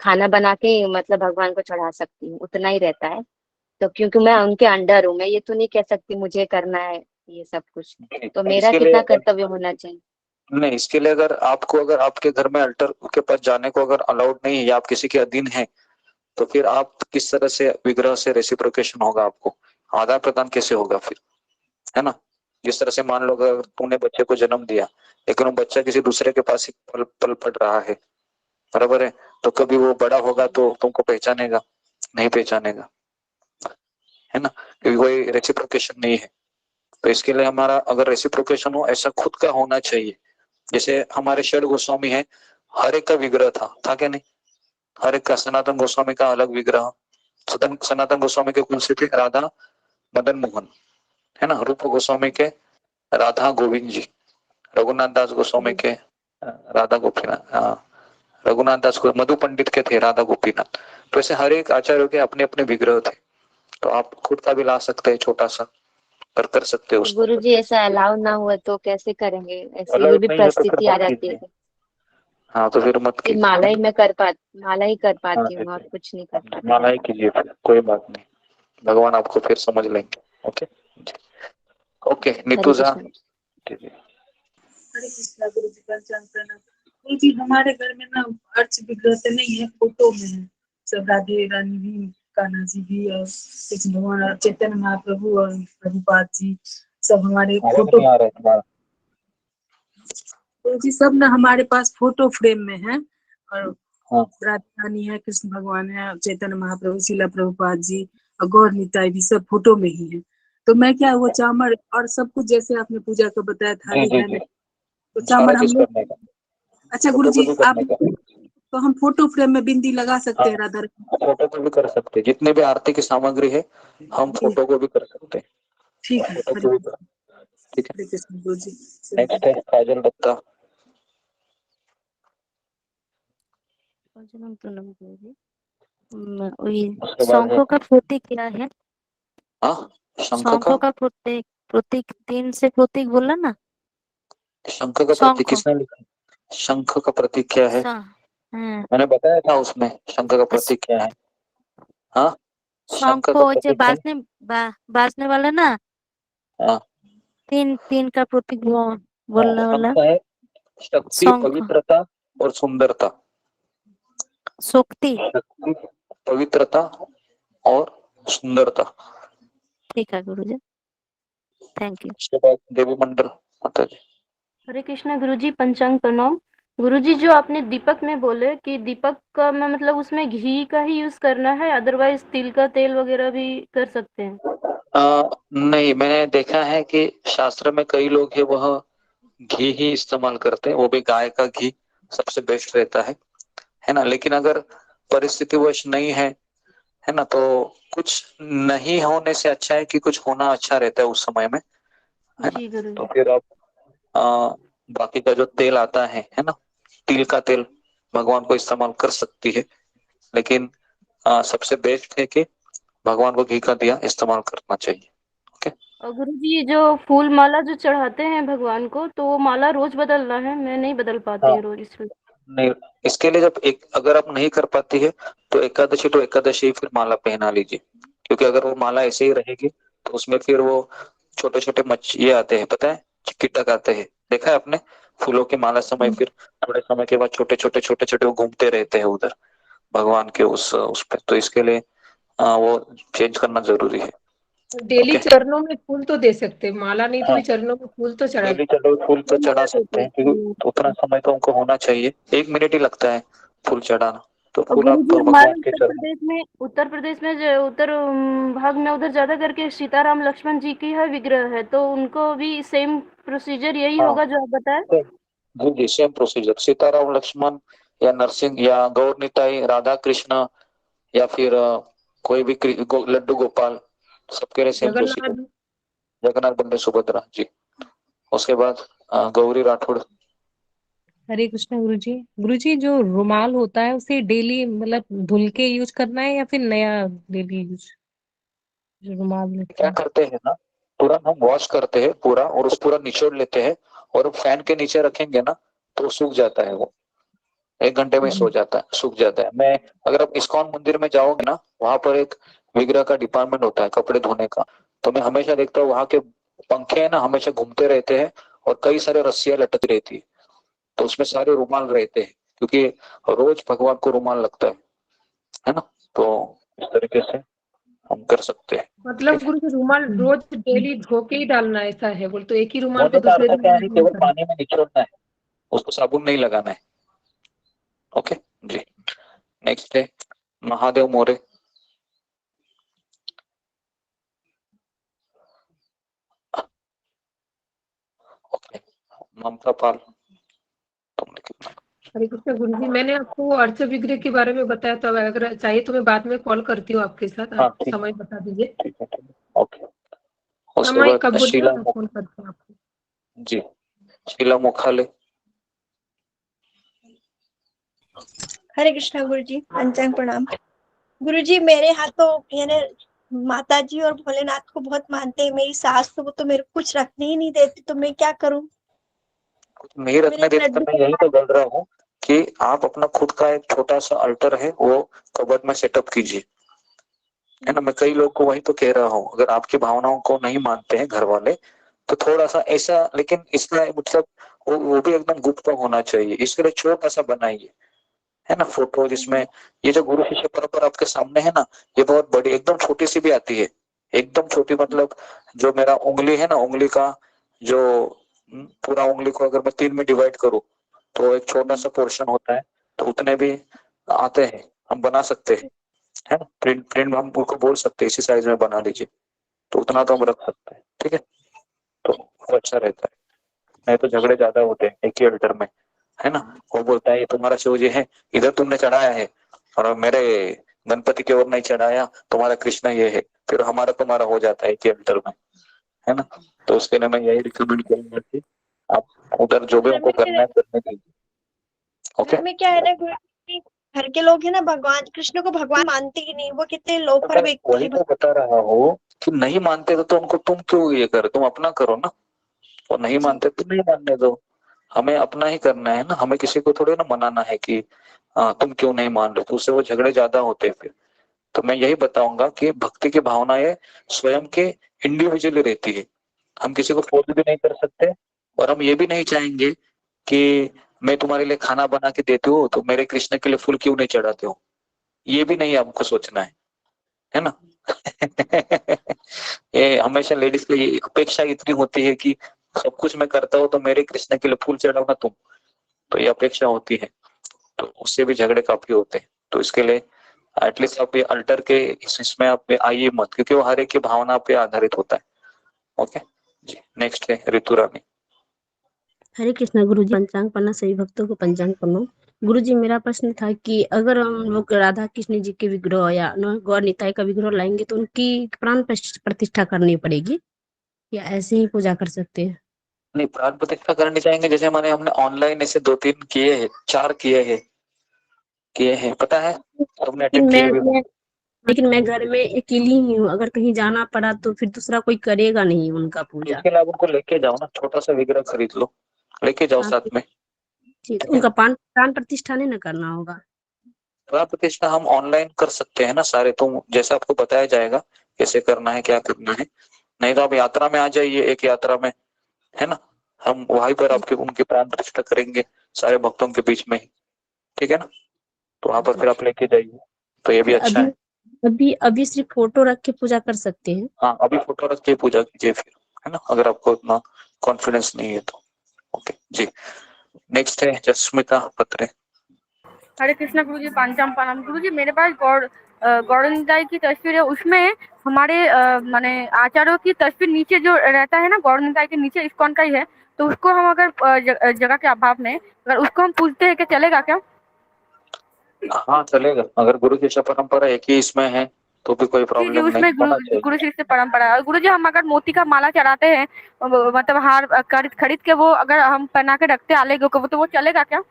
Speaker 4: खाना बना के मतलब भगवान को चढ़ा सकती हूँ, उतना ही रहता है। तो क्योंकि मैं उनके अंडर हूँ, मैं ये तो नहीं कह सकती मुझे करना है ये सब कुछ, तो मेरा कितना कर्तव्य होना चाहिए?
Speaker 11: नहीं, इसके लिए अगर आपके घर में अल्टर के पास जाने को अगर अलाउड नहीं है या आप किसी के अधीन हैं, तो फिर आप किस तरह से विग्रह से रेसिप्रोकेशन होगा, आपको आदान प्रदान कैसे होगा फिर, है ना। जिस तरह से मान लो अगर तूने बच्चे को जन्म दिया लेकिन वो बच्चा किसी दूसरे के पास ही पल पड़ रहा है, बराबर है, तो कभी वो बड़ा होगा तो तुमको पहचानेगा नहीं पहचानेगा, है ना, क्योंकि कोई रेसिप्रोकेशन नहीं है। तो इसके लिए हमारा अगर रेसिप्रोकेशन हो ऐसा खुद का होना चाहिए। जैसे हमारे षड गोस्वामी है, हर एक का विग्रह था क्या नहीं, हर एक का। सनातन गोस्वामी का अलग विग्रह, सनातन गोस्वामी के कुल से थे राधा मदन मोहन, है ना। रूप गोस्वामी के राधा गोविंद जी, रघुनाथ दास गोस्वामी के राधा गोपीनाथ, रघुनाथ दास को मधु पंडित के थे राधा गोपीनाथ। तो ऐसे हर एक आचार्यों के अपने अपने विग्रह थे, तो आप खुद का भी ला सकते हैं, छोटा सा कर सकते हो।
Speaker 4: गुरुजी ऐसा अलाउ ना हुआ तो कैसे करेंगे? ऐसी कोई भी परिस्थिति आ जाती है।
Speaker 11: हाँ तो फिर मत कीजिए,
Speaker 4: माला ही कर पाती हूँ और कुछ नहीं कर पाती।
Speaker 11: माला ही कीजिए फिर, कोई बात नहीं, भगवान आपको फिर समझ लेंगे। Okay okay Nituja.
Speaker 22: हरे कृष्णा गुरुजी, पंचांग प्रणाम। गुरुजी हमारे घर में ना अर्च विग्रह तो नहीं है, फोटो में है सब, राधे रानी भी, कान्हा जी भी, और कृष्ण भगवान, चैतन्य महाप्रभु और प्रभुपाद जी, सब हमारे फोटो। गुरुजी सब ना हमारे पास फोटो फ्रेम में है, और राधे रानी है, कृष्ण भगवान है, चैतन्य महाप्रभु, शिला प्रभुपाद जी और गौर निताई भी सब फोटो में ही है। तो मैं क्या वो चामर और सब कुछ जैसे आपने पूजा का बताया थाली है, तो चामर हम लोग। अच्छा गुरुजी आप तो हम फोटो फ्रेम में बिंदी लगा सकते हैं राधा?
Speaker 11: फोटो को भी कर सकते हैं, जितने भी आरती की सामग्री है हम फोटो को भी कर सकते हैं।
Speaker 22: ठीक है,
Speaker 11: ठीक है।
Speaker 22: गुरुजी
Speaker 11: नेक्स्ट है काजल दत्ता।
Speaker 23: शंखों का प्रतीक क्या है?
Speaker 11: शंखों
Speaker 23: का प्रतीक 3 से प्रतीक बोला ना।
Speaker 11: शंख का प्रतीक किसने लिखा? शंख का प्रतीक क्या है? मैंने बताया था उसमें शंख का प्रतीक क्या है। हाँ
Speaker 23: शंख बाजने वाला ना।
Speaker 11: हाँ
Speaker 23: 3 का प्रतीक बोलने वाला
Speaker 11: है शक्ति, पवित्रता और सुंदरता।
Speaker 23: शक्ति,
Speaker 11: पवित्रता और सुंदरता।
Speaker 23: ठीक है गुरुजी, थैंक यू।
Speaker 11: उसके बाद देवी मंडल माता जी।
Speaker 7: हरे कृष्णा गुरुजी, पंचांग प्रणाम। गुरुजी जो आपने दीपक में बोले कि दीपक का मतलब उसमें घी का ही यूज करना है, अदरवाइज तिल का तेल वगैरह भी कर सकते हैं?
Speaker 11: नहीं, मैंने देखा है कि शास्त्र में कई लोग हैं वह घी ही इस्तेमाल करते हैं, वो भी गाय का घी सबसे बेस्ट रहता है ना। लेकिन अगर परिस्थितिवश नहीं है ना, तो कुछ नहीं होने से अच्छा है कि कुछ होना अच्छा रहता है उस समय में, है ना। तो फिर आप बाकी का जो तेल आता है ना, तिल का तेल भगवान को इस्तेमाल कर सकती है, लेकिन सबसे बेस्ट है कि भगवान को घी का दिया इस्तेमाल करना चाहिए।
Speaker 7: और गुरुजी जो फूल माला जो चढ़ाते हैं भगवान को, तो वो माला रोज बदलना है, मैं नहीं बदल पाती
Speaker 11: हाँ
Speaker 7: हूँ रोज, इसलिए।
Speaker 11: नहीं, इसके लिए जब अगर आप नहीं कर पाती है तो एकादशी फिर माला पहना लीजिए, क्योंकि अगर वो माला ऐसे ही रहेगी तो उसमें फिर वो छोटे छोटे ये आते हैं, पता है, कीटक आते हैं, देखा है आपने, फूलों की माला समय फिर थोड़े समय के बाद छोटे छोटे वो घूमते रहते हैं उधर भगवान के उस पे, तो इसके लिए वो चेंज करना जरूरी है।
Speaker 20: डेली चरणों में फूल तो दे सकते हैं, माला नहीं तो भी चरणों में फूल तो चढ़ा
Speaker 11: डेली चलो फूल तो चढ़ा सकते हैं, क्योंकि उतना समय तो उनको होना चाहिए, 1 मिनट ही लगता है फूल चढ़ाना, तो
Speaker 7: और
Speaker 11: फूल आप
Speaker 7: गुरुजी
Speaker 11: तो
Speaker 7: हमारे
Speaker 11: भगवान के चरण।
Speaker 7: उत्तर प्रदेश में जो उत्तर भाग में उधर ज्यादा करके सीताराम लक्ष्मण जी की है विग्रह है, तो उनको भी सेम प्रोसीजर यही
Speaker 11: हाँ
Speaker 7: होगा जो आप बताए?
Speaker 11: जी जी, सेम प्रोसीजर, सीताराम लक्ष्मण या नरसिंह या गौर निताई, राधा कृष्ण, या फिर कोई भी लड्डू गोपाल, सबके लिए सेम प्रोसीजर,
Speaker 20: जगन्नाथ।
Speaker 11: जगन्नाथ बल्लभ सुभद्रा जी। उसके बाद गौरी राठौड़।
Speaker 3: हरे कृष्णा गुरुजी। गुरुजी जो रुमाल होता है उसे डेली मतलब धुल के यूज करना है या फिर नया डेली यूज, जो रुमाल लेते
Speaker 11: क्या
Speaker 3: हैं?
Speaker 11: करते हैं ना, तुरंत हम वॉश करते हैं पूरा, और उस पूरा निचोड़ लेते हैं, और फैन के नीचे रखेंगे ना तो सूख जाता है वो, 1 घंटे में सूख जाता है। मैं अगर आप इस्कॉन मंदिर में जाओगे ना, वहां पर एक विग्रह का डिपार्टमेंट होता है कपड़े धोने का, तो मैं हमेशा देखता हूँ वहां के पंखे है ना हमेशा घूमते रहते हैं, और कई सारे रस्सियां लटक रहती है, तो उसमें सारे रुमाल रहते हैं, क्योंकि रोज भगवान को रुमाल लगता है ना, तो इस तरीके से हम कर सकते हैं।
Speaker 20: मतलब गुरु जी रुमाल रोज डेली धो के ही डालना ऐसा है, बोल तो एक ही रुमाल को
Speaker 11: धोने का
Speaker 20: दूसरे
Speaker 11: अर्थ
Speaker 20: दिन
Speaker 11: क्या है,
Speaker 20: यूज नहीं
Speaker 11: केवल
Speaker 20: करना।
Speaker 11: पानी में निचोड़ना है, उसको साबुन नहीं लगाना है। ओके जी। नेक्स्ट है महादेव मोरे। ओके, ममता पाल, तुमने कितना?
Speaker 20: हरे कृष्ण गुरु जी, मैंने आपको अर्च विग्रह के बारे में बताया, तो अगर चाहिए तो मैं बाद में कॉल करती हूँ आपके साथ,
Speaker 11: हाँ
Speaker 20: आप
Speaker 11: ठीक
Speaker 20: समय बता दीजिए।
Speaker 11: है, ओके। उसके
Speaker 20: समय
Speaker 11: बाद
Speaker 20: कब बोलिए,
Speaker 11: शीला
Speaker 20: मैं फोन करती हूँ आपको।
Speaker 11: जी, शीला मुखाले।
Speaker 5: हरे कृष्णा गुरु जी, पंचांग प्रणाम। गुरु जी मेरे यहाँ तो यानी माता जी और भोलेनाथ को बहुत मानते हैं, मेरी सास तो वो तो मेरे को कुछ रखने ही नहीं देती, तो मैं क्या करूँ?
Speaker 11: नहीं
Speaker 5: मेरे
Speaker 11: रखने
Speaker 5: एक
Speaker 11: देते, तो
Speaker 5: लड्डू
Speaker 11: मैं यही तो बोल रहा हूँ कि आप अपना खुद का एक छोटा सा अल्टर है वो कबर्ड में सेटअप कीजिए, है ना। मैं कई लोग को वही तो कह रहा हूँ, अगर आपकी भावनाओं को नहीं मानते हैं घर वाले तो थोड़ा सा ऐसा, लेकिन इसका मतलब वो भी एकदम गुप्त होना चाहिए, इसके लिए छोटा सा बनाइए, है ना, फोटो जिसमें ये जो गुरु शिष्य परंपरा आपके सामने है ना, ये बहुत बड़ी एकदम छोटी सी भी आती है, एकदम छोटी, मतलब जो मेरा उंगली है ना, उंगली का जो पूरा उंगली को अगर मैं 3 में डिवाइड करूँ तो एक छोटा सा पोर्शन होता है, तो उतने भी आते हैं, हम बना सकते हैं, है ना। प्रिंट प्रिंट हम उनको बोल सकते हैं इसी साइज में बना लीजिए, तो उतना तो हम रख सकते हैं, ठीक है, तो वो अच्छा रहता है। नहीं तो झगड़े ज्यादा होते हैं एक ही अल्टर में, है ना। वो बोलता है ये तुम्हारा शिव जी है, इधर तुमने चढ़ाया है, और मेरे गणपति की ओर नहीं चढ़ाया, तुम्हारा कृष्ण ये है, फिर हमारा तुम्हारा हो जाता है एक ही अल्टर में, है ना। तो उसके लिए मैं यही रिकमेंड करूंगा कि आप उधर जो भी
Speaker 5: घर
Speaker 11: उनको
Speaker 5: में
Speaker 11: करना है करने दीजिए। ओके,
Speaker 5: घर में क्या है ना गुरु जी, घर के लोग है ना भगवान कृष्ण को भगवान मानते ही नहीं, वो कितने लोफर
Speaker 11: मैं
Speaker 5: व्यक्ति
Speaker 11: वही
Speaker 5: है।
Speaker 11: तो बता रहा हूँ कि नहीं मानते तो उनको तुम क्यों ये करो, तुम अपना करो ना, वो नहीं मानते तो नहीं मानने दो, हमें अपना ही करना है ना, हमें किसी को थोड़ी ना मनाना है कि तुम क्यों नहीं मान रहे, तो उससे वो झगड़े ज्यादा होते हैं फिर। तो मैं यही बताऊंगा कि भक्ति की भावनाएं स्वयं के इंडिविजुअली रहती है, हम किसी को फोर्स भी नहीं कर सकते, और हम ये भी नहीं चाहेंगे कि मैं तुम्हारे लिए खाना बना के देती हूँ तो मेरे कृष्ण के लिए फूल क्यों नहीं चढ़ाते हो, ये भी नहीं हमको सोचना है ना। ये हमेशा लेडीज की ये अपेक्षा इतनी होती है कि सब कुछ मैं करता हूँ तो मेरे कृष्ण के लिए फूल चढ़ाओ ना तुम, तो ये अपेक्षा होती है, तो उससे भी झगड़े काफी होते हैं। तो इसके लिए एटलीस्ट आप ये अल्टर के इसमें आप आइए मत, क्योंकि वो हर एक की भावना पे आधारित होता है। ओके जी, नेक्स्ट है ऋतु रानी।
Speaker 6: हरे कृष्णा गुरुजी, पंचांग पढ़ना सभी भक्तों को पंचांग पढ़ना। गुरुजी मेरा प्रश्न था कि अगर हम लोग राधा कृष्ण जी के विग्रह या गौर निताई का विग्रह लाएंगे तो उनकी प्राण प्रतिष्ठा करनी पड़ेगी या ऐसे ही पूजा कर सकते हैं?
Speaker 11: नहीं, प्राण प्रतिष्ठा करनी चाहेंगे, जैसे हमने ऑनलाइन ऐसे 2-3 किए हैं, 4 किए हैं, पता है, तुमने
Speaker 6: लेकिन
Speaker 11: अटेंड किए भी
Speaker 6: मैं
Speaker 11: होंगे।
Speaker 6: लेकिन मैं घर में अकेली ही हूँ, अगर कहीं जाना पड़ा तो फिर दूसरा कोई करेगा नहीं उनका पूजा।
Speaker 11: इसके लिए आप उनको लेके जाओ ना, छोटा सा विग्रह खरीद लो, लेके जाओ
Speaker 6: हाँ,
Speaker 11: साथ में।
Speaker 6: ठीक,
Speaker 11: ठीक है,
Speaker 6: उनका प्राण प्रतिष्ठा नहीं ना करना होगा।
Speaker 11: प्राण प्रतिष्ठा हम ऑनलाइन कर सकते हैं ना सारे, तो जैसे आपको बताया जाएगा कैसे करना है, क्या करना है। नहीं तो आप यात्रा में आ जाइए, एक यात्रा में, है ना, हम वहीं पर आपके उनकी प्राण प्रतिष्ठा करेंगे सारे भक्तों के बीच में ही, ठीक है ना, तो वहां पर फिर आप लेके जाइए, तो ये भी
Speaker 6: फिर
Speaker 11: अच्छा
Speaker 6: अभी
Speaker 11: है।
Speaker 6: अभी अभी सिर्फ फोटो रख के पूजा कर सकते हैं।
Speaker 11: हाँ, अभी फोटो रख के पूजा कीजिए फिर, है ना, अगर आपको उतना कॉन्फिडेंस नहीं है तो। ओके जी, नेक्स्ट है जस्मिता पत्रे।
Speaker 12: हरे कृष्णा गुरुजी, पंचाम प्रणाम गुरुजी। मेरे पास गौड़ निताई की तस्वीर है, उसमें हमारे माने आचार्यों की तस्वीर नीचे जो रहता है ना, गौड़ निताई के नीचे इस्कॉन का ही है, तो उसको हम अगर जगह के अभाव में अगर उसको हम पूछते हैं कि चलेगा क्या?
Speaker 11: हाँ चलेगा, अगर गुरु शिष्य परंपरा एक ही इसमें है तो भी कोई
Speaker 12: जी जी,
Speaker 11: प्रॉब्लम नहीं,
Speaker 12: उसमें
Speaker 11: होना चाहिए।
Speaker 12: गुरु शिष्य परंपरा है। और गुरु जी, हम अगर मोती का माला चढ़ाते हैं, मतलब हार खरीद खरीद के वो अगर हम पहना के रखते हैं आलेगो को, तो वो चलेगा क्या?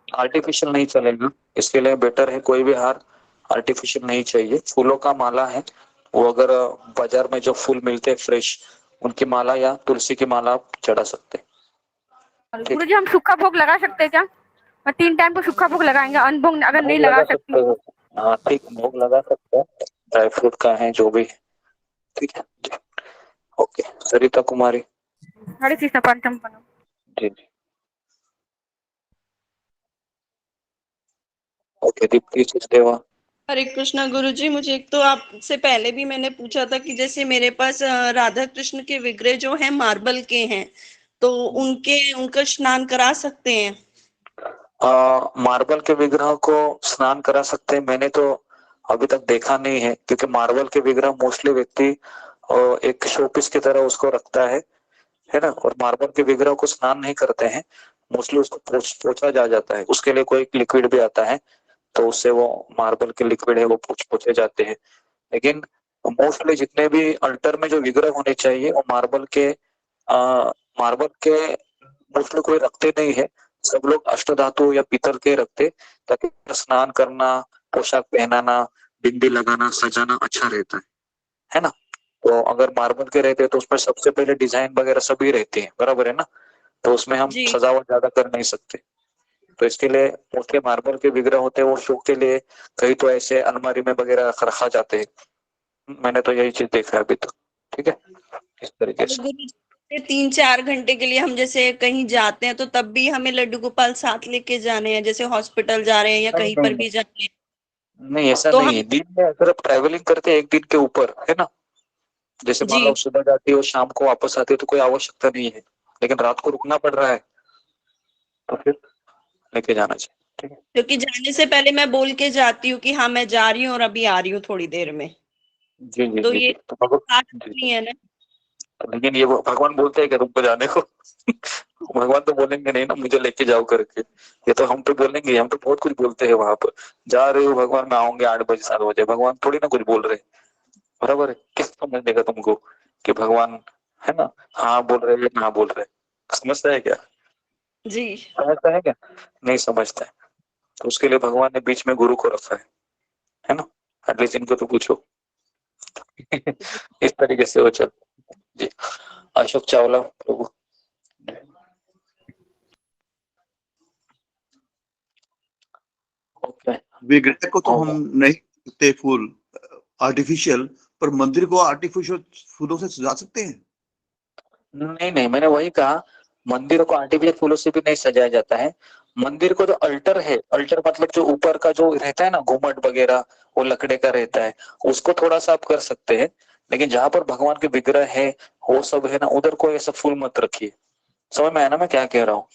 Speaker 11: आर्टिफिशियल नहीं चलेगा, इसके लिए बेटर है कोई भी हार आर्टिफिशियल नहीं चाहिए। फूलों का माला है वो, अगर बाजार में जो फूल मिलते हैं फ्रेश, उनकी माला या तुलसी की माला आप चढ़ा सकते हैं।
Speaker 12: गुरु जी, हम सूखा भोग लगा सकते हैं क्या? 3 टाइम को सूखा भोग लगाएंगे, अन्न भोग अगर नहीं
Speaker 11: भोग
Speaker 12: लगा
Speaker 11: लगा
Speaker 12: सकती।
Speaker 11: सकते हो, हाँ ठीक, भोग लगा सकते हैं, ड्राई फ्रूट का है जो भी है, ठीक है। ओके, सरिता कुमारी।
Speaker 12: हरे कृष्ण, पंचम प्रणाम।
Speaker 11: जी जी, ओके, दीप्ति सचदेवा।
Speaker 14: हरे कृष्णा गुरुजी, मुझे एक तो आपसे पहले भी मैंने पूछा था कि जैसे मेरे पास राधा कृष्ण के विग्रह जो हैं मार्बल के हैं, तो उनका स्नान करा सकते हैं?
Speaker 11: मार्बल के विग्रह को स्नान करा सकते हैं, मैंने तो अभी तक देखा नहीं है, क्योंकि मार्बल के विग्रह मोस्टली व्यक्ति एक शोपीस की तरह उसको रखता है ना, और मार्बल के विग्रह को स्नान नहीं करते हैं, मोस्टली उसको पोछा जाता है, उसके लिए कोई लिक्विड भी आता है, तो उससे वो मार्बल के लिक्विड है वो पोछे जाते हैं। लेकिन मोस्टली जितने भी अल्टर में जो विग्रह होने चाहिए वो मार्बल के मोस्टली कोई रखते नहीं है, सब लोग अष्टधातु या पीतल के रखते, ताकि स्नान करना, पोशाक पहनाना, बिंदी लगाना, सजाना अच्छा रहता है ना। तो अगर मार्बल के रहते तो उसमें सबसे पहले डिजाइन वगैरह सभी रहती है, बराबर है ना, तो उसमें हम सजावट ज्यादा कर नहीं सकते, तो इसके लिए मोस्टली मार्बल के विग्रह होते हैं वो शो के लिए, कहीं तो ऐसे अलमारी में वगैरह रखा जाते हैं, मैंने तो यही चीज देखा है अभी तक, ठीक है, इस तरीके से।
Speaker 14: 3-4 घंटे के लिए हम जैसे कहीं जाते हैं तो तब भी हमें लड्डू गोपाल साथ लेके जाने हैं, जैसे हॉस्पिटल जा रहे हैं या कहीं पर भी जाने हैं?
Speaker 11: नहीं ऐसा
Speaker 14: तो
Speaker 11: नहीं है, दिन में अगर आप ट्रैवलिंग करते हैं एक दिन के ऊपर, है ना, जैसे मान लो सुबह जाती हो शाम को वापस आती हो तो कोई आवश्यकता नहीं है, लेकिन रात को रुकना पड़ रहा है तो फिर लेके जाना चाहिए, ठीक है।
Speaker 14: क्योंकि जाने से पहले मैं बोल के जाती हूँ कि हाँ मैं जा रही हूँ और अभी आ रही हूँ थोड़ी देर में,
Speaker 11: जी जी
Speaker 14: तो
Speaker 11: जी,
Speaker 14: ये
Speaker 11: तो
Speaker 14: बात नहीं है ना।
Speaker 11: लेकिन ये भगवान बोलते हैं कि तुमको जाने को भगवान तो बोलेंगे नहीं ना मुझे लेके जाओ करके, ये तो हम तो बोलेंगे, हम तो बहुत कुछ बोलते हैं वहां पर, जा रहे हो भगवान, मैं आऊंगे 8 बजे 7 बजे, भगवान थोड़ी ना कुछ बोल रहे, बराबर है, किस समझ देगा तुमको कि भगवान, है ना, हाँ बोल रहे हैं ना बोल रहे, समझता है क्या?
Speaker 14: जी
Speaker 11: समझता है क्या? नहीं समझता है, तो उसके लिए भगवान ने बीच में गुरु को रखा है ना, एटलीस्ट इनको तो पूछो इस तरीके से वो चल जी। अशोक चावला प्रभु।
Speaker 18: विग्रह को तो हम नहीं सकते फूल आर्टिफिशियल, पर मंदिर को आर्टिफिशियल फूलों से सजा सकते हैं।
Speaker 11: नहीं नहीं, मैंने वही कहा, मंदिर को आर्टिफिशियल फूलों से भी नहीं सजाया जाता है, मंदिर को जो अल्टर है, अल्टर मतलब जो ऊपर का जो रहता है ना घुमट वगैरह, वो लकड़े का रहता है, उसको थोड़ा सा आप कर सकते हैं, लेकिन जहां पर भगवान के विग्रह है वो सब है ना, उधर कोई ऐसा फूल मत रखिए, समझ में आया ना मैं क्या कह रहा हूँ?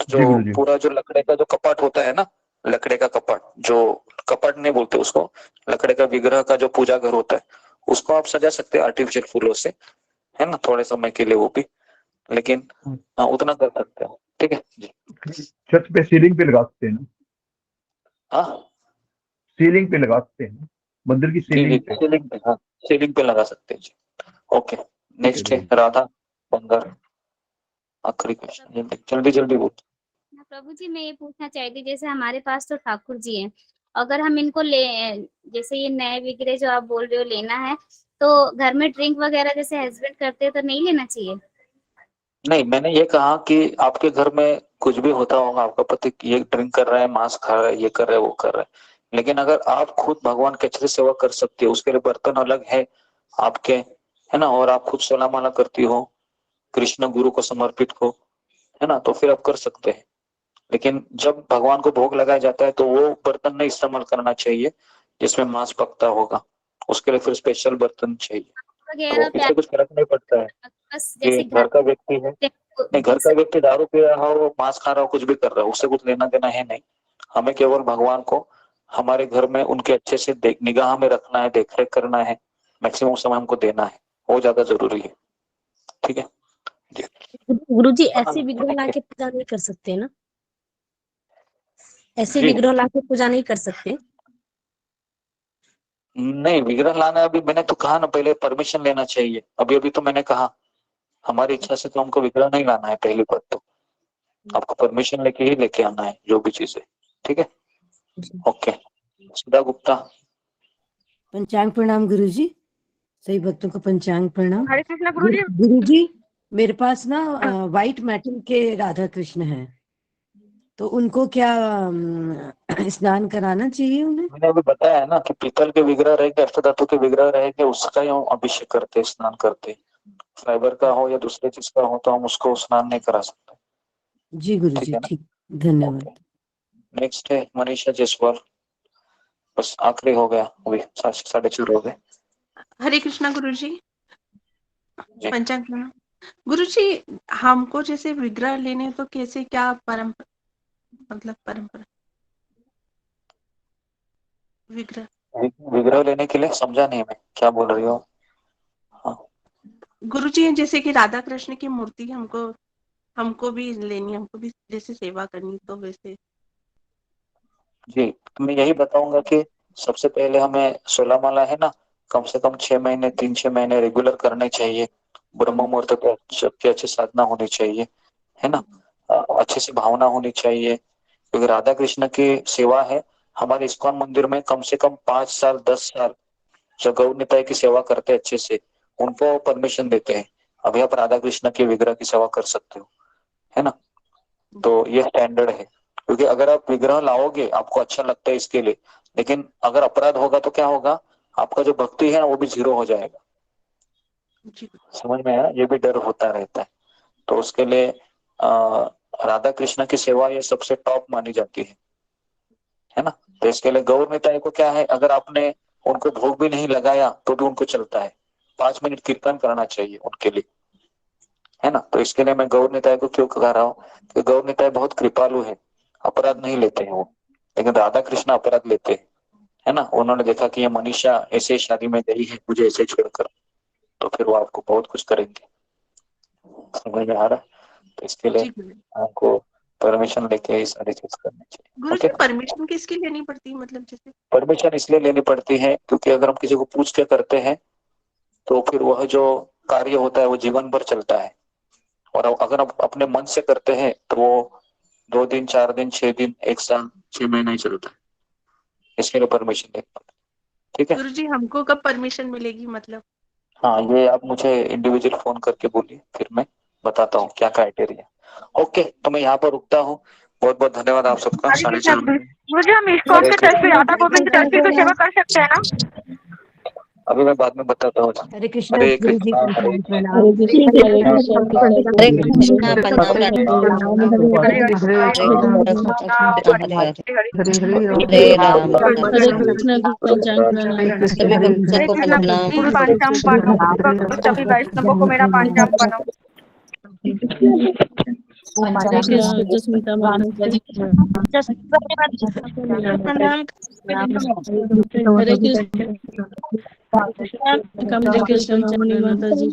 Speaker 11: जो पूरा जो लकड़े का जो कपाट होता है ना, लकड़े का कपाट, जो कपाट नहीं बोलते उसको, लकड़े का विग्रह का जो पूजा घर होता है, उसको आप सजा सकते हैं आर्टिफिशियल फूलों से, है ना, थोड़े समय के लिए वो भी, लेकिन हाँ उतना कर सकते हो, ठीक है जी।
Speaker 17: छत पे सीलिंग पे लगा सकते हैं ना?
Speaker 11: हाँ
Speaker 17: सीलिंग पे लगा सकते हैं, मंदिर की सीलिंग पे।
Speaker 11: सीलिंग पे, हाँ सीलिंग पे लगा सकते हैं जी। ओके, नेक्स्ट है राधा बंगार। आखिरी क्वेश्चन, जल्दी जल्दी बोल।
Speaker 8: प्रभु जी मैं ये पूछना चाहती थी, जैसे हमारे पास तो ठाकुर जी हैं, अगर हम इनको ले, जैसे ये नए विग्रह जो आप बोल रहे हो लेना है, तो घर में ड्रिंक वगैरह जैसे हस्बैंड करते हैं तो नहीं लेना चाहिए?
Speaker 11: नहीं, मैंने ये कहा कि आपके घर में कुछ भी होता होगा, आपका पति ये ड्रिंक कर रहा है, मांस खा रहा है, ये कर रहा है, वो कर रहा है, लेकिन अगर आप खुद भगवान की अच्छे से सेवा कर सकते हो, उसके लिए बर्तन अलग है आपके, है ना, और आप खुद सोला माला करती हो, कृष्ण गुरु को समर्पित हो, है ना, तो फिर आप कर सकते हैं। लेकिन जब भगवान को भोग लगाया जाता है तो वो बर्तन नहीं इस्तेमाल करना चाहिए जिसमें मांस पकता होगा, उसके लिए फिर स्पेशल बर्तन चाहिए। तो इससे कुछ फर्क नहीं पड़ता है
Speaker 8: बस
Speaker 11: कि
Speaker 8: जैसे
Speaker 11: घर का व्यक्ति है, नहीं, घर का व्यक्ति दारू पी रहा हो, मांस खा रहा हो, कुछ भी कर रहा हो, उससे कुछ लेना देना है नहीं। हमें केवल भगवान को हमारे घर में उनके अच्छे से निगाह में रखना है, देखरेख करना है, मैक्सिमम समय हमको देना है, वो ज्यादा जरूरी है। ठीक है
Speaker 6: गुरुजी ऐसे विग्रह लाके पूजा नहीं कर सकते ना? ऐसे
Speaker 11: जी।
Speaker 6: विग्रह लाके पूजा नहीं कर सकते?
Speaker 11: नहीं, विग्रह लाना अभी मैंने तो कहा ना, पहले परमिशन लेना चाहिए। अभी अभी तो मैंने कहा हमारी इच्छा से तो हमको विग्रह नहीं लाना है, पहली बात तो आपको परमिशन लेके ही लेके आना है जो भी चीज है। ठीक है, ओके। सुधा गुप्ता।
Speaker 13: पंचांग प्रणाम गुरुजी, सही भक्तों को पंचांग प्रणाम।
Speaker 12: हरे कृष्णा गुरुजी।
Speaker 13: गुरुजी मेरे पास ना व्हाइट मेटल के राधा कृष्ण हैं, तो उनको क्या स्नान कराना चाहिए उन्हें?
Speaker 11: मैंने अभी बताया ना कि पीतल के विग्रह रह के, अष्टधातु के विग्रह रह के उसका ही हम अभिषेक करते, स्नान करते। फाइबर का हो या दूसरे चीज का हो तो हम उसको स्नान नहीं करा सकते।
Speaker 13: जी गुरुजी, ठीक, धन्यवाद।
Speaker 11: नेक्स्ट है मनीषा जायसवाल। बस आखिरी हो गया, अभी 4:30 हो गए।
Speaker 19: हरे कृष्णा गुरुजी, पंचांग प्रणाम गुरुजी। हमको जैसे विग्रह लेने तो कैसे, क्या परंपरा
Speaker 11: विग्रह लेने के लिए समझा नहीं मैं, क्या बोल रही हो?
Speaker 19: गुरुजी जैसे कि राधा कृष्ण की मूर्ति हमको भी लेनी, हमको भी जैसे सेवा करनी, तो वैसे
Speaker 11: जी, तो मैं यही बताऊंगा कि सबसे पहले हमें 16 माला है ना, कम से कम 6 महीने, 3-6 महीने रेगुलर करने चाहिए। ब्रह्म मुहूर्त पे अच्छी साधना होनी चाहिए, है ना, अच्छे से भावना होनी चाहिए, क्योंकि राधा कृष्ण की सेवा है। हमारे इस्कॉन मंदिर में कम से कम 5 साल 10 साल जो गौर निताई की सेवा करते हैं अच्छे से, उनको परमिशन देते हैं अभी आप राधा कृष्ण के विग्रह की सेवा कर सकते हो, है ना। तो ये स्टैंडर्ड है, क्योंकि अगर आप विग्रह लाओगे आपको अच्छा लगता है इसके लिए, लेकिन अगर अपराध होगा तो क्या होगा, आपका जो भक्ति है वो भी 0 हो जाएगा। समझ में आया? ये भी डर होता रहता है। तो उसके लिए राधा कृष्ण की सेवा ये सबसे टॉप मानी जाती है ना। तो इसके लिए गौर निताई को क्या है, अगर आपने उनको भोग भी नहीं लगाया तो भी उनको चलता है, 5 मिनट कीर्तन करना चाहिए उनके लिए, है ना। तो इसके लिए मैं गौर निताई को क्यों कह रहा हूँ कि गौर निताई बहुत कृपालु है, अपराध नहीं लेते हैं वो, लेकिन राधा कृष्ण अपराध लेते हैं, है ना। उन्होंने देखा कि ये मनीषा ऐसे शादी में गई है, मुझे ऐसे छोड़कर, तो फिर वो आपको बहुत कुछ करेंगे। समझ में आ रहा? तो इसके लिए आपको परमिशन लेके ही सारी चीज करनी चाहिए।
Speaker 19: गुरुजी परमिशन किसकी लेनी पड़ती है, मतलब जैसे?
Speaker 11: परमिशन इसलिए लेनी पड़ती है क्योंकि अगर हम किसी को पूछ के करते हैं तो फिर वह जो कार्य होता है वो जीवन भर चलता है, और अगर आप अपने मन से करते हैं तो वो 2 दिन 4 दिन 6 दिन 1 साल 6 महीना ही चलता है। इसके लिए परमिशन लेनी पड़ती है। ठीक है
Speaker 19: गुरुजी, हमको कब परमिशन मिलेगी, मतलब?
Speaker 11: हाँ, ये आप मुझे इंडिविजुअल फोन करके बोलिए, फिर मैं बताता हूँ क्या क्राइटेरिया। ओके, तो मैं यहाँ पर रुकता हूँ। बहुत बहुत धन्यवाद आप सबका। 4:30
Speaker 12: गुरुजी हम इस्कॉन के तस्वीर, राधा गोविंद की तस्वीर की सेवा कर सकते हैं ना?
Speaker 11: अभी मैं बाद में बताता हूँ।
Speaker 13: हरे कृष्णा
Speaker 11: हरे
Speaker 13: गुरुजी,
Speaker 11: कृष्णा हरे
Speaker 13: प्रणाम।
Speaker 11: हरे
Speaker 13: कृष्णा
Speaker 15: हरे कृष्णा पंचांग प्रणाम।
Speaker 12: सभी भक्तों को प्रणाम। गुरु पंचांग प्रणाम। सभी वैष्णवों को मेरा पंचांग प्रणाम।
Speaker 15: जसमीता माता जी हरे कृष्ण कमरे कृष्ण मुनि माता जी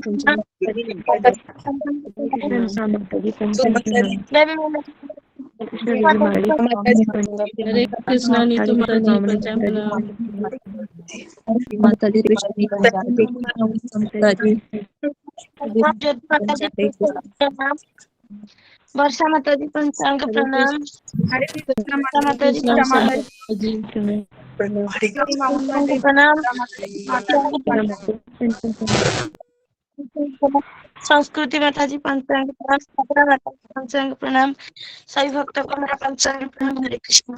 Speaker 15: हरे कृष्णा नीतू माता जी पंचांग प्रणाम।
Speaker 23: माता जी कृष्ण वर्षा माता जी पंचांग प्रणाम।
Speaker 12: हरे कृष्णा
Speaker 23: वर्षा
Speaker 12: माता
Speaker 23: माता जी
Speaker 12: जी, माता
Speaker 23: जी
Speaker 12: जी,
Speaker 23: प्रणाम। संस्कृति माता जी पंचांग प्रणाम। सागरा माता जी पंचांग प्रणाम। सभी भक्तों को मेरा पंचांग प्रणाम। हरे कृष्ण।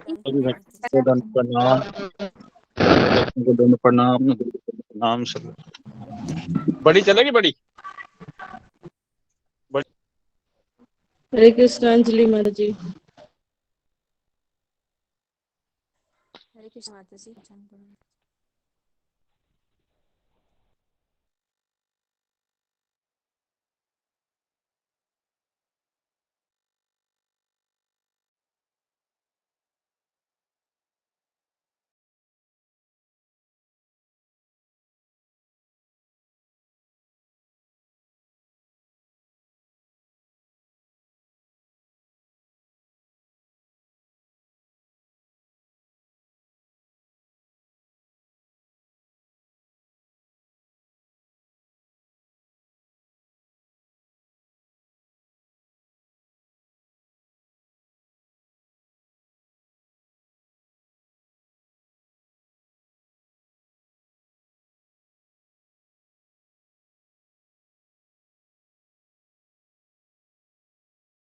Speaker 1: सभी भक्तों को दंड प्रणाम, को दंड प्रणाम, प्रणाम सभी। बड़ी चलेगी बड़ी।
Speaker 9: हरे कृष्ण अंजलि माता जी।
Speaker 16: हरे कृष्ण माता जी।